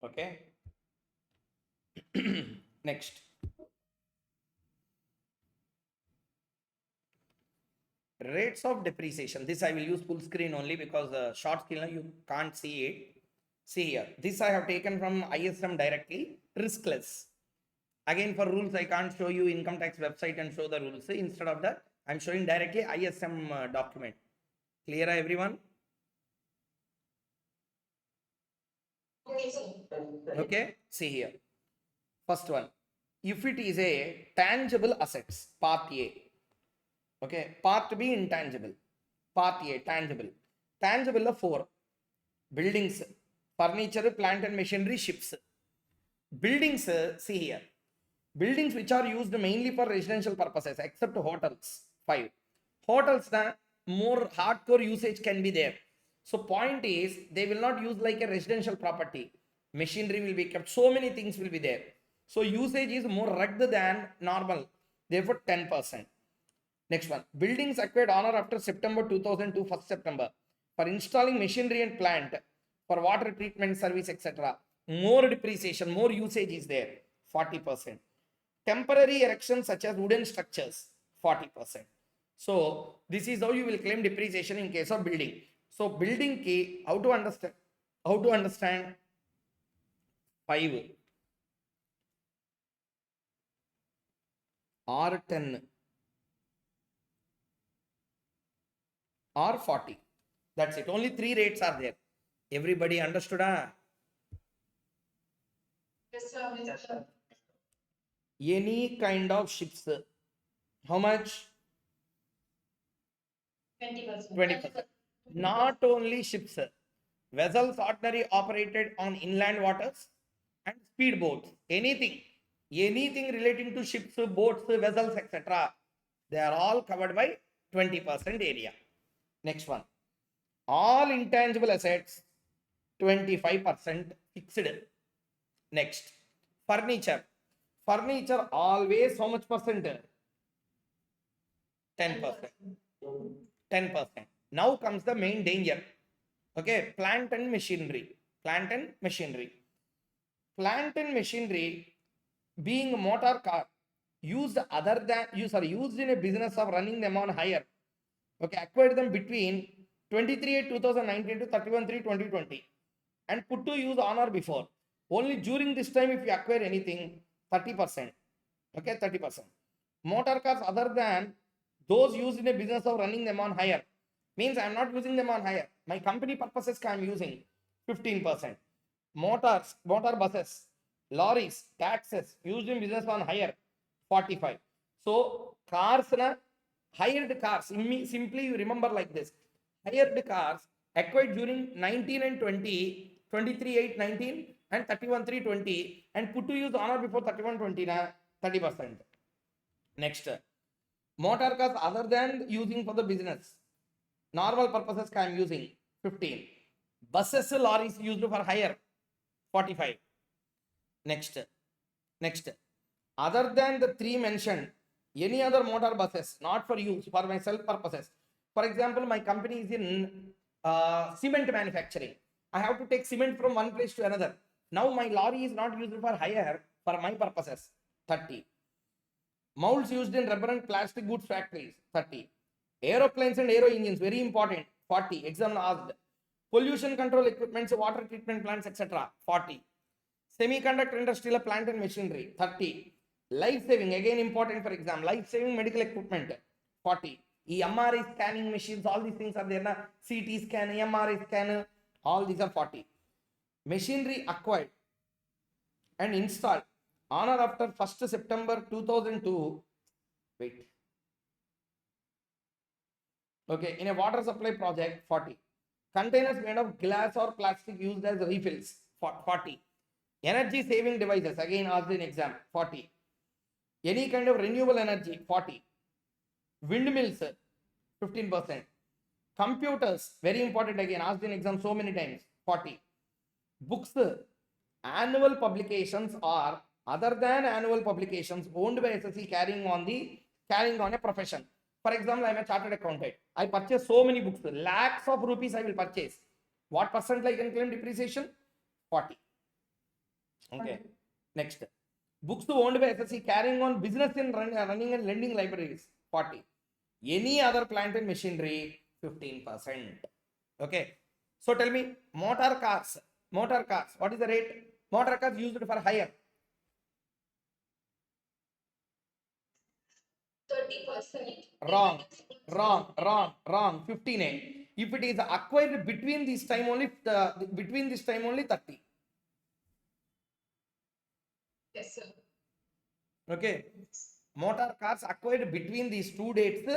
Okay. Next. Rates of depreciation. This I will use full screen only because the short screen you can't see it. See here. This I have taken from ISM directly. Riskless. Again, for rules, I can't show you income tax website and show the rules. Instead of that, I'm showing directly ISM document. Clear, everyone? Okay. See here. First one. If it is a tangible assets, part A. Okay. Part B, intangible. Part A, tangible. Tangible of 4. Buildings, furniture, plant and machinery, ships. Buildings, see here. Buildings which are used mainly for residential purposes, except hotels, 5. Hotels, the more hardcore usage can be there. So point is, they will not use like a residential property. Machinery will be kept, so many things will be there. So usage is more rugged than normal, therefore 10%. Next one, buildings acquired on or after September 2002, 1st September, for installing machinery and plant, for water treatment service, etc. More depreciation, more usage is there, 40%. Temporary erections such as wooden structures, 40%. So this is how you will claim depreciation in case of building. So building key, how to understand? How to understand? 5 or 10 or 40. That's it. Only 3 rates are there. Everybody understood? Yes, sir. Yes, sir. Any kind of ships. How much? 20%. 20%. Not only ships. Vessels ordinary operated on inland waters and speedboats. Anything relating to ships, boats, vessels, etc. They are all covered by 20% area. Next one. All intangible assets, 25% fixed. Next. Furniture. Furniture always how much percent? 10%. 10%. Now comes the main danger. Okay, plant and machinery. Plant and machinery. Plant and machinery being a motor car used used in a business of running them on hire. Okay, acquired them between 23/8/2019 to 31/3/2020 and put to use on or before. Only during this time, if you acquire anything, 30%. Okay, 30%. Motor cars other than those used in a business of running them on hire. Means I am not using them on hire. My company purposes I am using 15%. Motor buses, lorries, taxes used in business on hire 45. So cars, hired cars, simply you remember like this. Hired cars acquired during 19 and 20, 23/8/19 and 31/3/20 and put to use on or before 31/20, 30%. Next, motor cars other than using for the business, normal purposes I am using 15. Buses, lorries used for hire 45. Next, other than the 3 mentioned, any other motor buses not for use for my self purposes. For example, my company is in cement manufacturing. I have to take cement from one place to another. Now my lorry is not used for hire for my purposes, 30. Molds used in rubber and plastic goods factories, 30. Aeroplanes and aero engines, very important, 40. Exam asked. Pollution control equipments, water treatment plants, etc., 40. Semiconductor industrial plant and machinery, 30. Life saving, again important for exam. Life saving medical equipment, 40. MRI scanning machines, all these things are there. CT scan, MRI scan, all these are 40. Machinery acquired and installed on or after 1st September 2002. Wait. Okay, in a water supply project, 40. Containers made of glass or plastic used as refills, 40. Energy saving devices, again asked in exam, 40. Any kind of renewable energy, 40. Windmills, 15%. Computers, very important again, asked in exam so many times, 40. Books, annual publications or other than annual publications owned by SSC carrying on a profession. For example, I am a chartered accountant. I purchase so many books, lakhs of rupees I will purchase. What percent I can claim depreciation? 40. Okay. Next. Books owned by SSC carrying on business in running and lending libraries, 40. Any other plant and machinery, 15%. Okay. So tell me, motor cars, what is the rate? Motor cars used for hire. 30%. Wrong. 15. If it is acquired between this time only, 30. Yes, sir. Okay. Motor cars acquired between these two dates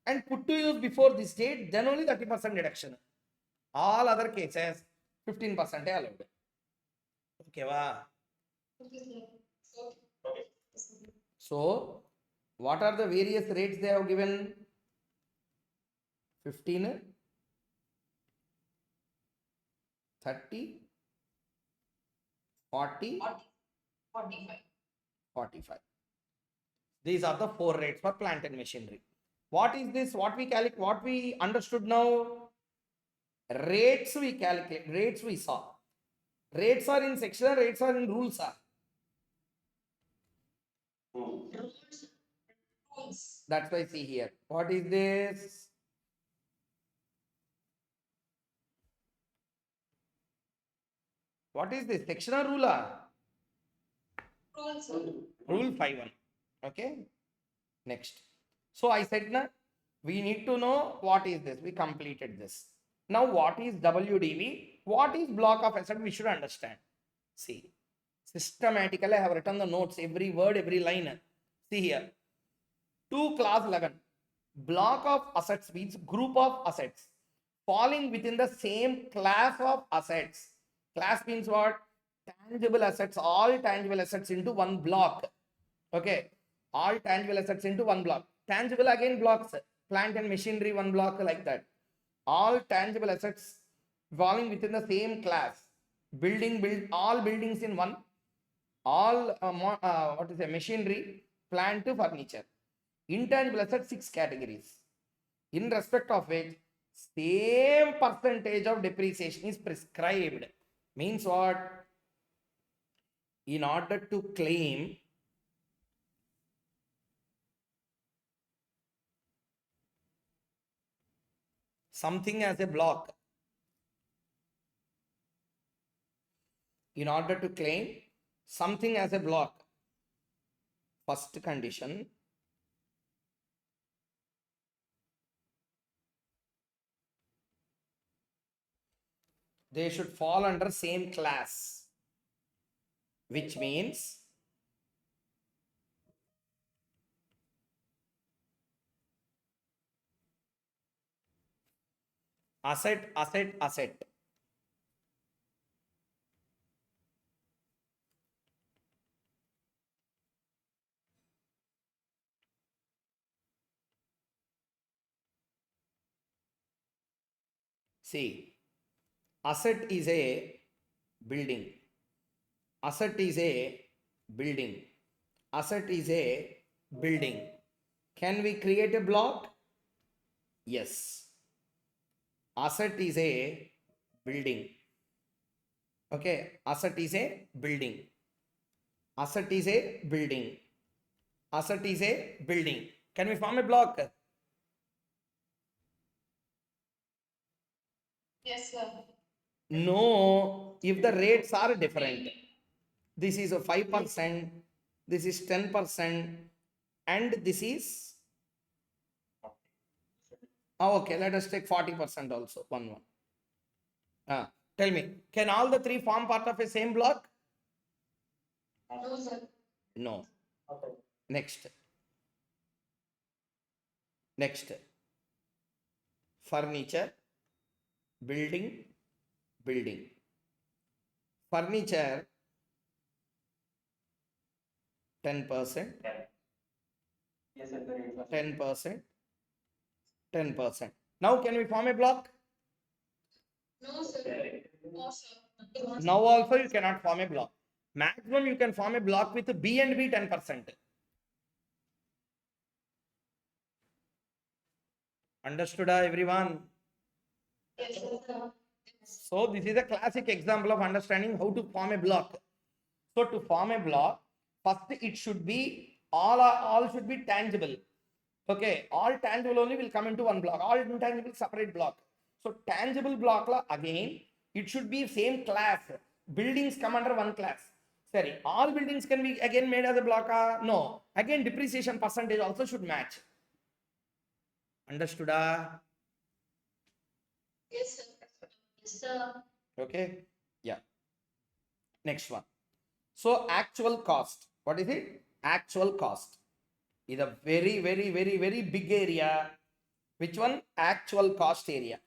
and put to use before this date, then only 30% deduction. All other cases, 15% allowed. Okay, wow. So, what are the various rates they have given? 15, 30, 40, 45. 45. These are the 4 rates for plant and machinery. What is this? What we understood now? Rates we calculate, rates we saw. Rates are in section, rates are in rules are. Rules. That's why see here. What is this? What is this? Section or ruler? Rules. Rule 5.1. Okay. Next. So I said na, we need to know what is this. We completed this. Now what is WDV? What is block of asset? We should understand. See, systematically I have written the notes, every word, every line. See here. 2 clause 11. Block of assets means group of assets falling within the same class of assets. Class means what? Tangible assets, all tangible assets into one block. Okay. All tangible assets into one block. Tangible again blocks, plant and machinery, one block like that. All tangible assets falling within the same class. All buildings in one. All what is a machinery, plant to furniture. Intangible assets 6 categories, in respect of which same percentage of depreciation is prescribed. Means what? In order to claim something as a block, in order to claim something as a block, first condition, they should fall under same class, which means asset. See, asset is a building. Asset is a building. Asset is a building. Can we create a block? Yes. Asset is a building. Okay. Asset is a building. Asset is a building. Asset is a building. Can we form a block? Yes, sir. No, if the rates are different. This is a 5%, this is 10%, and this is okay, let us take 40% also. One. Tell me, can all the 3 form part of a same block? No, sir. No. Okay. Next. Furniture, building. Furniture 10%, Yes, sir. 10%, 10%. Now can we form a block? No, sir. No, sir. Now also you cannot form a block. Maximum you can form a block with B and B 10%. Understood, everyone? Yes, sir. So this is a classic example of understanding how to form a block. So to form a block, first it should be all should be tangible. Okay, all tangible only will come into one block, all intangible separate block. So tangible block la again, it should be same class. Buildings come under one class. Sorry, all buildings can be again made as a block. No, again depreciation percentage also should match. Understood? Yes, sir. Yes, sir. Okay, yeah. Next one. So actual cost. What is it? Actual cost is a very, very, very, very big area. Which one? Actual cost area.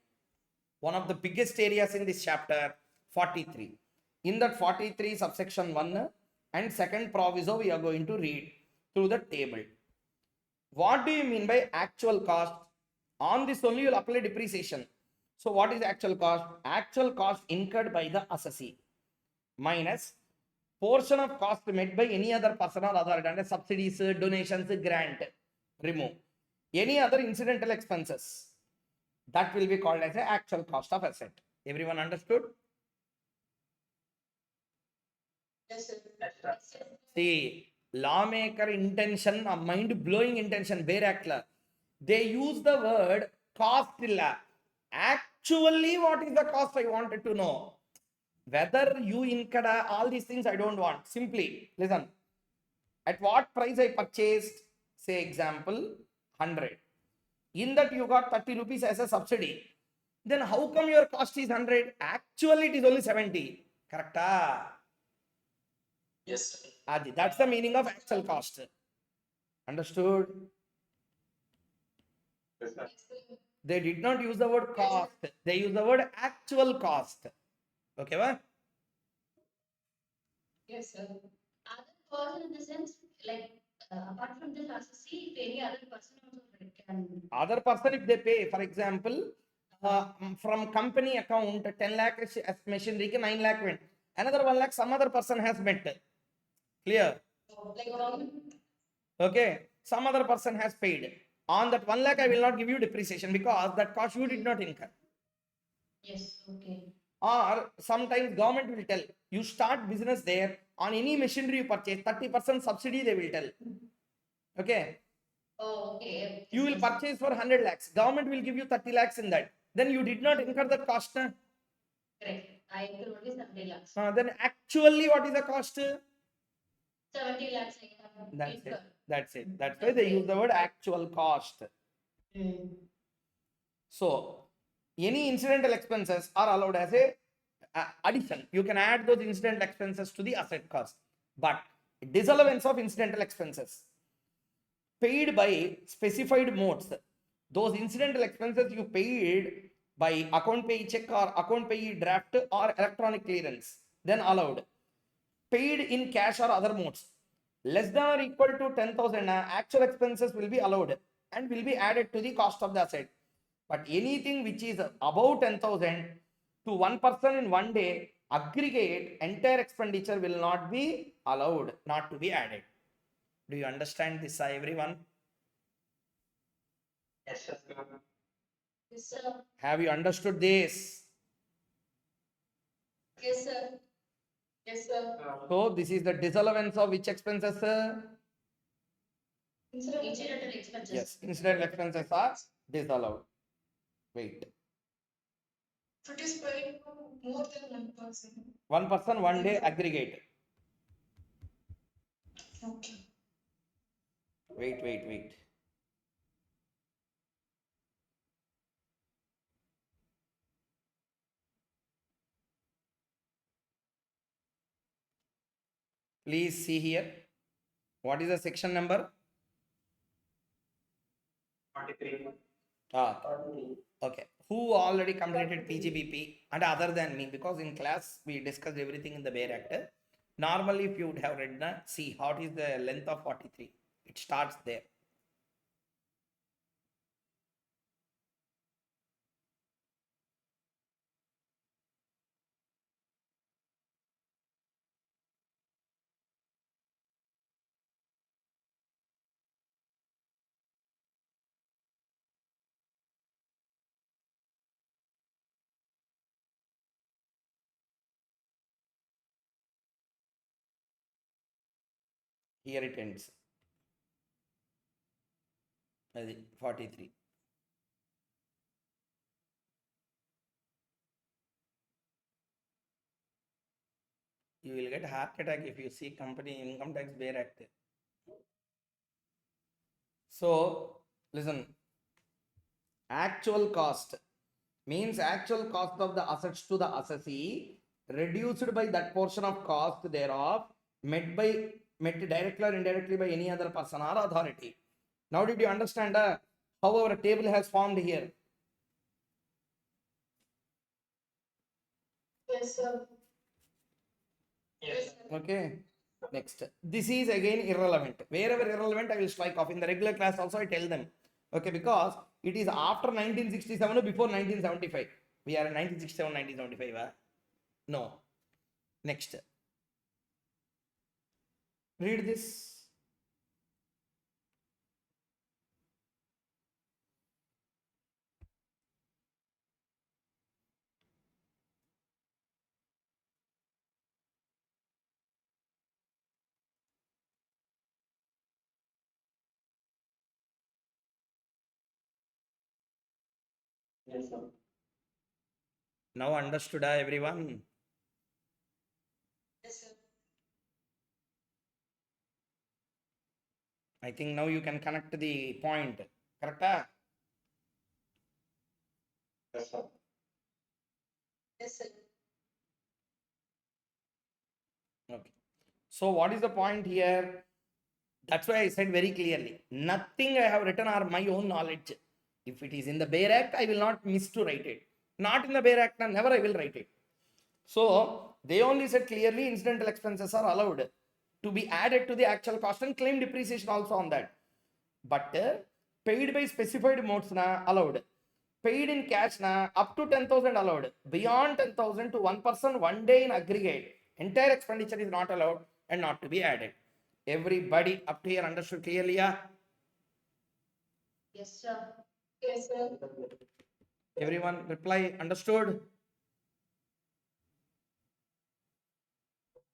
One of the biggest areas in this chapter, 43. In that 43, subsection 1 and second proviso, we are going to read through the table. What do you mean by actual cost? On this only you will apply depreciation. So what is actual cost? Actual cost incurred by the assessee minus portion of cost met by any other person or other and subsidies, donations, grant, remove. Any other incidental expenses, that will be called as the actual cost of asset. Everyone understood? Yes, sir. Yes, sir. Yes, sir. See, lawmaker intention, a mind-blowing intention, Bayrakla. They use the word cost. Actually, what is the cost? I wanted to know. Whether you incur all these things, I don't want. Simply, listen. At what price I purchased, say example, 100. In that you got 30 rupees as a subsidy. Then how come your cost is 100? Actually, it is only 70. Correct? Yes, sir. Adi, that's the meaning of actual cost. Understood? Yes, sir. Yes, sir. They did not use the word cost. They use the word actual cost. Okay, what? Yes, sir. Other person in the sense, like, apart from this associate, any other person also can. Other person, if they pay, for example, from company account, 10 lakh machinery, 9 lakh went. Another 1 lakh, some other person has met. Clear? Like government. Okay. Some other person has paid. On that 1 lakh, I will not give you depreciation because that cost you did not incur. Yes, okay. Or sometimes government will tell you start business there, on any machinery you purchase 30% subsidy they will tell. Okay, Oh, okay. you will Yes, purchase for 100 lakhs, government will give you 30 lakhs in that, then you did not incur that cost. correct. I include only 70 lakhs. Then actually what is the cost? 70 lakhs I have That's it. incurred. That's it. That's why they use the word actual cost. Mm. So any incidental expenses are allowed as a addition. You can add those incidental expenses to the asset cost, but disallowance of incidental expenses paid by specified modes. Those incidental expenses you paid by account pay check or account pay draft or electronic clearance, then allowed. Paid in cash or other modes, less than or equal to 10,000, actual expenses will be allowed and will be added to the cost of the asset. But anything which is above 10,000 to one person in one day, aggregate entire expenditure will not be allowed, not to be added. Do you understand this, everyone? Yes, sir. Yes, sir. Have you understood this? Yes, sir. Yes, sir. So this is the disallowance of which expenses? Incidental expenses. Yes, incidental expenses are disallowed. Wait. If it is paid for more than one person. One person, one day aggregate. Okay. Wait. Please see here. What is the section number? 43. Okay. Who already completed PGBP and other than me? Because in class we discussed everything in the bare actor. Normally, if you would have read, see what is the length of 43. It starts there. Here it ends. అది 43. You will get heart attack if you see company income tax bare act. So listen, actual cost means actual cost of the assets to the assessee reduced by that portion of cost thereof met directly or indirectly by any other person or authority. Now did you understand how our table has formed here? Yes, sir. Yes. Okay. Next, this is again irrelevant. Wherever irrelevant, I will strike off. In the regular class also I tell them. Okay, because it is after 1967 or before 1975. We are in 1967, 1975. No. Next. Read this. Yes, sir. Now understood, everyone? Yes, sir. I think now you can connect the point. Correct? Yes, sir. Yes, sir. Okay. So what is the point here? That's why I said very clearly, nothing I have written are my own knowledge. If it is in the bare act, I will not miss to write it. Not in the bare act, never I will write it. So they only said clearly incidental expenses are allowed to be added to the actual cost and claim depreciation also on that. But paid by specified modes na allowed. Paid in cash na up to 10,000 allowed. Beyond 10,000 to one person one day in aggregate, entire expenditure is not allowed and not to be added. Everybody up here understood clearly? Yeah? Yes, sir. Yes, sir. Everyone reply understood?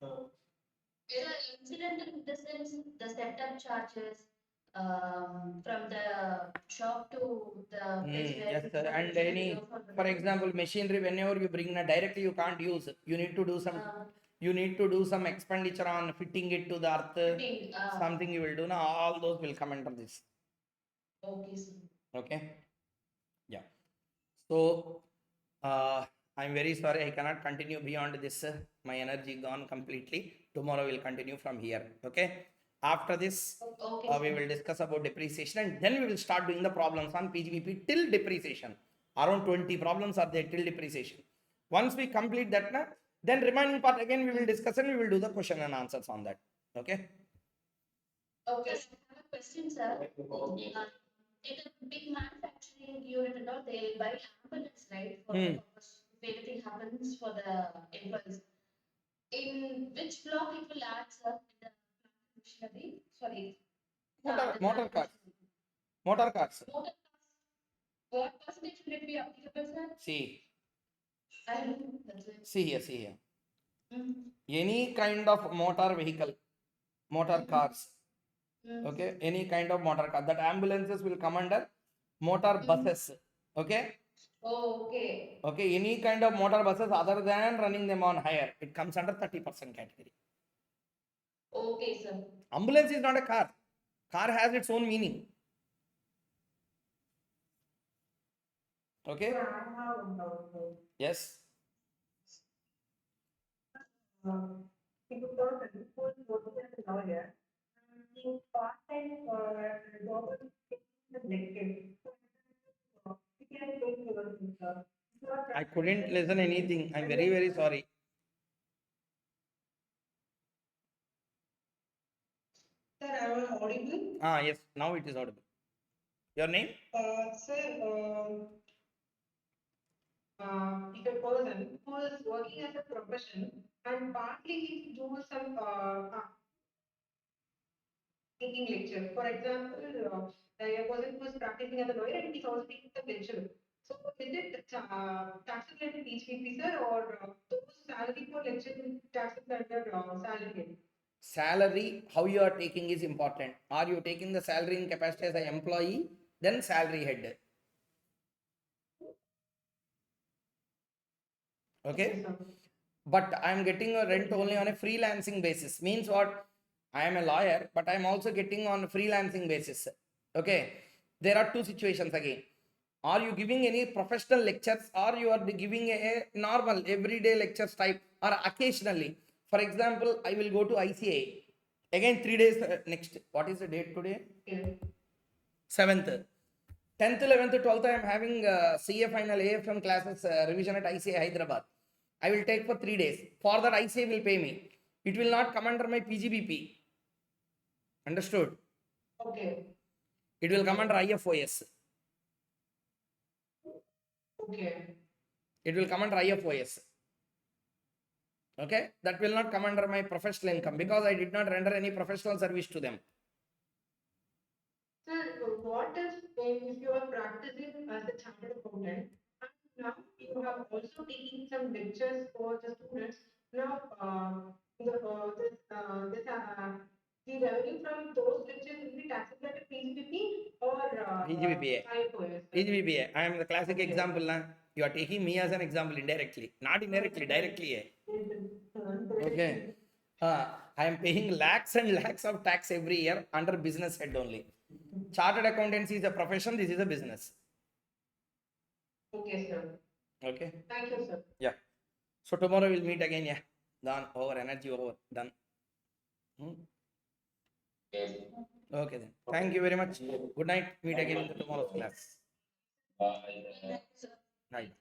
Sir, incidental in the sense, the setup charges, from the shop to the place where. Yes, we sir. go And to any, the- for example, machinery, whenever you bring directly, you can't use. You need to do some. Uh, You need to do some expenditure on fitting it to the earth. fitting, Something you will do. Now all those will come under this. okay, sir. Okay. Yeah. So I'm very sorry I cannot continue beyond this. My energy gone completely. Tomorrow we'll continue from here. Okay. After this, Okay, we sir. will discuss about depreciation and then we will start doing the problems on PGBP till depreciation. Around 20 problems are there till depreciation. Once we complete that, then remaining part again we will discuss and we will do the question and answers on that. Okay. Okay, sir, I have a question, sir. In a big manufacturing unit and all, they buy ambulance, right? For the purpose, if anything happens for the employees. In which block it will add, sir? In the machinery? Sorry. Motor cars. Motor cars. Motor cars. What percentage will it be applicable, sir? See. I don't know, that's it. See here. See here. Mm. Any kind of motor vehicle, motor cars, Mm. okay, any kind of motor car, that ambulances will come under motor buses, okay, Oh, okay. okay, any kind of motor buses other than running them on hire, it comes under 30% category. Okay, sir. Ambulance is not a car. Car has its own meaning. Okay. Sir, I have one doubt, sir. Yes. If a person who is working as a lawyer and being part-time job is neglected, he can take your sir. I couldn't listen anything. I'm very, very sorry. Sir, am I audible? Yes, now it is audible. Your name? Sir, if a person who is working as a profession and partly he do some taking lecture. For example, a person who is practicing as a lawyer and he's also taking some lecture. So is it taxable under PGBP, sir, or those salary for lecture taxes under salary? Salary, how you are taking is important. Are you taking the salary in capacity as an employee then salary head. Okay, sir. but I am getting a rent only on a freelancing basis. Means what? I am a lawyer, but I am also getting on a freelancing basis. Okay, there are two situations again. Are you giving any professional lectures, or you are giving a normal everyday lectures type, or occasionally? For example, I will go to ICA again 3 days next. What is the date today? Yeah. 7th, 10th, 11th, 12th. I am having CA final AFM classes revision at ICA Hyderabad. I will take for 3 days. For that, ICA will pay me. It will not come under my PGBP. Understood? Okay. It will come under IFOS. Okay. It will come under IFOS. Okay, that will not come under my professional income because I did not render any professional service to them. Sir, what if you are practicing as a chartered accountant and now you have also taken some lectures for the students? Now, the revenue from those lectures will be taxable at PGBP or PGBPA. IFOS? PGBPA. I am the classic Okay. example. Na? You are taking me as an example indirectly, not indirectly, directly. Okay. I am paying lakhs and lakhs of tax every year under business head only. Chartered accountancy is a profession. This is a business. Okay, sir. Okay. Thank you, sir. Yeah. So tomorrow we'll meet again. Yeah. Done. Over. Energy over. Done. Okay then. Thank you very much. Good night. Meet again in the tomorrow's class. Night.